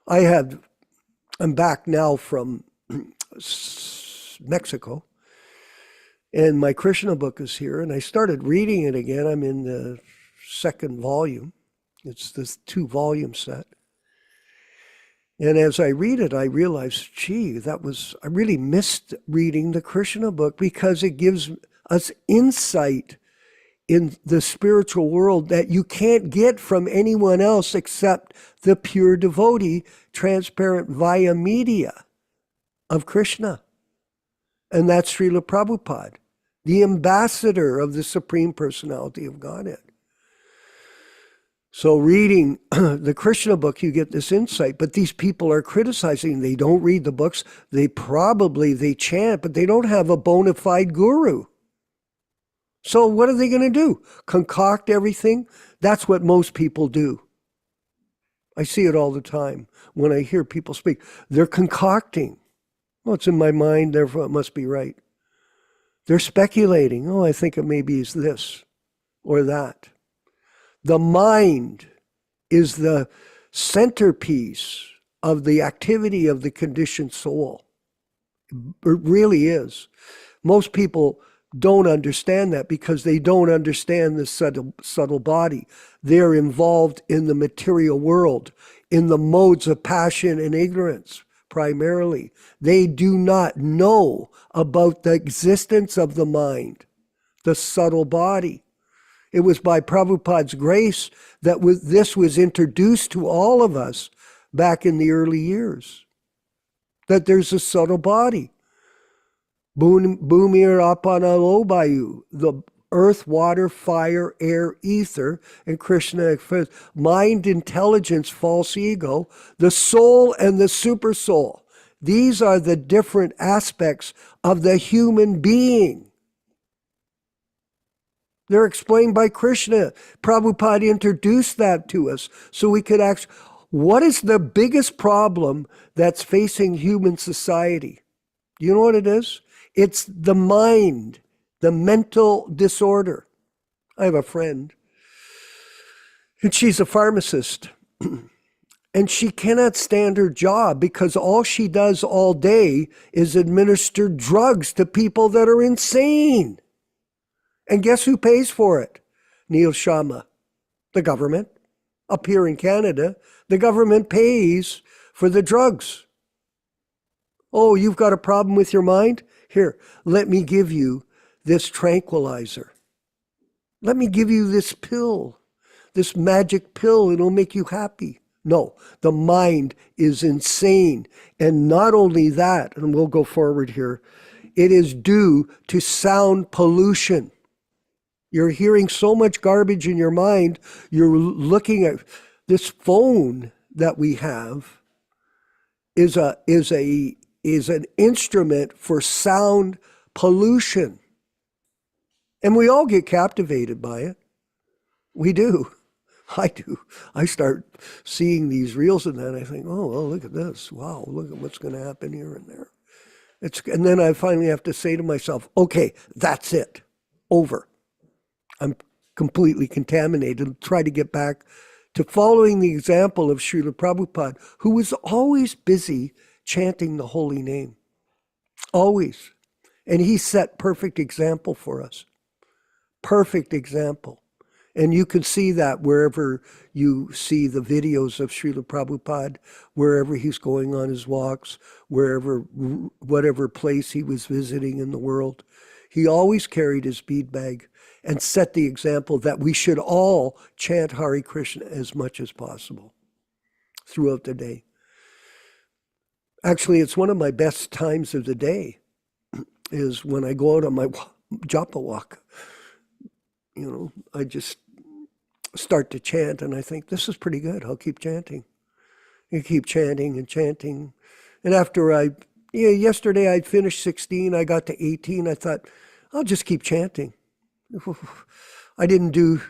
I'm back now from Mexico, and my Krishna book is here, and I started reading it again. I'm in the second volume. It's this 2-volume set. And as I read it, I realized, gee, I really missed reading the Krishna book, because it gives us insight in the spiritual world that you can't get from anyone else except the pure devotee, transparent via media of Krishna. And that's Srila Prabhupada, the ambassador of the Supreme Personality of Godhead. So reading the Krishna book, you get this insight, but these people are criticizing. They don't read the books. They chant, but they don't have a bona fide guru. So what are they going to do? Concoct everything? That's what most people do. I see it all the time when I hear people speak. They're concocting. Well, it's in my mind, therefore it must be right. They're speculating. Oh, I think it maybe is this or that. The mind is the centerpiece of the activity of the conditioned soul. It really is. Most people don't understand that because they don't understand the subtle body. They're involved in the material world, in the modes of passion and ignorance, primarily. They do not know about the existence of the mind, the subtle body. It was by Prabhupada's grace that this was introduced to all of us back in the early years, that there's a subtle body. Bhumir apana lobayu, the earth, water, fire, air, ether, and Krishna, mind, intelligence, false ego, the soul and the super soul. These are the different aspects of the human being. They're explained by Krishna. Prabhupada introduced that to us so we could ask, what is the biggest problem that's facing human society? You know what it is? It's the mind, the mental disorder. I have a friend, and she's a pharmacist, and she cannot stand her job because all she does all day is administer drugs to people that are insane. And guess who pays for it? Neil Sharma, the government. Up here in Canada, the government pays for the drugs. Oh, you've got a problem with your mind? Here, let me give you this tranquilizer. Let me give you this pill, this magic pill. It'll make you happy. No, the mind is insane. And not only that, and we'll go forward here, it is due to sound pollution. You're hearing so much garbage in your mind. You're looking at this phone that we have is an instrument for sound pollution. And we all get captivated by it. We do. I do. I start seeing these reels and then I think, oh, well, look at this. Wow, look at what's going to happen here and there. And then I finally have to say to myself, okay, that's it. Over. I'm completely contaminated. Try to get back to following the example of Srila Prabhupada, who was always busy chanting the holy name. Always. And he set perfect example for us. Perfect example. And you can see that wherever you see the videos of Srila Prabhupada, wherever he's going on his walks, whatever place he was visiting in the world. He always carried his bead bag and set the example that we should all chant Hare Krishna as much as possible throughout the day. Actually, it's one of my best times of the day is when I go out on my japa walk. You know, I just start to chant and I think, this is pretty good. I'll keep chanting. You keep chanting and chanting. And after yesterday I'd finished 16, I got to 18. I thought, I'll just keep chanting. You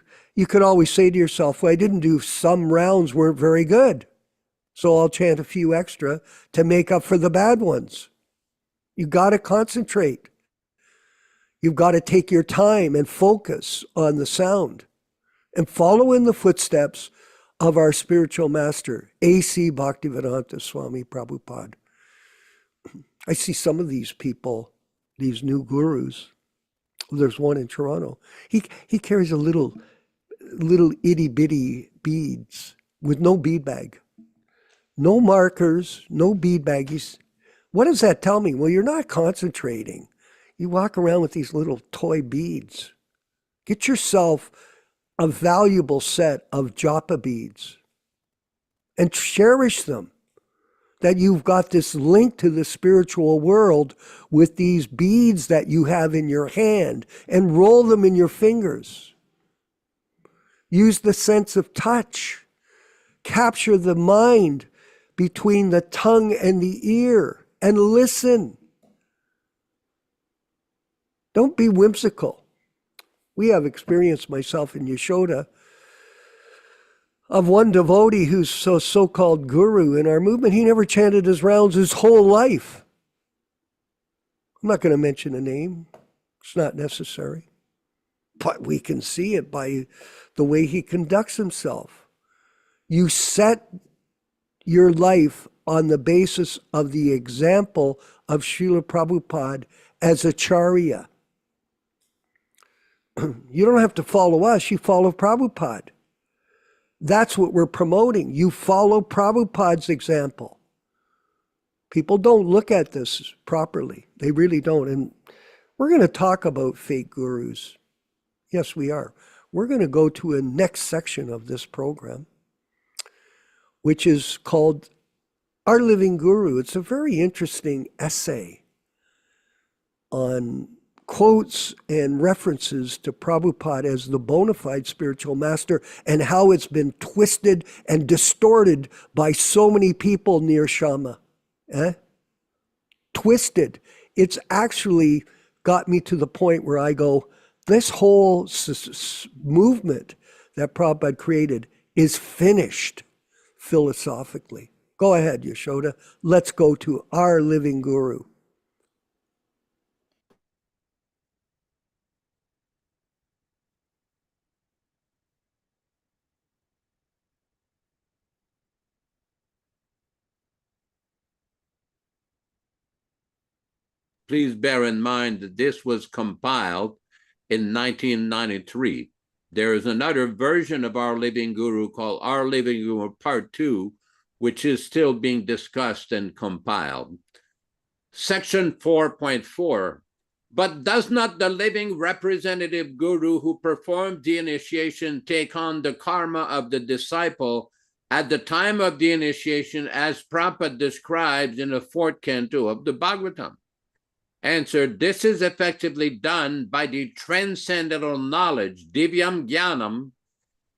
could always say to yourself, well, I didn't do, some rounds weren't very good. So I'll chant a few extra to make up for the bad ones. You got to concentrate. You've got to take your time and focus on the sound and follow in the footsteps of our spiritual master, A.C. Bhaktivedanta Swami Prabhupāda. I see some of these people, these new gurus. There's one in Toronto. He carries a little itty bitty beads with no bead bag. No markers, no bead bag. What does that tell me? Well, you're not concentrating. You walk around with these little toy beads. Get yourself a valuable set of japa beads and cherish them. That you've got this link to the spiritual world with these beads that you have in your hand and roll them in your fingers. Use the sense of touch. Capture the mind between the tongue and the ear and listen. Don't be whimsical. We have experienced, myself and Yaśodā, of one devotee who's so-called guru in our movement. He never chanted his rounds his whole life. I'm not going to mention a name. It's not necessary. But we can see it by the way he conducts himself. You set your life on the basis of the example of Srila Prabhupada as Acārya. You don't have to follow us, you follow Prabhupada. That's what we're promoting. You follow Prabhupada's example. People don't look at this properly. They really don't. And we're going to talk about fake gurus. Yes, we are. We're going to go to a next section of this program, which is called Our Living Guru. It's a very interesting essay on quotes and references to Prabhupada as the bona fide spiritual master and how it's been twisted and distorted by so many people near Shama. Twisted. It's actually got me to the point where I go, this whole movement that Prabhupada created is finished philosophically. Go ahead, Yaśodā. Let's go to Our Living Guru. Please bear in mind that this was compiled in 1993. There is another version of Our Living Guru called Our Living Guru Part 2, which is still being discussed and compiled. Section 4.4, but does not the living representative guru who performed the initiation take on the karma of the disciple at the time of the initiation, as Prabhupada describes in the 4th canto of the Bhagavatam? Answer, this is effectively done by the transcendental knowledge, divyam jnanam,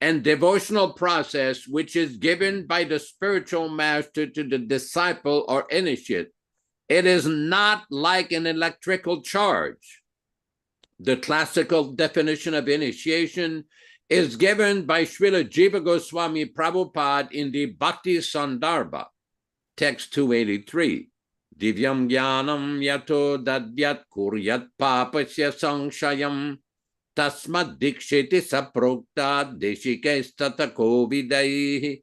and devotional process, which is given by the spiritual master to the disciple or initiate. It is not like an electrical charge. The classical definition of initiation is given by Srila Jiva Goswami Prabhupada in the Bhakti Sandarbha, text 283. Divyam jnanam yato dadyat kuryat papasya sanshayam tasmad dikshiti saprokta deshikestata kovidaihi.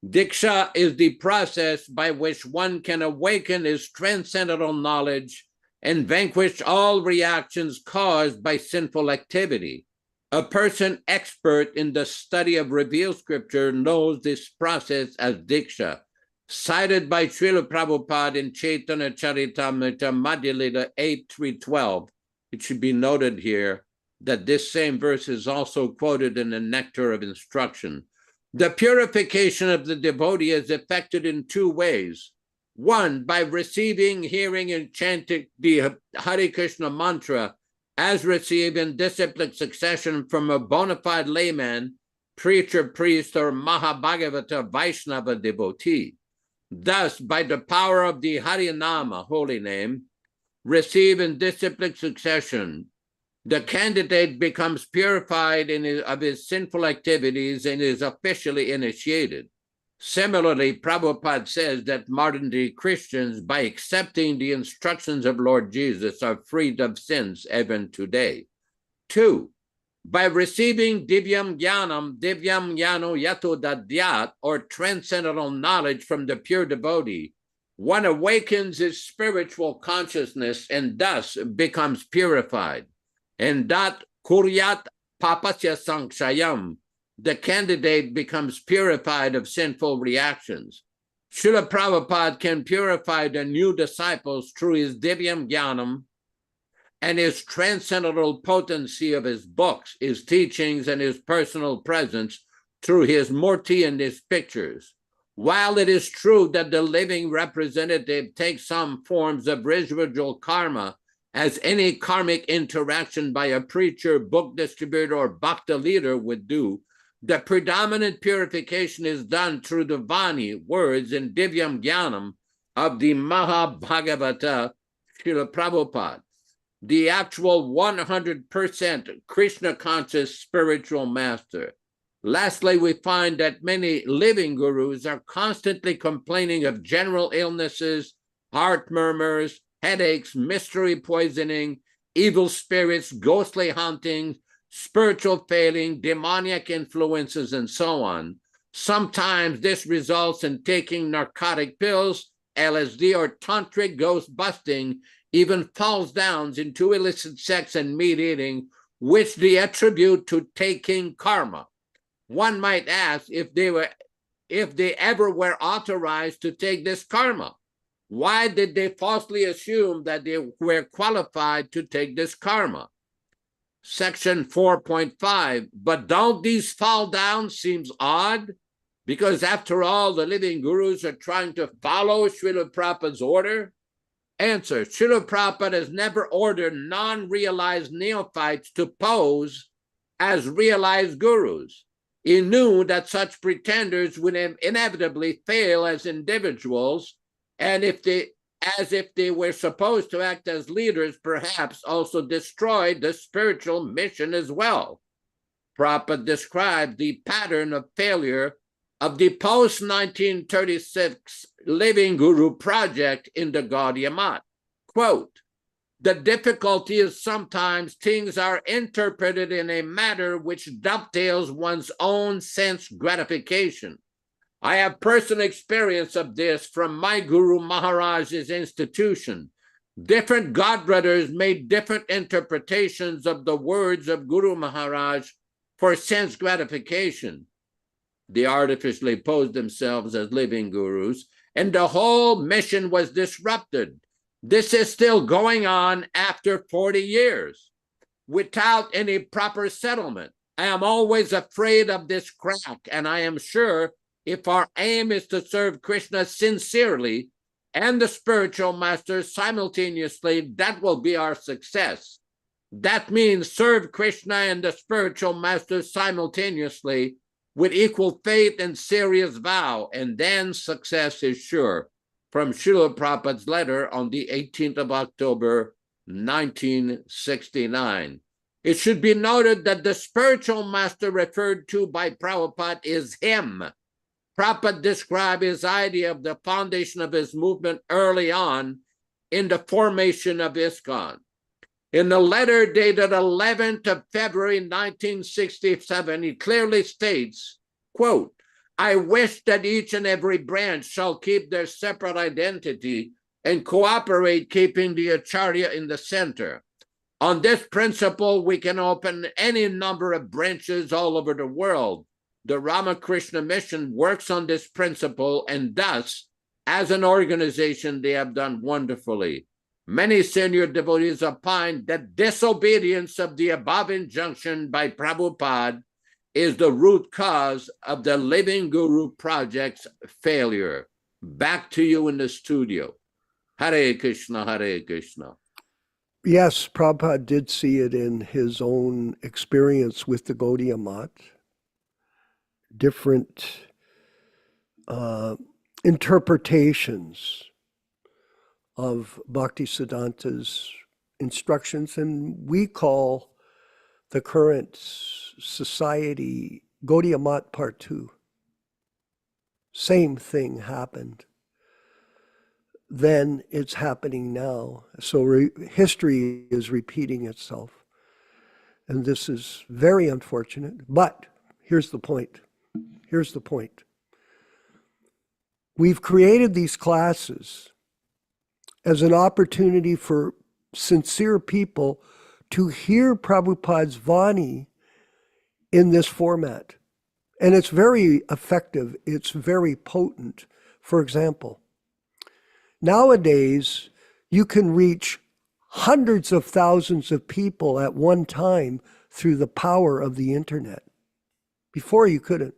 Diksha is the process by which one can awaken his transcendental knowledge and vanquish all reactions caused by sinful activity. A person expert in the study of revealed scripture knows this process as Diksha, cited by Srila Prabhupada in Chaitanya Charitamrita Madhya Lila 8.3.12. It should be noted here that this same verse is also quoted in the Nectar of Instruction. The purification of the devotee is effected in 2 ways. 1, by receiving, hearing, and chanting the Hare Krishna mantra as received in disciplined succession from a bona fide layman, preacher, priest, or Mahabhagavata Vaishnava devotee. Thus, by the power of the Harinama, holy name, receive in disciplined succession, the candidate becomes purified of his sinful activities and is officially initiated. Similarly, Prabhupada says that modern-day Christians, by accepting the instructions of Lord Jesus, are freed of sins even today. 2, by receiving divyam jnanam, divyam jnano yato dadyat, or transcendental knowledge from the pure devotee, one awakens his spiritual consciousness and thus becomes purified. And that kuryat papasya sankshayam, the candidate becomes purified of sinful reactions. Srila Prabhupada can purify the new disciples through his divyam jnanam and his transcendental potency of his books, his teachings, and his personal presence through his murti and his pictures. While it is true that the living representative takes some forms of residual karma, as any karmic interaction by a preacher, book distributor, or bhakta leader would do, the predominant purification is done through the Vani, words, and divyam jnanam of the Mahabhagavata Srila Prabhupada, the actual 100% Krishna conscious spiritual master. Lastly, we find that many living gurus are constantly complaining of general illnesses, heart murmurs, headaches, mystery poisoning, evil spirits, ghostly hauntings, spiritual failing, demoniac influences, and so on. Sometimes this results in taking narcotic pills, LSD, or tantric ghost busting, even falls down into illicit sex and meat eating, which they attribute to taking karma. One might ask if they ever were authorized to take this karma. Why did they falsely assume that they were qualified to take this karma? Section 4.5, but don't these fall down seems odd? Because after all, the living gurus are trying to follow Srila Prabhupada's order? Answer, Srila Prabhupada has never ordered non-realized neophytes to pose as realized gurus. He knew that such pretenders would inevitably fail as individuals, and as if they were supposed to act as leaders, perhaps also destroy the spiritual mission as well. Prabhupada described the pattern of failure of the post-1936 Living Guru project in the Gaudiya Math. Quote, the difficulty is sometimes things are interpreted in a manner which dovetails one's own sense gratification. I have personal experience of this from my Guru Maharaj's institution. Different godbrothers made different interpretations of the words of Guru Maharaj for sense gratification. They artificially posed themselves as living gurus, and the whole mission was disrupted. This is still going on after 40 years, without any proper settlement. I am always afraid of this crack, and I am sure if our aim is to serve Krishna sincerely and the spiritual masters simultaneously, that will be our success. That means serve Krishna and the spiritual masters simultaneously with equal faith and serious vow, and then success is sure. From Srila Prabhupada's letter on the 18th of October, 1969. It should be noted that the spiritual master referred to by Prabhupada is him. Prabhupada described his idea of the foundation of his movement early on in the formation of ISKCON. In the letter dated 11th of February 1967, he clearly states, quote, I wish that each and every branch shall keep their separate identity and cooperate, keeping the Acharya in the center. On this principle, we can open any number of branches all over the world. The Ramakrishna Mission works on this principle, and thus, as an organization, they have done wonderfully. Many senior devotees opine that disobedience of the above injunction by Prabhupada is the root cause of the Living Guru project's failure. Back to you in the studio. Hare Krishna, Hare Krishna. Yes, Prabhupada did see it in his own experience with the Gaudiya Math. Different interpretations of Bhaktisiddhanta's instructions, and we call the current society Gaudiya Math Part 2. Same thing happened. Then it's happening now. So history is repeating itself. And this is very unfortunate. But here's the point. Here's the point. We've created these classes as an opportunity for sincere people to hear Prabhupada's Vani in this format. And it's very effective. It's very potent. For example, nowadays, you can reach hundreds of thousands of people at one time through the power of the internet. Before you couldn't.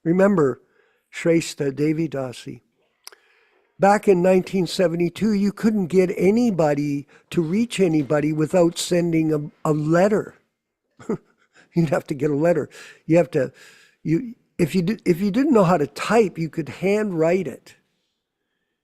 Remember Shrestha Devi Dasi. Back in 1972, you couldn't get anybody to reach anybody without sending a letter. You'd have to get a letter. You have to, if you didn't know how to type, you could handwrite it.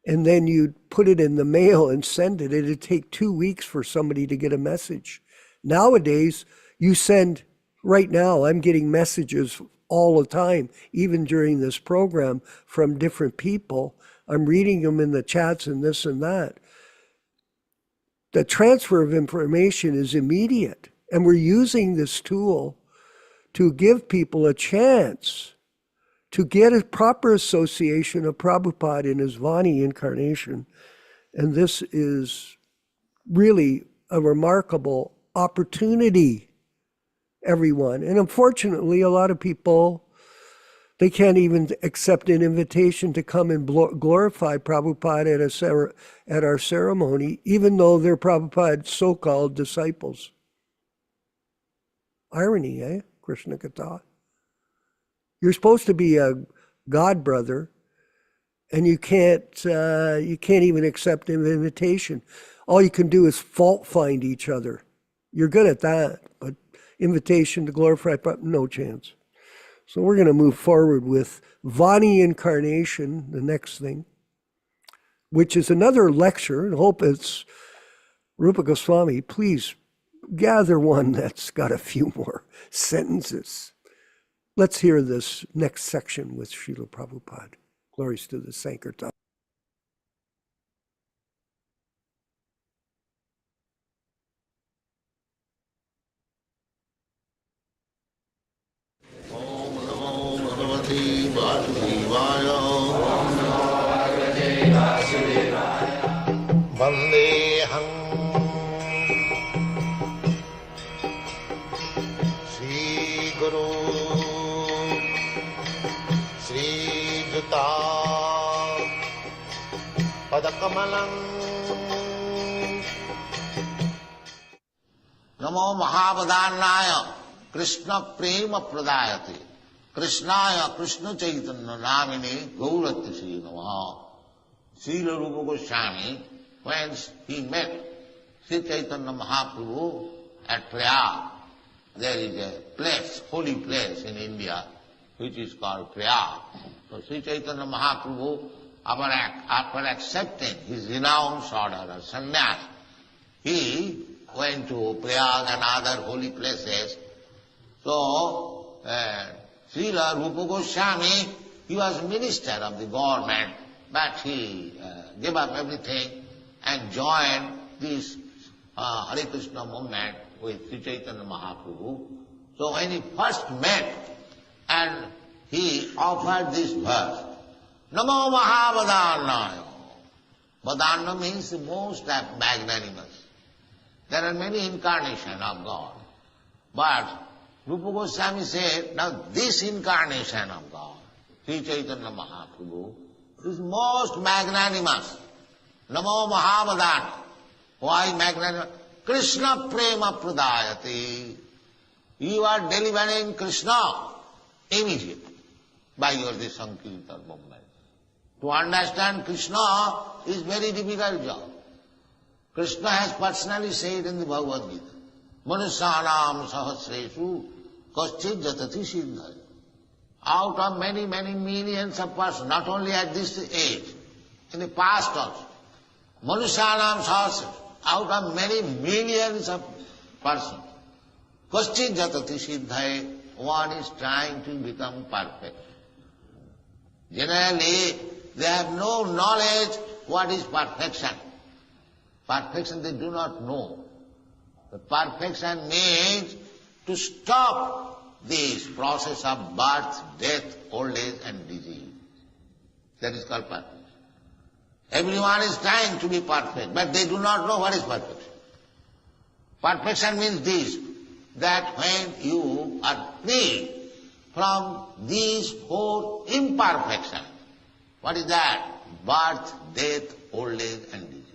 And then you'd put it in the mail and send it. It'd take 2 weeks for somebody to get a message. Nowadays, you send, right now, I'm getting messages all the time, even during this program, from different people. I'm reading them in the chats and this and that. The transfer of information is immediate. And we're using this tool to give people a chance to get a proper association of Prabhupada in his Vani incarnation. And this is really a remarkable opportunity everyone. And unfortunately, a lot of people, they can't even accept an invitation to come and glorify Prabhupada at our ceremony, even though they're Prabhupada's so-called disciples. Irony, eh? Krishna Katha. You're supposed to be a god brother, and you can't even accept an invitation. All you can do is fault find each other. You're good at that, but invitation to glorify, no chance. So we're going to move forward with Vani Incarnation, the next thing, which is another lecture, and hope it's Rupa Goswami. Please gather one that's got a few more sentences. Let's hear this next section with Srila Prabhupada. Glories to the Sankirtan. Vandeham Sri Guru Sri Juta Padakamalam Namo Mahabhadanaya Krishna Prema Pradayati Krishnaya Krishna Chaitanya Namini Gaurati Sri Namaha. Srila Rupa Goswami, when he met Sri Chaitanya Mahaprabhu at Prayag, there is a place, holy place in India, which is called Prayag. So Sri Chaitanya Mahaprabhu, after accepting his renounced order of sannyas, he went to Prayag and other holy places. So, Srila Rupa Goswami, he was minister of the government, but he gave up everything and joined this Hare Krishna movement with Sri Chaitanya Mahaprabhu. So when he first met, and he offered this verse, Namo Mahavadannaya. Vadanna means the most magnanimous. There are many incarnations of God. But Rupa Goswami said, now this incarnation of God, Sri Chaitanya Mahaprabhu, is most magnanimous. Namo Mahavadana. Why magnanimous? Krishna Prema Pradayati. You are delivering Krishna immediately by your this Sankirtan movement. To understand Krishna is very difficult job. Krishna has personally said in the Bhagavad-gītā, Manusyanam sahasresu kaschid jatati siddhaya. Out of many, many millions of persons, not only at this age, in the past also, Manusyanam sahasresu, out of many millions of persons, kaschid jatati siddhaya, one is trying to become perfect. Generally, they have no knowledge what is perfection. Perfection they do not know. The perfection means to stop this process of birth, death, old age and disease. That is called perfection. Everyone is trying to be perfect, but they do not know what is perfection. Perfection means this, that when you are free from these four imperfections, what is that? Birth, death, old age and disease.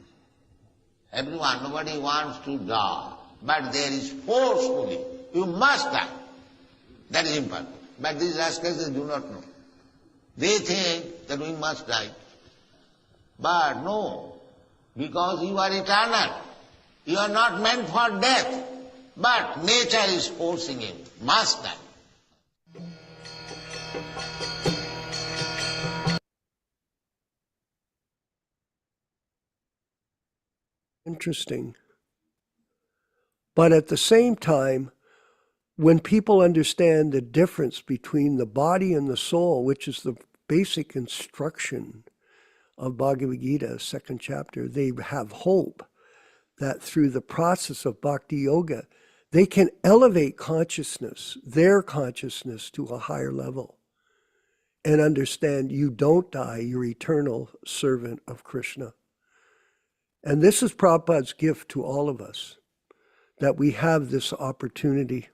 Everyone, nobody wants to die, but there is forcefully, you must die. That is imperfect. But these rascals, they do not know. They think that we must die. But no, because you are eternal. You are not meant for death. But nature is forcing him, must die. Interesting. But at the same time, when people understand the difference between the body and the soul, which is the basic instruction of Bhagavad-gītā, 2nd chapter, they have hope that through the process of bhakti yoga, they can elevate consciousness, their consciousness, to a higher level and understand you don't die, you're eternal servant of Krishna. And this is Prabhupada's gift to all of us, that we have this opportunity.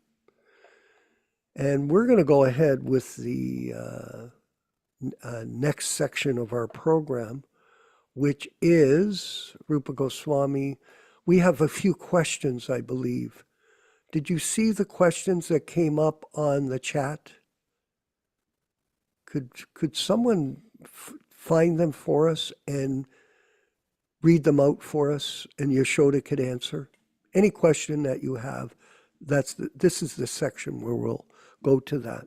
And we're going to go ahead with the next section of our program, which is Rupa Goswami. We have a few questions, I believe. Did you see the questions that came up on the chat? Could someone find them for us and read them out for us, and Yaśodā could answer any question that you have? This is the section where we'll go to that.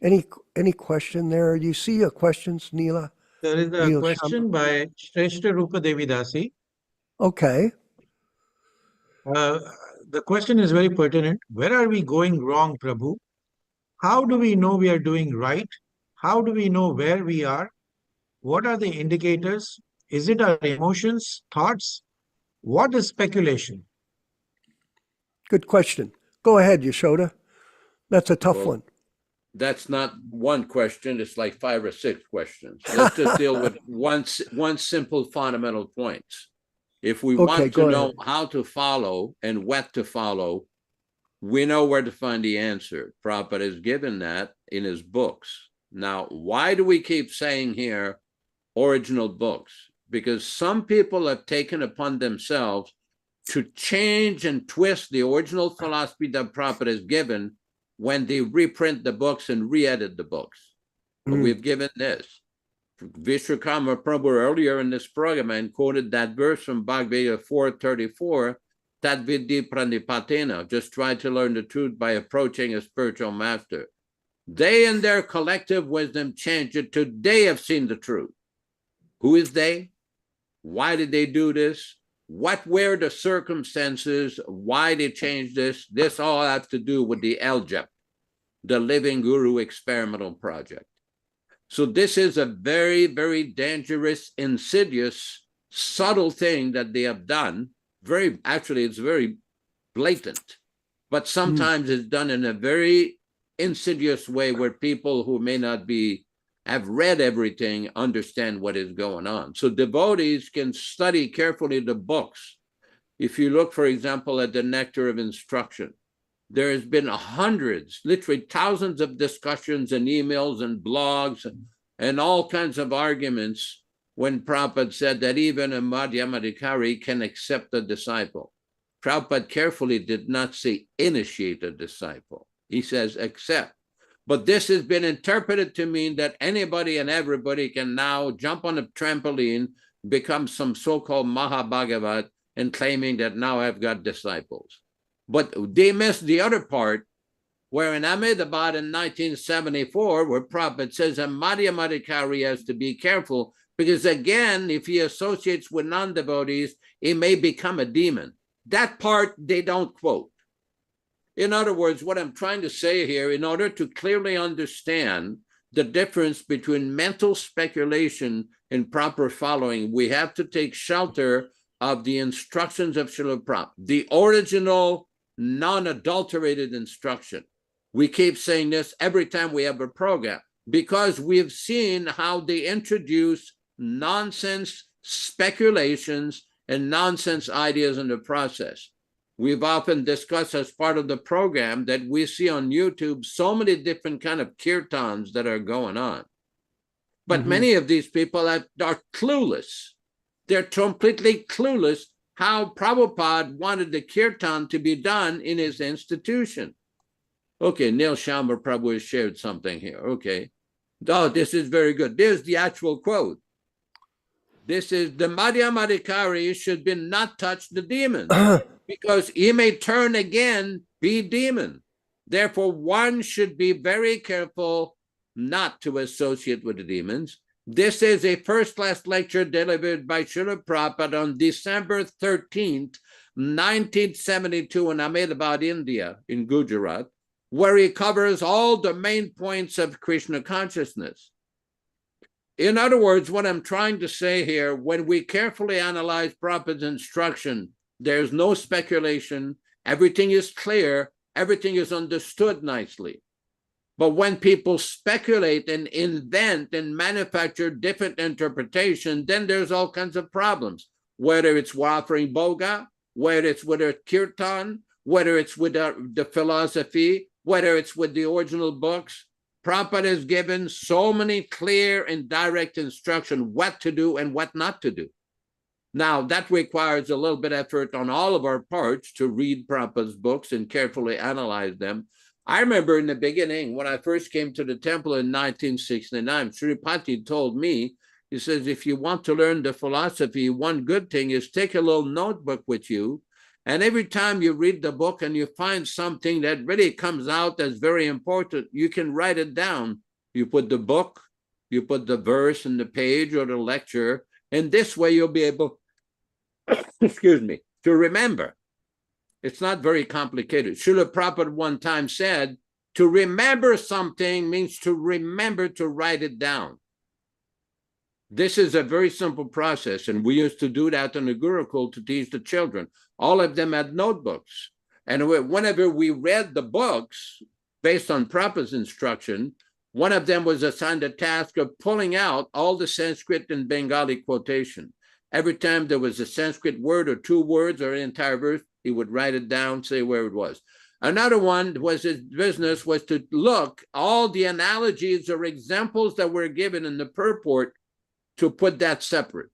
Any question there? Do you see questions, Neela? There is a question by Shrestha Rupa Devi Dasi. Okay. The question is very pertinent. Where are we going wrong, Prabhu? How do we know we are doing right? How do we know where we are? What are the indicators? Is it our emotions, thoughts? What is speculation? Good question. Go ahead, Yaśodā. That's a tough one. That's not one question. It's like 5 or 6 questions. Let's just deal with one simple fundamental point. If we want to know how to follow and what to follow, we know where to find the answer. Prabhupada has given that in his books. Now, why do we keep saying here original books? Because some people have taken upon themselves to change and twist the original philosophy that Prabhupada has given when they reprint the books and re-edit the books. But we've given this. Vishwakarma Prabhu earlier in this program and quoted that verse from Bhagavad-gītā 4:34, Tat vidhi pranipatena, just try to learn the truth by approaching a spiritual master. They in their collective wisdom changed it to they have seen the truth. Who is they? Why did they do this? What were the circumstances? Why they changed this? This all has to do with the LJEP, the Living Guru Experimental Project. So this is a very, very dangerous, insidious, subtle thing that they have done. Actually, it's very blatant, but sometimes it's done in a very insidious way where people who may not have read everything understand what is going on. So devotees can study carefully the books. If you look, for example, at the Nectar of Instruction, there has been hundreds, literally thousands of discussions and emails and blogs and all kinds of arguments when Prabhupada said that even a Madhyamadikari can accept a disciple. Prabhupada carefully did not say initiate a disciple. He says accept. But this has been interpreted to mean that anybody and everybody can now jump on a trampoline, become some so-called Mahabhagavat, and claiming that now I've got disciples. But they missed the other part, where in Ahmedabad in 1974, where Prabhupada says a Madhyamadikari has to be careful, because again, if he associates with non-devotees, he may become a demon. That part they don't quote. In other words, what I'm trying to say here, in order to clearly understand the difference between mental speculation and proper following, we have to take shelter of the instructions of Srila Prabhupada, the original non-adulterated instruction. We keep saying this every time we have a program, because we've seen how they introduce nonsense speculations and nonsense ideas in the process. We've often discussed as part of the program that we see on YouTube so many different kind of kirtans that are going on. But many of these people are clueless. They're completely clueless how Prabhupada wanted the kirtan to be done in his institution. Okay, Neil Sharma Prabhu has shared something here. Okay. Oh, this is very good. There's the actual quote. This is the Madhyamadikari should be not touch the demon because he may turn again, be demon. Therefore, one should be very careful not to associate with the demons. This is a first-class lecture delivered by Srila Prabhupada on December 13th, 1972 in Ahmedabad, India, in Gujarat, where he covers all the main points of Krishna consciousness. In other words, what I'm trying to say here, when we carefully analyze Prabhupada's instruction, there's no speculation, everything is clear, everything is understood nicely. But when people speculate and invent and manufacture different interpretation, then there's all kinds of problems, whether it's offering boga, whether it's with a kirtan, whether it's with the philosophy, whether it's with the original books. Prabhupada has given so many clear and direct instructions what to do and what not to do. Now, that requires a little bit of effort on all of our parts to read Prabhupada's books and carefully analyze them. I remember in the beginning, when I first came to the temple in 1969, Sripati told me, he says, if you want to learn the philosophy, one good thing is take a little notebook with you. And every time you read the book and you find something that really comes out as very important, you can write it down. You put the book, you put the verse in the page or the lecture, and this way you'll be able, excuse me, to remember. It's not very complicated. Srila Prabhupada one time said, to remember something means to remember to write it down. This is a very simple process, and we used to do that in the Gurukul to teach the children. All of them had notebooks. And whenever we read the books, based on Prabhupada's instruction, one of them was assigned the task of pulling out all the Sanskrit and Bengali quotation. Every time there was a Sanskrit word or two words or an entire verse, he would write it down, say where it was. Another one was his business was to look all the analogies or examples that were given in the purport to put that separate.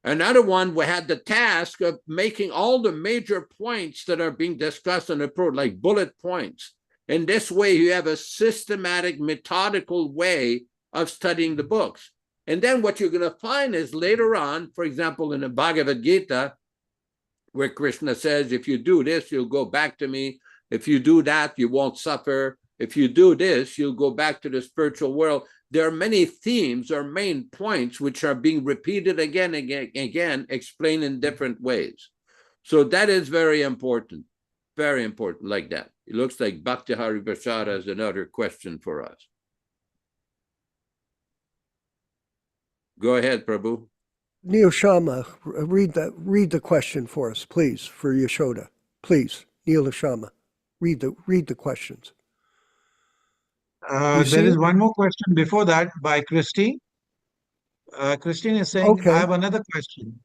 Another one, we had the task of making all the major points that are being discussed in the purport, like bullet points. In this way, you have a systematic, methodical way of studying the books. And then what you're going to find is later on, for example, in the Bhagavad-gītā, where Krishna says, if you do this, you'll go back to me. If you do that, you won't suffer. If you do this, you'll go back to the spiritual world. There are many themes or main points which are being repeated again, explained in different ways. So that is very important like that. It looks like Bhakti Hari Prasad has another question for us. Go ahead, Prabhu. Neil Sharma, read the question for us, please, for Yasoda. Please, Neil Sharma, read the questions. There is one more question before that by Christine. Christine is saying, Okay. I have another question.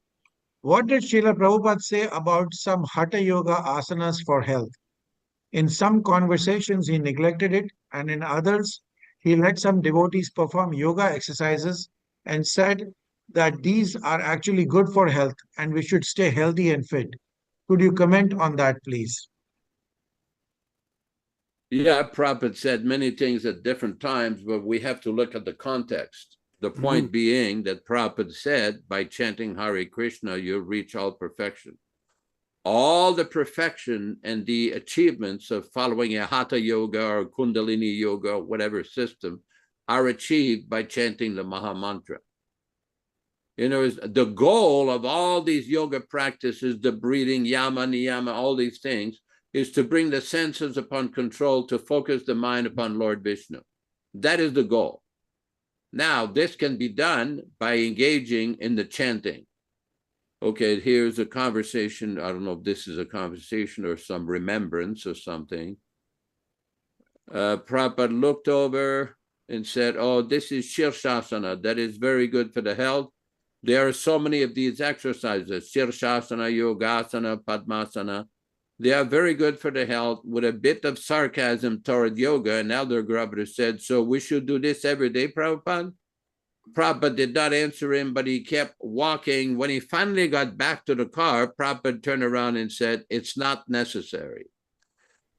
What did Srila Prabhupada say about some Hatha Yoga asanas for health? In some conversations, he neglected it, and in others, he let some devotees perform yoga exercises and said that these are actually good for health and we should stay healthy and fit. Could you comment on that, please? Yeah, Prabhupada said many things at different times, but we have to look at the context. The point being that Prabhupada said, by chanting Hare Krishna, you'll reach all perfection. All the perfection and the achievements of following a Hatha Yoga or Kundalini Yoga, whatever system, are achieved by chanting the Maha Mantra. You know, the goal of all these yoga practices, the breathing, yama, niyama, all these things, is to bring the senses upon control, to focus the mind upon Lord Vishnu. That is the goal. Now, this can be done by engaging in the chanting. Okay, here's a conversation. I don't know if this is a conversation or some remembrance or something. Prabhupada looked over and said, oh, this is Shirshasana. That is very good for the health. There are so many of these exercises, Shirshasana, Yogasana, Padmasana. They are very good for the health, with a bit of sarcasm toward yoga. And Elder Grubber said, so we should do this every day, Prabhupada? Prabhupada did not answer him, but he kept walking. When he finally got back to the car, Prabhupada turned around and said, it's not necessary.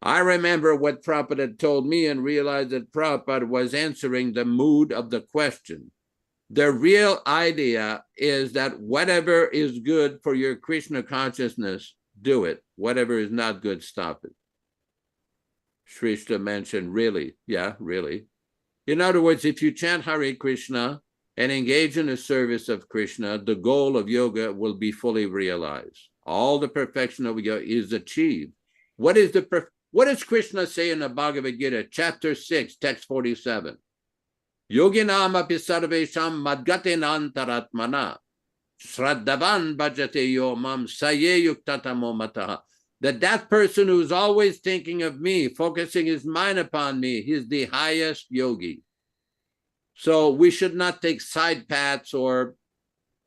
I remember what Prabhupada had told me and realized that Prabhupada was answering the mood of the question. The real idea is that whatever is good for your Krishna consciousness, do it. Whatever is not good, stop it. Shrishta mentioned, really? Yeah, really. In other words, if you chant Hare Krishna and engage in the service of Krishna, the goal of yoga will be fully realized. All the perfection of yoga is achieved. What does Krishna say in the Bhagavad-gītā, chapter 6, text 47? Yoginam api sarvesham madgatenantaratmana shraddhavan bhajate yomam saye yuktatamo mataha. That person who's always thinking of me, focusing his mind upon me, he's the highest yogi. So we should not take side paths or,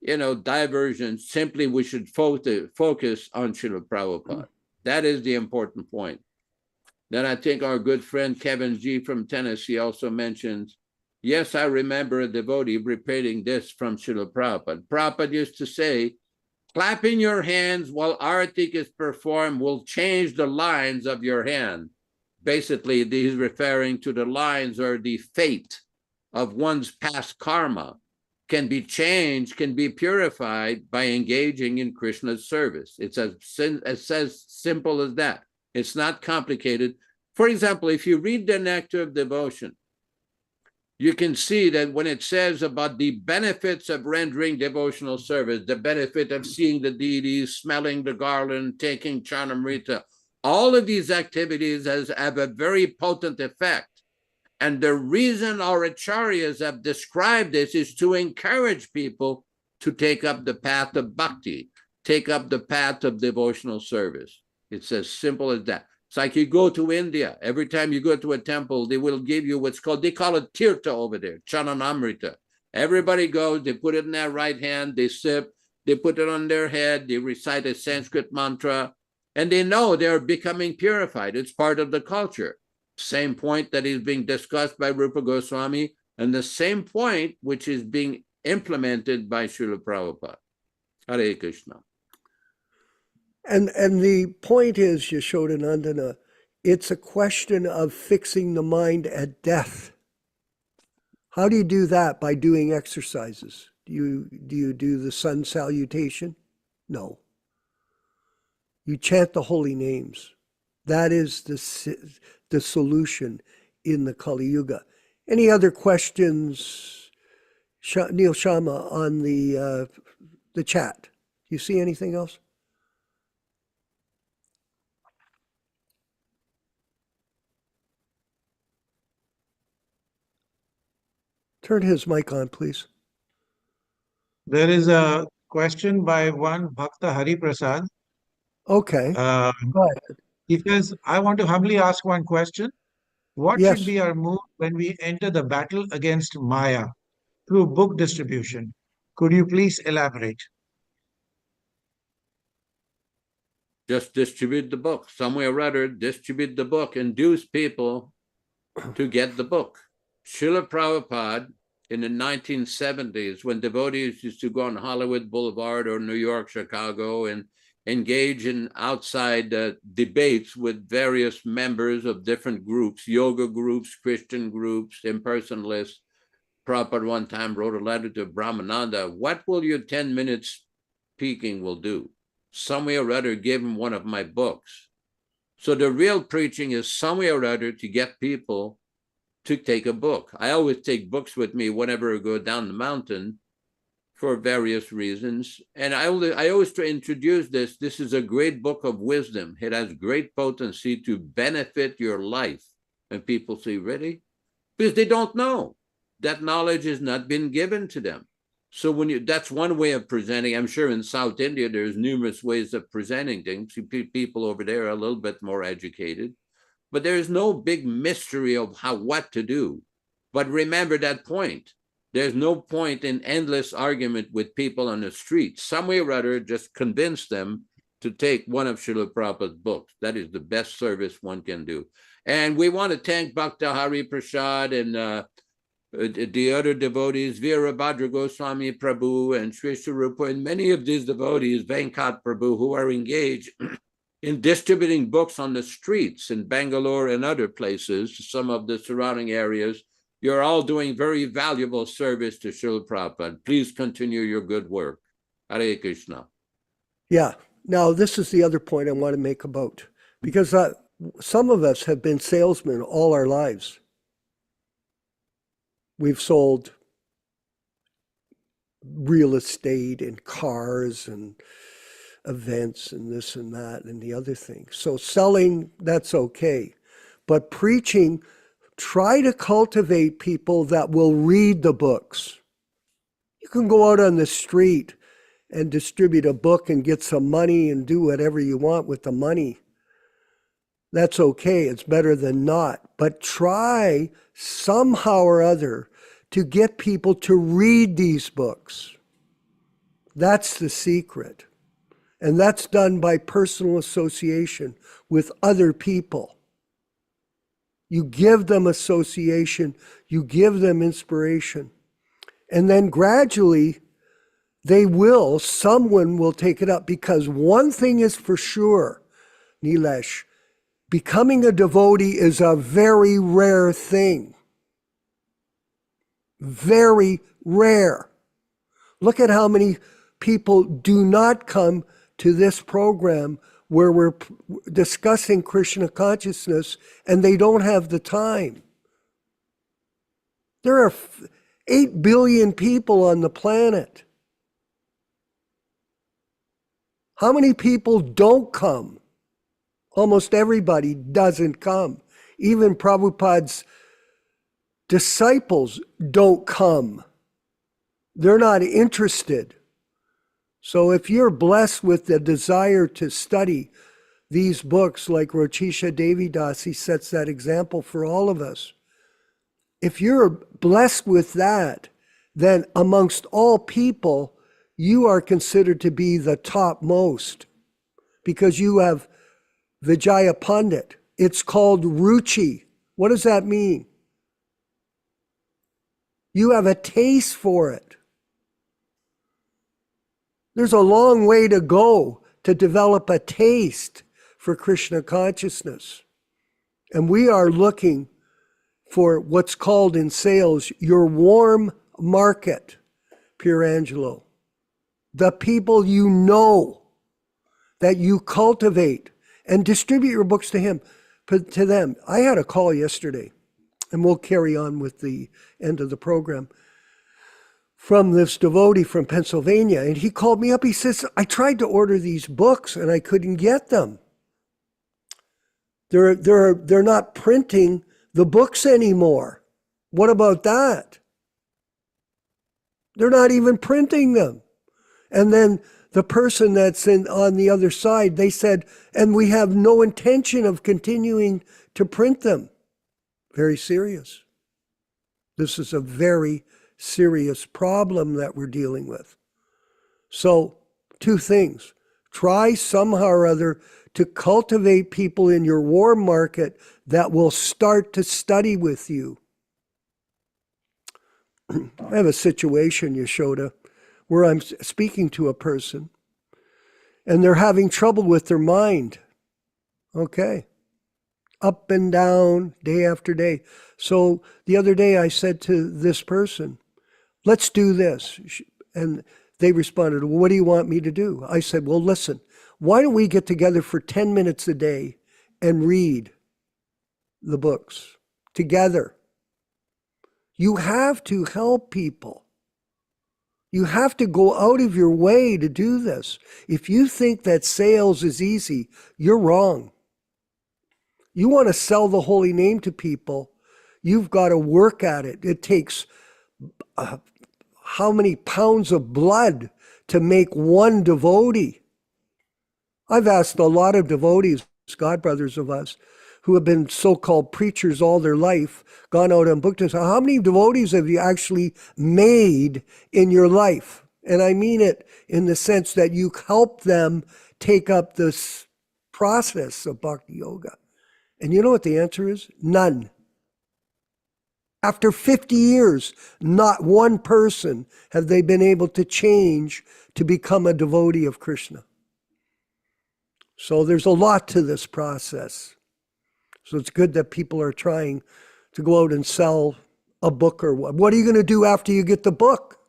diversions. Simply we should focus on Srila Prabhupada. That is the important point. Then I think our good friend Kevin G. from Tennessee also mentions, yes, I remember a devotee repeating this from Srila Prabhupada. Prabhupada used to say, clapping your hands while arati is performed will change the lines of your hand. Basically, he's referring to the lines or the fate of one's past karma can be changed, can be purified by engaging in Krishna's service. It's as simple as that. It's not complicated. For example, if you read the Nectar of Devotion, you can see that when it says about the benefits of rendering devotional service, the benefit of seeing the deities, smelling the garland, taking Charnamrita, all of these activities have a very potent effect. And the reason our acharyas have described this is to encourage people to take up the path of bhakti, take up the path of devotional service. It's as simple as that. It's like you go to India. Every time you go to a temple, they will give you what's called, they call it tirtha over there, chananamrita. Everybody goes, they put it in their right hand, they sip, they put it on their head, they recite a Sanskrit mantra, and they know they're becoming purified. It's part of the culture. Same point that is being discussed by Rupa Goswami, and the same point which is being implemented by Srila Prabhupada. Hare Krishna. And the point is, Yaśodā-nandana, it's a question of fixing the mind at death. How do you do that? By doing exercises. Do you do the sun salutation? No. You chant the holy names. That is the solution in the Kali Yuga. Any other questions, Neil Shama, on the chat? Do you see anything else? Turn his mic on, please. There is a question by one Bhakta Hari Prasad. Okay. Go ahead. He says, I want to humbly ask one question. What Yes. should be our move when we enter the battle against Maya through book distribution? Could you please elaborate? Just distribute the book. Some way or other, distribute the book. Induce people to get the book. Srila Prabhupada, in the 1970s, when devotees used to go on Hollywood Boulevard or New York, Chicago, and engage in outside debates with various members of different groups, yoga groups, Christian groups, impersonalists, Prabhupada one time wrote a letter to Brahmananda, what will your 10 minutes speaking will do? Some way or other, give him one of my books. So the real preaching is some way or other to get people to take a book. I always take books with me whenever I go down the mountain for various reasons. And I always try to introduce this. This is a great book of wisdom. It has great potency to benefit your life. And people say, really? Because they don't know. That knowledge has not been given to them. So that's one way of presenting. I'm sure in South India, there's numerous ways of presenting things. People over there are a little bit more educated. But there is no big mystery of what to do. But remember that point. There's no point in endless argument with people on the street. Some way or other, just convince them to take one of Srila Prabhupada's books. That is the best service one can do. And we want to thank Bhakta Hari Prasad and the other devotees, Virabhadra Goswami Prabhu and Sri Swarupa, and many of these devotees, Venkat Prabhu, who are engaged in distributing books on the streets in Bangalore and other places, some of the surrounding areas. You're all doing very valuable service to Srila Prabhupada. Please continue your good work. Hare Krishna. Yeah. Now, this is the other point I want to make about, because some of us have been salesmen all our lives. We've sold real estate and cars and events and this and that and the other thing. So selling, that's okay. But preaching, try to cultivate people that will read the books. You can go out on the street and distribute a book and get some money and do whatever you want with the money. That's okay. It's better than not. But try somehow or other to get people to read these books. That's the secret. And that's done by personal association with other people. You give them association, you give them inspiration. And then gradually, someone will take it up, because one thing is for sure, Nilesh, becoming a devotee is a very rare thing. Very rare. Look at how many people do not come to this program where we're discussing Krishna consciousness and they don't have the time. There are 8 billion people on the planet. How many people don't come? Almost everybody doesn't come. Even Prabhupada's disciples don't come. They're not interested. So if you're blessed with the desire to study these books, like Rochisha Devi Dasi sets that example for all of us, if you're blessed with that, then amongst all people, you are considered to be the topmost, because you have Vijaya Pandit. It's called Ruchi. What does that mean? You have a taste for it. There's a long way to go to develop a taste for Krishna consciousness. And we are looking for what's called in sales your warm market, Pierangelo. The people you know, that you cultivate, and distribute your books to them. I had a call yesterday, and we'll carry on with the end of the program, from this devotee from Pennsylvania. And he called me up. He says, I tried to order these books and I couldn't get them. They're not printing the books anymore. What about that? They're not even printing them. And then the person that's on the other side, they said, and we have no intention of continuing to print them. Very serious. This is a very serious problem that we're dealing with. So, 2 things. Try somehow or other to cultivate people in your warm market that will start to study with you. I have a situation, Yaśodā, where I'm speaking to a person and they're having trouble with their mind. Okay. Up and down, day after day. So the other day I said to this person, let's do this. And they responded, well, what do you want me to do? I said, well, listen, why don't we get together for 10 minutes a day and read the books together? You have to help people. You have to go out of your way to do this. If you think that sales is easy, you're wrong. You want to sell the holy name to people, you've got to work at it. It takes how many pounds of blood to make one devotee? I've asked a lot of devotees, godbrothers of us, who have been so-called preachers all their life, gone out and booked us, how many devotees have you actually made in your life? And I mean it in the sense that you help them take up this process of bhakti yoga. And you know what the answer is? None. After 50 years, not one person have they been able to change to become a devotee of Krishna. So there's a lot to this process. So it's good that people are trying to go out and sell a book or what. What are you going to do after you get the book?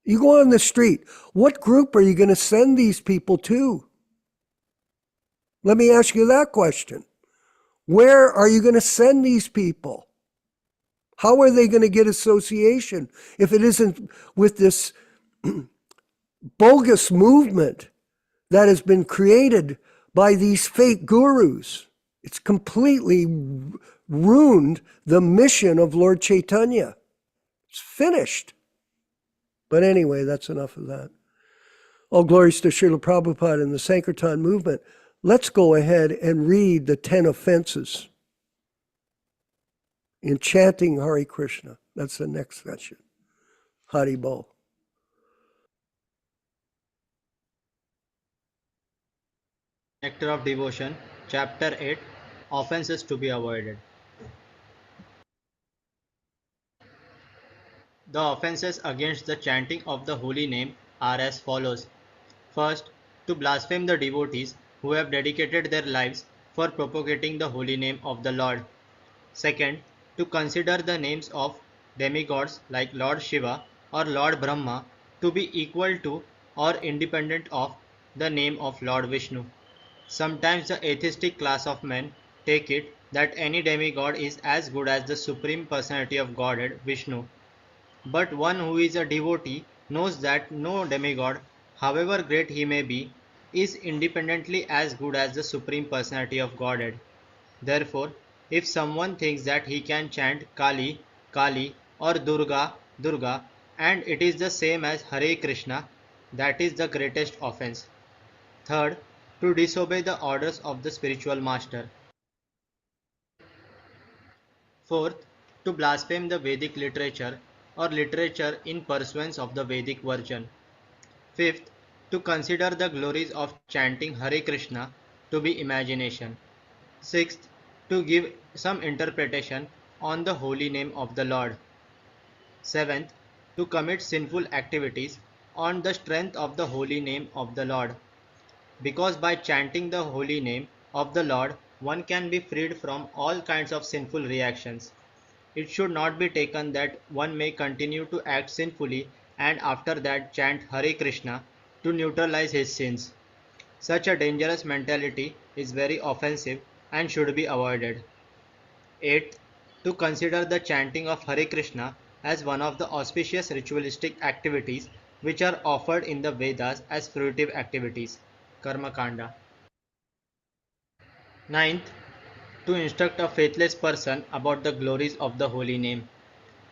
You go on the street. What group are you going to send these people to? Let me ask you that question. Where are you going to send these people? How are they going to get association if it isn't with this bogus movement that has been created by these fake gurus? It's completely ruined the mission of Lord Chaitanya. It's finished. But anyway, that's enough of that. All glories to Srila Prabhupada and the Sankirtan movement. Let's go ahead and read the 10 offenses in chanting Hare Krishna. That's the next session. Hari Bol. Nectar of Devotion, Chapter 8, offenses to be avoided. The offenses against the chanting of the holy name are as follows. First, to blaspheme the devotees who have dedicated their lives for propagating the holy name of the Lord. Second, to consider the names of demigods like Lord Shiva or Lord Brahma to be equal to or independent of the name of Lord Vishnu. Sometimes the atheistic class of men take it that any demigod is as good as the Supreme Personality of Godhead, Vishnu. But one who is a devotee knows that no demigod, however great he may be, is independently as good as the Supreme Personality of Godhead. Therefore, if someone thinks that he can chant Kali, Kali or Durga, Durga, and it is the same as Hare Krishna, that is the greatest offense. Third, to disobey the orders of the spiritual master. Fourth, to blaspheme the Vedic literature or literature in pursuance of the Vedic version. Fifth, to consider the glories of chanting Hare Krishna to be imagination. Sixth, to give some interpretation on the holy name of the Lord. Seventh, to commit sinful activities on the strength of the holy name of the Lord. Because by chanting the holy name of the Lord, one can be freed from all kinds of sinful reactions. It should not be taken that one may continue to act sinfully and after that chant Hare Krishna to neutralize his sins. Such a dangerous mentality is very offensive and should be avoided. 8. To consider the chanting of Hare Krishna as one of the auspicious ritualistic activities which are offered in the Vedas as fruitive activities. Karma Kanda. 9th. To instruct a faithless person about the glories of the holy name.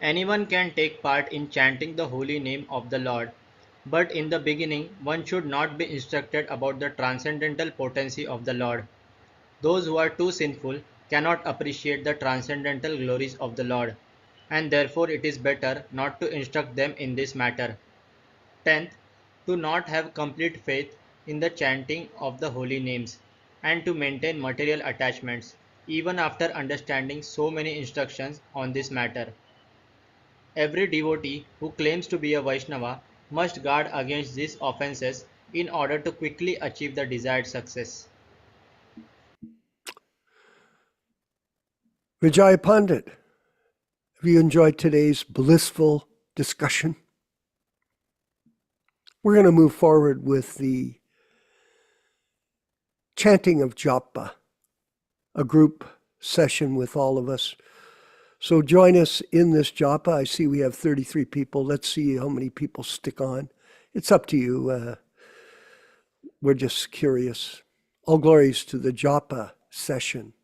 Anyone can take part in chanting the holy name of the Lord, but in the beginning one should not be instructed about the transcendental potency of the Lord. Those who are too sinful cannot appreciate the transcendental glories of the Lord, and therefore it is better not to instruct them in this matter. 10th. To not have complete faith in the chanting of the holy names, and to maintain material attachments, even after understanding so many instructions on this matter. Every devotee who claims to be a Vaishnava must guard against these offenses in order to quickly achieve the desired success. Vijay Pandit, have you enjoyed today's blissful discussion? We're going to move forward with the chanting of japa, a group session with all of us. So join us in this japa. I see we have 33 people. Let's see how many people stick on. It's up to you. We're just curious. All glories to the japa session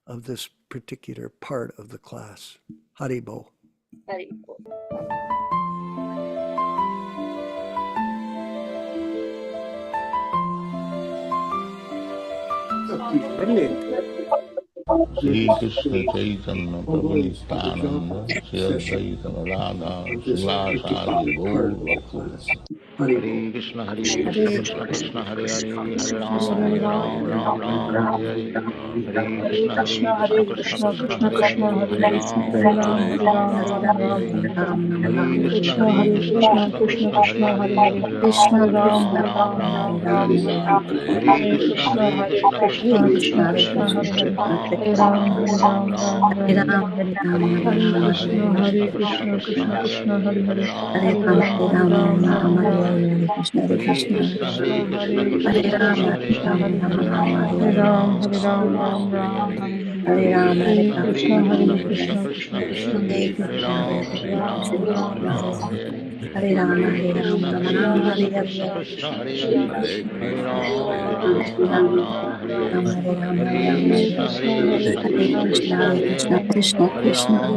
of this particular part of the class. Haribo. Haribo. Shri Krishna Chaitanya Prabhu Nityananda Shri Advaita Radha Srivasadi Gaur Bhaktivinoda Hare Krishna Krishna Krishna Hare Hare Hare Ram Ram Hare Hare Hare Krishna Krishna Krishna Hare Hare Hare Ram Hare Hare Hare Krishna Krishna Hare Hare Hare Ram Hare Hare Hare Krishna Krishna Hare Hare Hare Hare Krishna Hare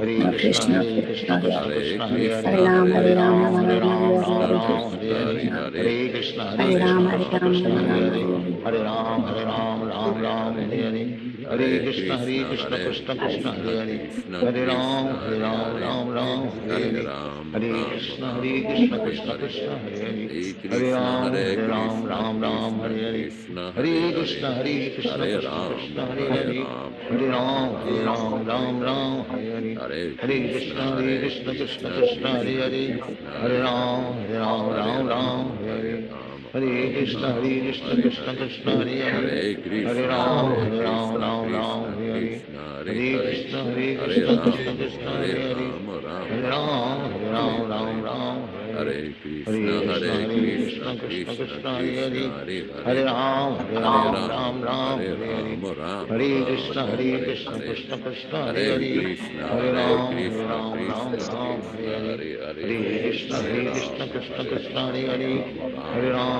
Hare Hare Krishna, Krishna, Hare Krishna Krishna, Krishna, Krishna Hare Krishna, Rama, Hare Hare Rama, Ram, Rama Hare Rama, Ram, Ram Hare Ram, Krishna, Hare Hare. Krishna. Hare Krishna, Hare Hare Krishna, Rama, Hare Krishna Rama, Krishna, Rama Hare Rama, Hare. Hare Hare Ram, Ram Ram, Hare Hare. Hare Krishna, Hare Krishna, Krishna Krishna, Hare Hare. Hare Ram, Ram Ram, Hare Hare. Hare Krishna, Hare Krishna, Krishna Krishna, Hare Hare. Hare Ram, Ram Hare Hare. Hare Krishna, Hare Krishna, Krishna Krishna, Hare Hare. Hare Ram, Ram Hare Hare. Hare Krishna, Krishna Krishna, Hare Hare. Hare Ram, Ram Hare Hare. Hare Krishna, Krishna Krishna, Hare Hare. Hare Ram, Hare Hare. Hare Krishna, Krishna Krishna, Hare Hare. Hare Ram, Hare Hare. Hare Krishna, Krishna Krishna, Hare Hare. Hare Ram, Hare Hare. Hare Krishna, Krishna Krishna, Hare Hare. Hare Ram, Hare Hare. Hare Krishna, Krishna Krishna, Hare Hare. Hare Ram,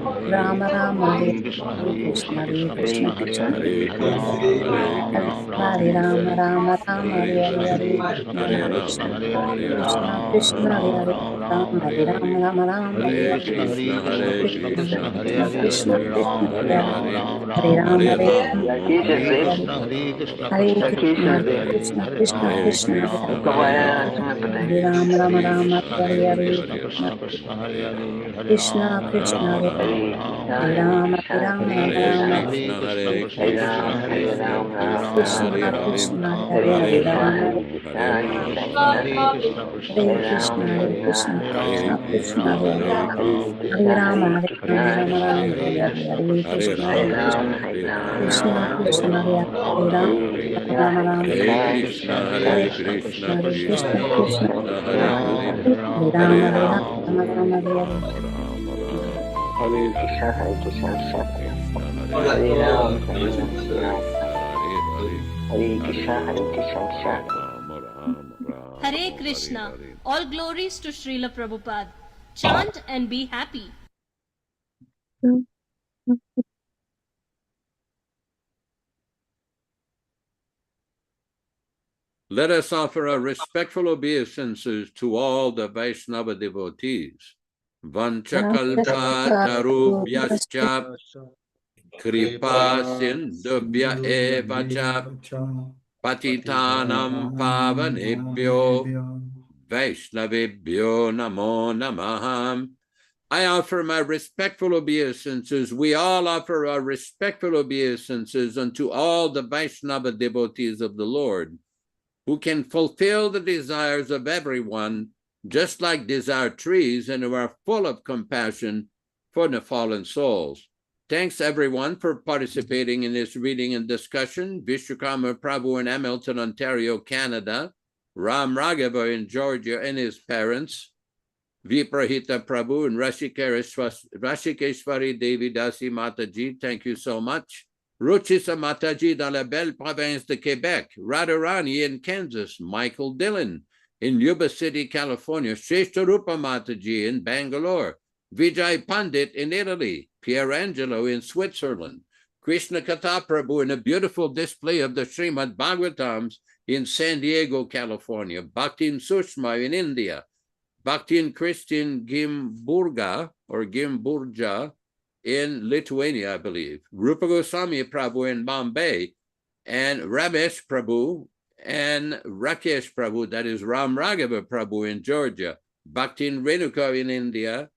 Rama Rama Hare Hare Krishna Krishna, Hare Krishna Krishna Krishna, Hare Krishna Hare, Hare Hare Ram, Hare Hare Ram, Ram Ram, Hare Hare Rama Hare. Rama Hare Rama Hare Krishna, Hare Hare Hare Krishna, Hare Krishna Krishna Krishna, Hare Hare, Hare Krishna Ram, Hare Krishna Hare Ram, Hare Ram Ram, Hare Hare, Hare Krishna, Krishna Krishna, Hare Hare, Hare Ram, Ram Ram, Hare Krishna, Krishna Krishna, Hare Hare, Hare Ram, Hare Ram, Hare Krishna, Krishna Hare Hare, Hare Krishna Ram, Krishna Ram Hare Ram, Hare Hare Rama Hare, Hare Rama Hare Rama Krishna, Rama Krishna Krishna, Hare Hare, Hare Ram, Krishna Ram Krishna Ram, Hare Hare Rama Hare, Hare Krishna, Krishna Krishna, Hare Hare Krishna Hare, Hare Krishna Hare Krishna Ram, Krishna Hare Ram Ram, Hare Hare Hare, Rama Hare Rama Krishna, Rama Krishna Hare Krishna, Krishna Hare Hare Krishna Krishna Ram, Hare Ram Rama Ram, Hare Hare, Rama Rama Hare Krishna, Hare Krishna Krishna Krishna, Hare Krishna Krishna Hare, Krishna Hare Ram, Hare Ram, Rama Hare Rama Ram. Rama Hare Hare Krishna. All glories to Srila Prabhupada. Chant and be happy. Let us offer our respectful obeisances to all the Vaishnava devotees. Vanchakalpatarubhyascha kripa sindubhya evacha patitanam pavanebhyo Vaishnavebhyo namo namah. I offer my respectful obeisances. We all offer our respectful obeisances unto all the Vaishnava devotees of the Lord, who can fulfill the desires of everyone, just like desire trees, and who are full of compassion for the fallen souls. Thanks everyone for participating in this reading and discussion. Vishwakarma Prabhu in Hamilton, Ontario, Canada. Ram Raghava in Georgia and his parents. Viprahita Prabhu and Rashikeshwari Devi Dasi Mataji, thank you so much. Ruchisa Mataji dans la belle province de Quebec. Radharani in Kansas. Michael Dillon in Yuba City, California. Sheshtarupa Mataji in Bangalore. Vijay Pandit in Italy. Pier Angelo in Switzerland. Krishna Katha Prabhu in a beautiful display of the Srimad Bhagavatams in San Diego, California. Bhaktin Sushma in India. Bhaktin Christian Gimburga in Lithuania, I believe. Rupa Goswami Prabhu in Bombay, and Ramesh Prabhu and Rakesh Prabhu, that is Ram Raghava Prabhu in Georgia. Bhaktin Renuka in India,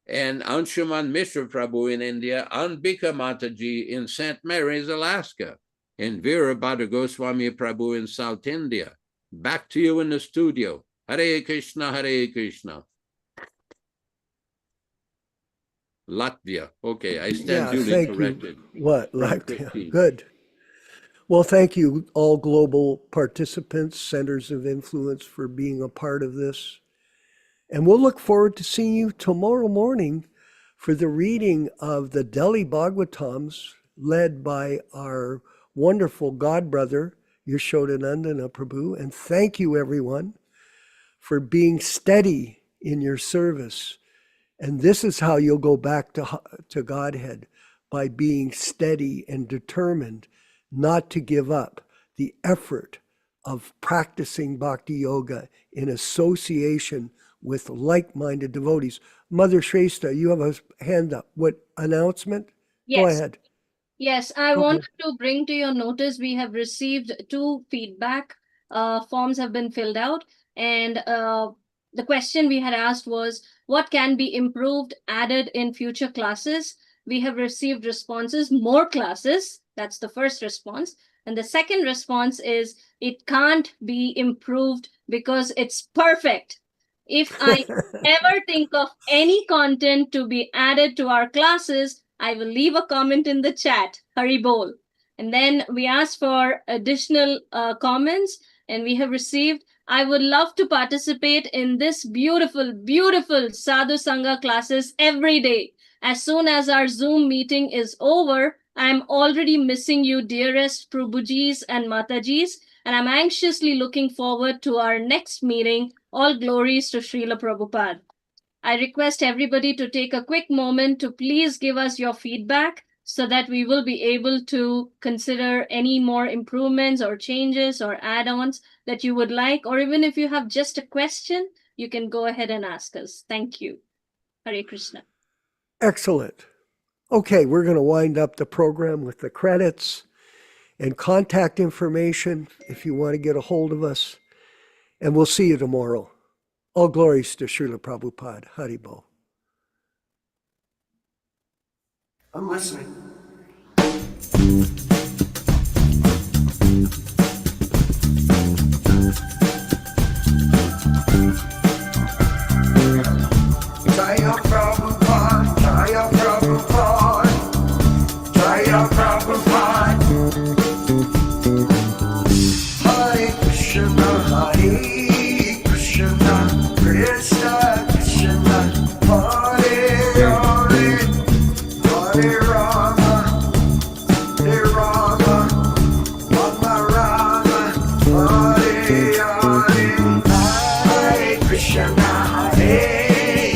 and Anshuman Mishra Prabhu in India. Anbika Mataji in St. Mary's, Alaska. And Virabhadra Goswami Prabhu in South India. Back to you in the studio. Hare Krishna, Hare Krishna. Latvia. Okay, I stand duly corrected. What, Latvia? Good. Well, thank you, all global participants, centers of influence, for being a part of this. And we'll look forward to seeing you tomorrow morning for the reading of the Delhi Bhagavatams, led by our wonderful godbrother, Yaśodā-nandana Prabhu. And thank you, everyone, for being steady in your service. And this is how you'll go back to Godhead, by being steady and determined not to give up the effort of practicing bhakti yoga in association with like-minded devotees. Mother Shrestha, you have a hand up. What announcement? Yes. Go ahead. Yes, I Go wanted to bring to your notice, we have received 2 feedback forms have been filled out, and the question we had asked was, what can be improved, added in future classes? We have received responses, more classes. That's the first response. And the second response is, it can't be improved because it's perfect. If I ever think of any content to be added to our classes, I will leave a comment in the chat. Hari bol. And then we asked for additional comments, and we have received, I would love to participate in this beautiful, beautiful Sadhu Sangha classes every day. As soon as our Zoom meeting is over, I'm already missing you, dearest Prabhujis and Matajis, and I'm anxiously looking forward to our next meeting. All glories to Srila Prabhupada. I request everybody to take a quick moment to please give us your feedback so that we will be able to consider any more improvements or changes or add-ons that you would like, or even if you have just a question, you can go ahead and ask us. Thank you. Hare Krishna. Excellent. Okay, we're going to wind up the program with the credits and contact information if you want to get a hold of us. And we'll see you tomorrow. All glories to Srila Prabhupada. Haribol. I'm listening. Jaya Prabhupada, Jaya Prabhupada, Jaya Prabhupada. Hare Krishna, Hare Krishna, Krishna Krishna, Hare Hare, Hare Rama, Hare Rama, Rama Rama, Hare Hare, Hare Krishna, Hare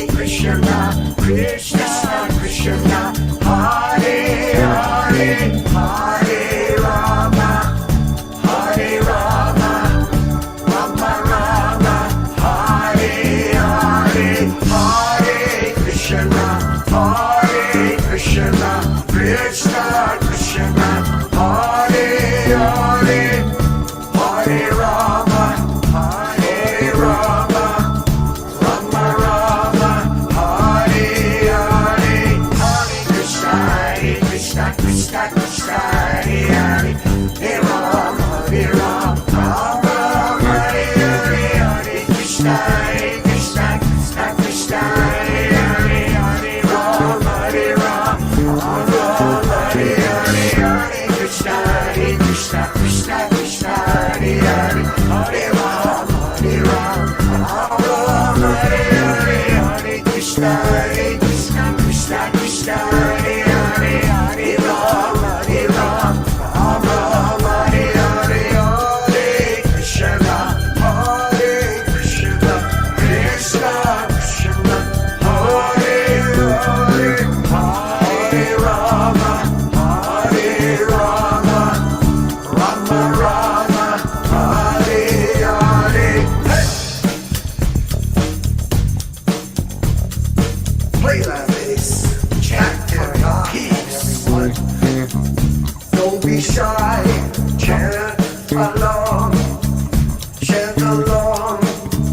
Krishna, Krishna Krishna, Hare Hare, Hare Rama, Hare Rama, Rama Rama, Hare Hare, Hare Krishna, Krishna Krishna, Hare Hare, Hare Rama, Hare Rama, Rama Rama, Hare Hare, Hare Krishna, Krishna Krishna, Hare Hare, Hare Rama, Rama Rama, Hare Hare, Hare Krishna, Krishna Krishna, Hare Hare, Hare Rama, Rama Rama, Hare Hare, Hare Krishna, Krishna Krishna, Hare Hare, Hare Rama, Rama Rama, Hare Hare, Hare Krishna, Krishna Krishna, Hare Hare, Hare Rama, Rama Rama, Hare Hare, Hare Krishna, Krishna Krishna, Hare Hare, Hare Rama, Rama Rama, Hare Hare. Hey! Play that bass, chant for peace. Don't be shy, chant along,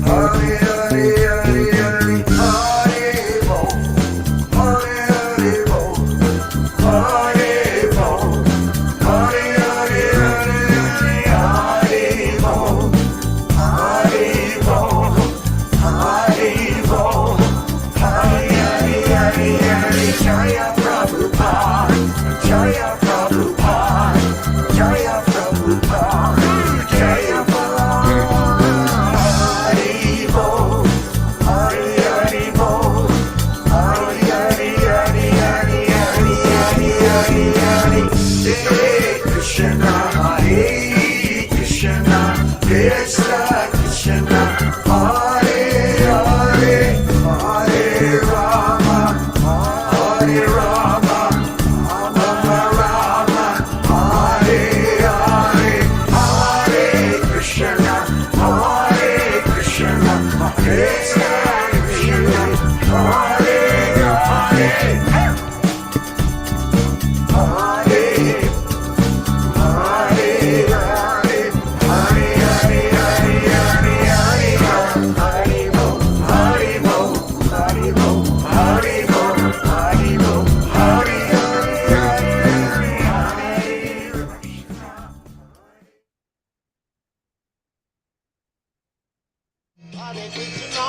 Hare Hare, Hare Hare, Hare Bo, Hare Hare Bo, Hare Bo, Hare Hare, Hare Hare, Hare Bo, Hare Bo, Hare Bo, Hare Hare, Hare Hare, Jaya Prabhupada, Jaya Prabhupada, Jaya Prabhupada, Jaya Krishna, Krishna Krishna, Hare Hare, Hare Rama, Hare Rama, Rama Rama, Hare Hare, Hare Krishna, Krishna Krishna, Hare Hare, Hare Krishna,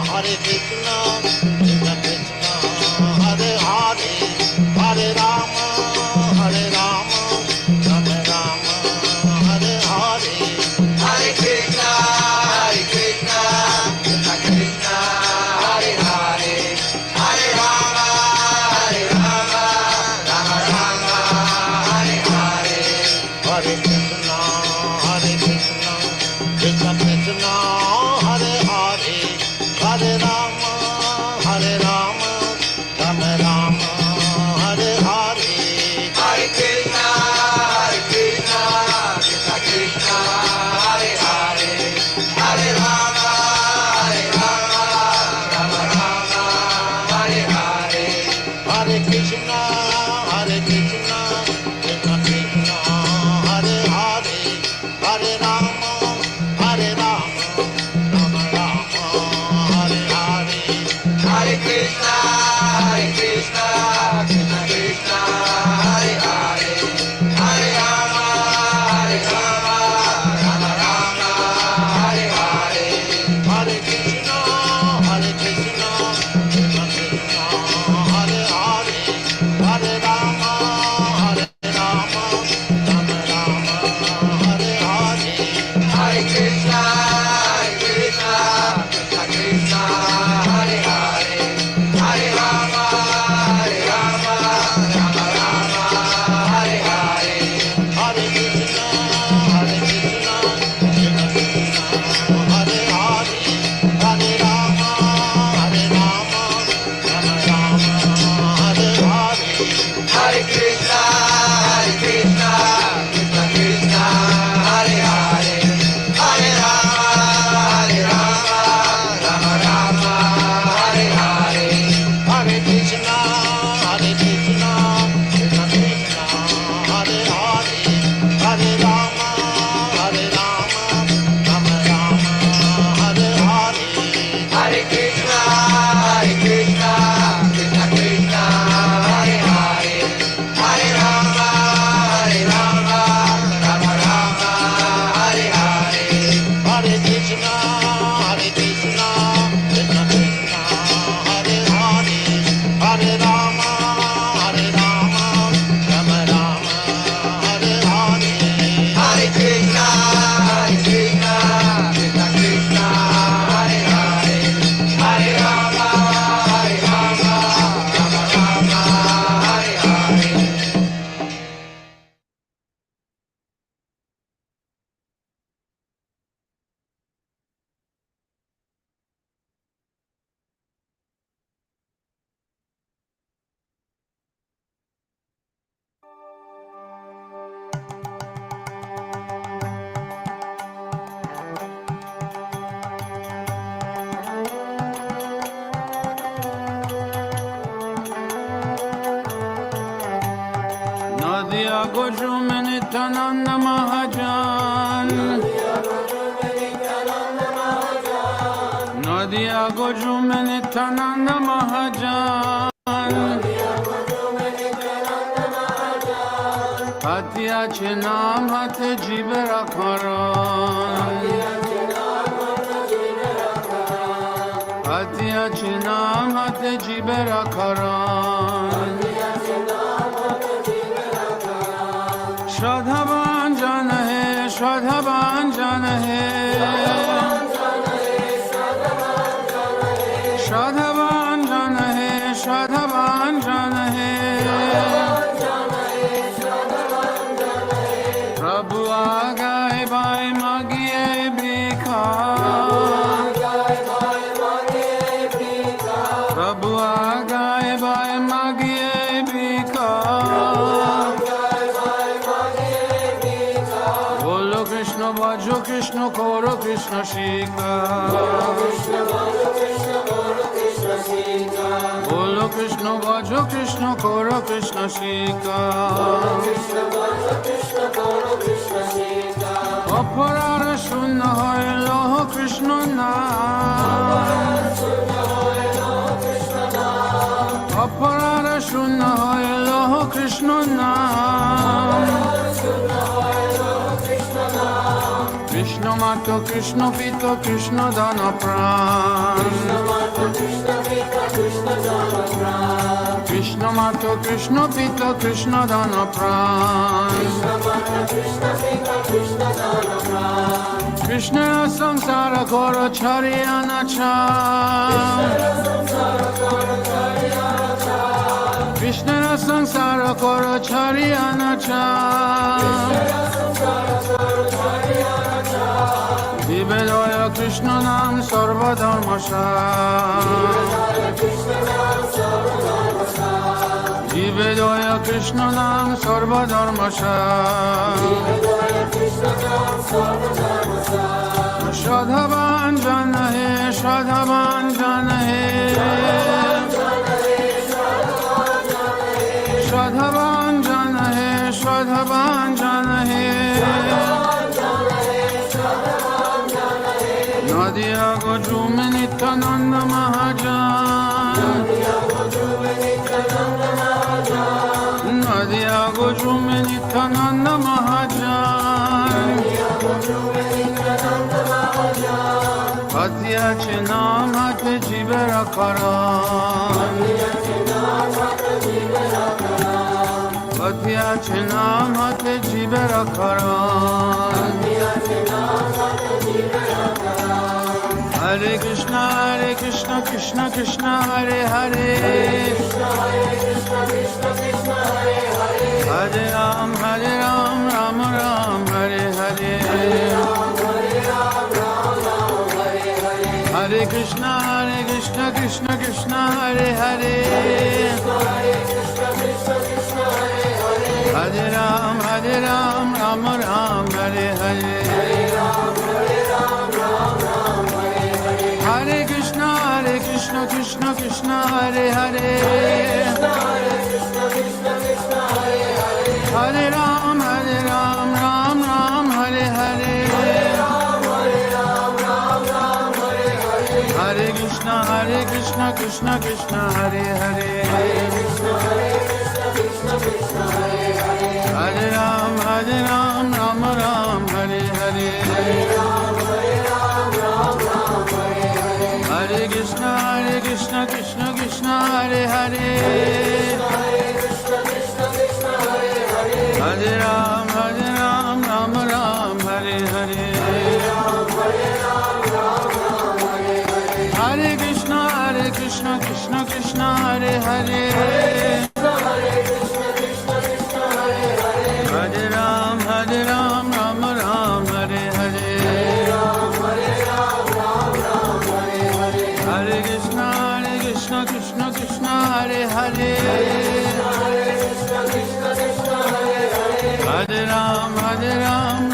Hare Krishna, Krishna Krishna, Hare Hare, Hare Rama, Rama Rama, Hare Hare, Hare Krishna, Krishna Krishna, Hare Hare, Hare Rama, Rama Rama, Hare Hare, Hare Krishna, Krishna Krishna, Hare Hare, Hare Rama, Nadia Gojumenitananda Mahajan Nadia Gojumenitananda Mahajan Hatya Chinam Hate Jibera Karan Hatya Chinam Hate Jibera Karan Shradhavan jan hai, Shradhavan jan hai, Shradhavan jan hai, Shradhavan jan hai, Prabhu aagai bai magiye bhikha, Prabhu aagai bai magiye bhikha. Bhajo Krishna Koro Krishna Shika Bolo Krishna Bhajo Krishna Koro Krishna Shika Aparara Shunna Hoy Loho Krishna Naam Aparara Shunna Hoy Loho Krishna Naam Krishna Mato Krishna Pito Krishna Dana Pran Krishna Mato Krishna Pito Krishna Dana Pran Krishna Samsara Koro Chariyana Cham Krishna Samsara Koro Chariyana Cham Vivedaya Krishna Nam Sarva Dharmasam Vivedaya Krishna Nam Sarva Dharmasam Shradhavan jan hai, Shradhavan jan hai, Shradhavan jan hai, Shradhavan jan hai. Nadia Gojumenitananda Mahajan Nadia Gojumenitananda Mahajan Hatya Chinam Hate Jibera Karan Hatya Chinam Hate Jibera Karan Hare Krishna, Krishna Krishna, Hare Hare, Hare Ram, Ram Ram, Hare Hare, Hare Krishna, Krishna Krishna, Hare Hare, Hare Ram, Ram Ram, Hare Hare. Hare Krishna, Krishna Krishna, Hare Hare, Hare Ram, Ram Ram, Hare Hare, Hare Krishna. Krishna Krishna Hare Hare Hare Ram Ram Ram Hare Hare Hare Krishna Krishna Krishna Hare Hare Hare Ram Ram Ram Hare Hare Hare Krishna Krishna Krishna Hare Hare Hare Ram Ram Ram Hare Hare Hare Krishna Krishna Krishna Hare Hare Hare Ram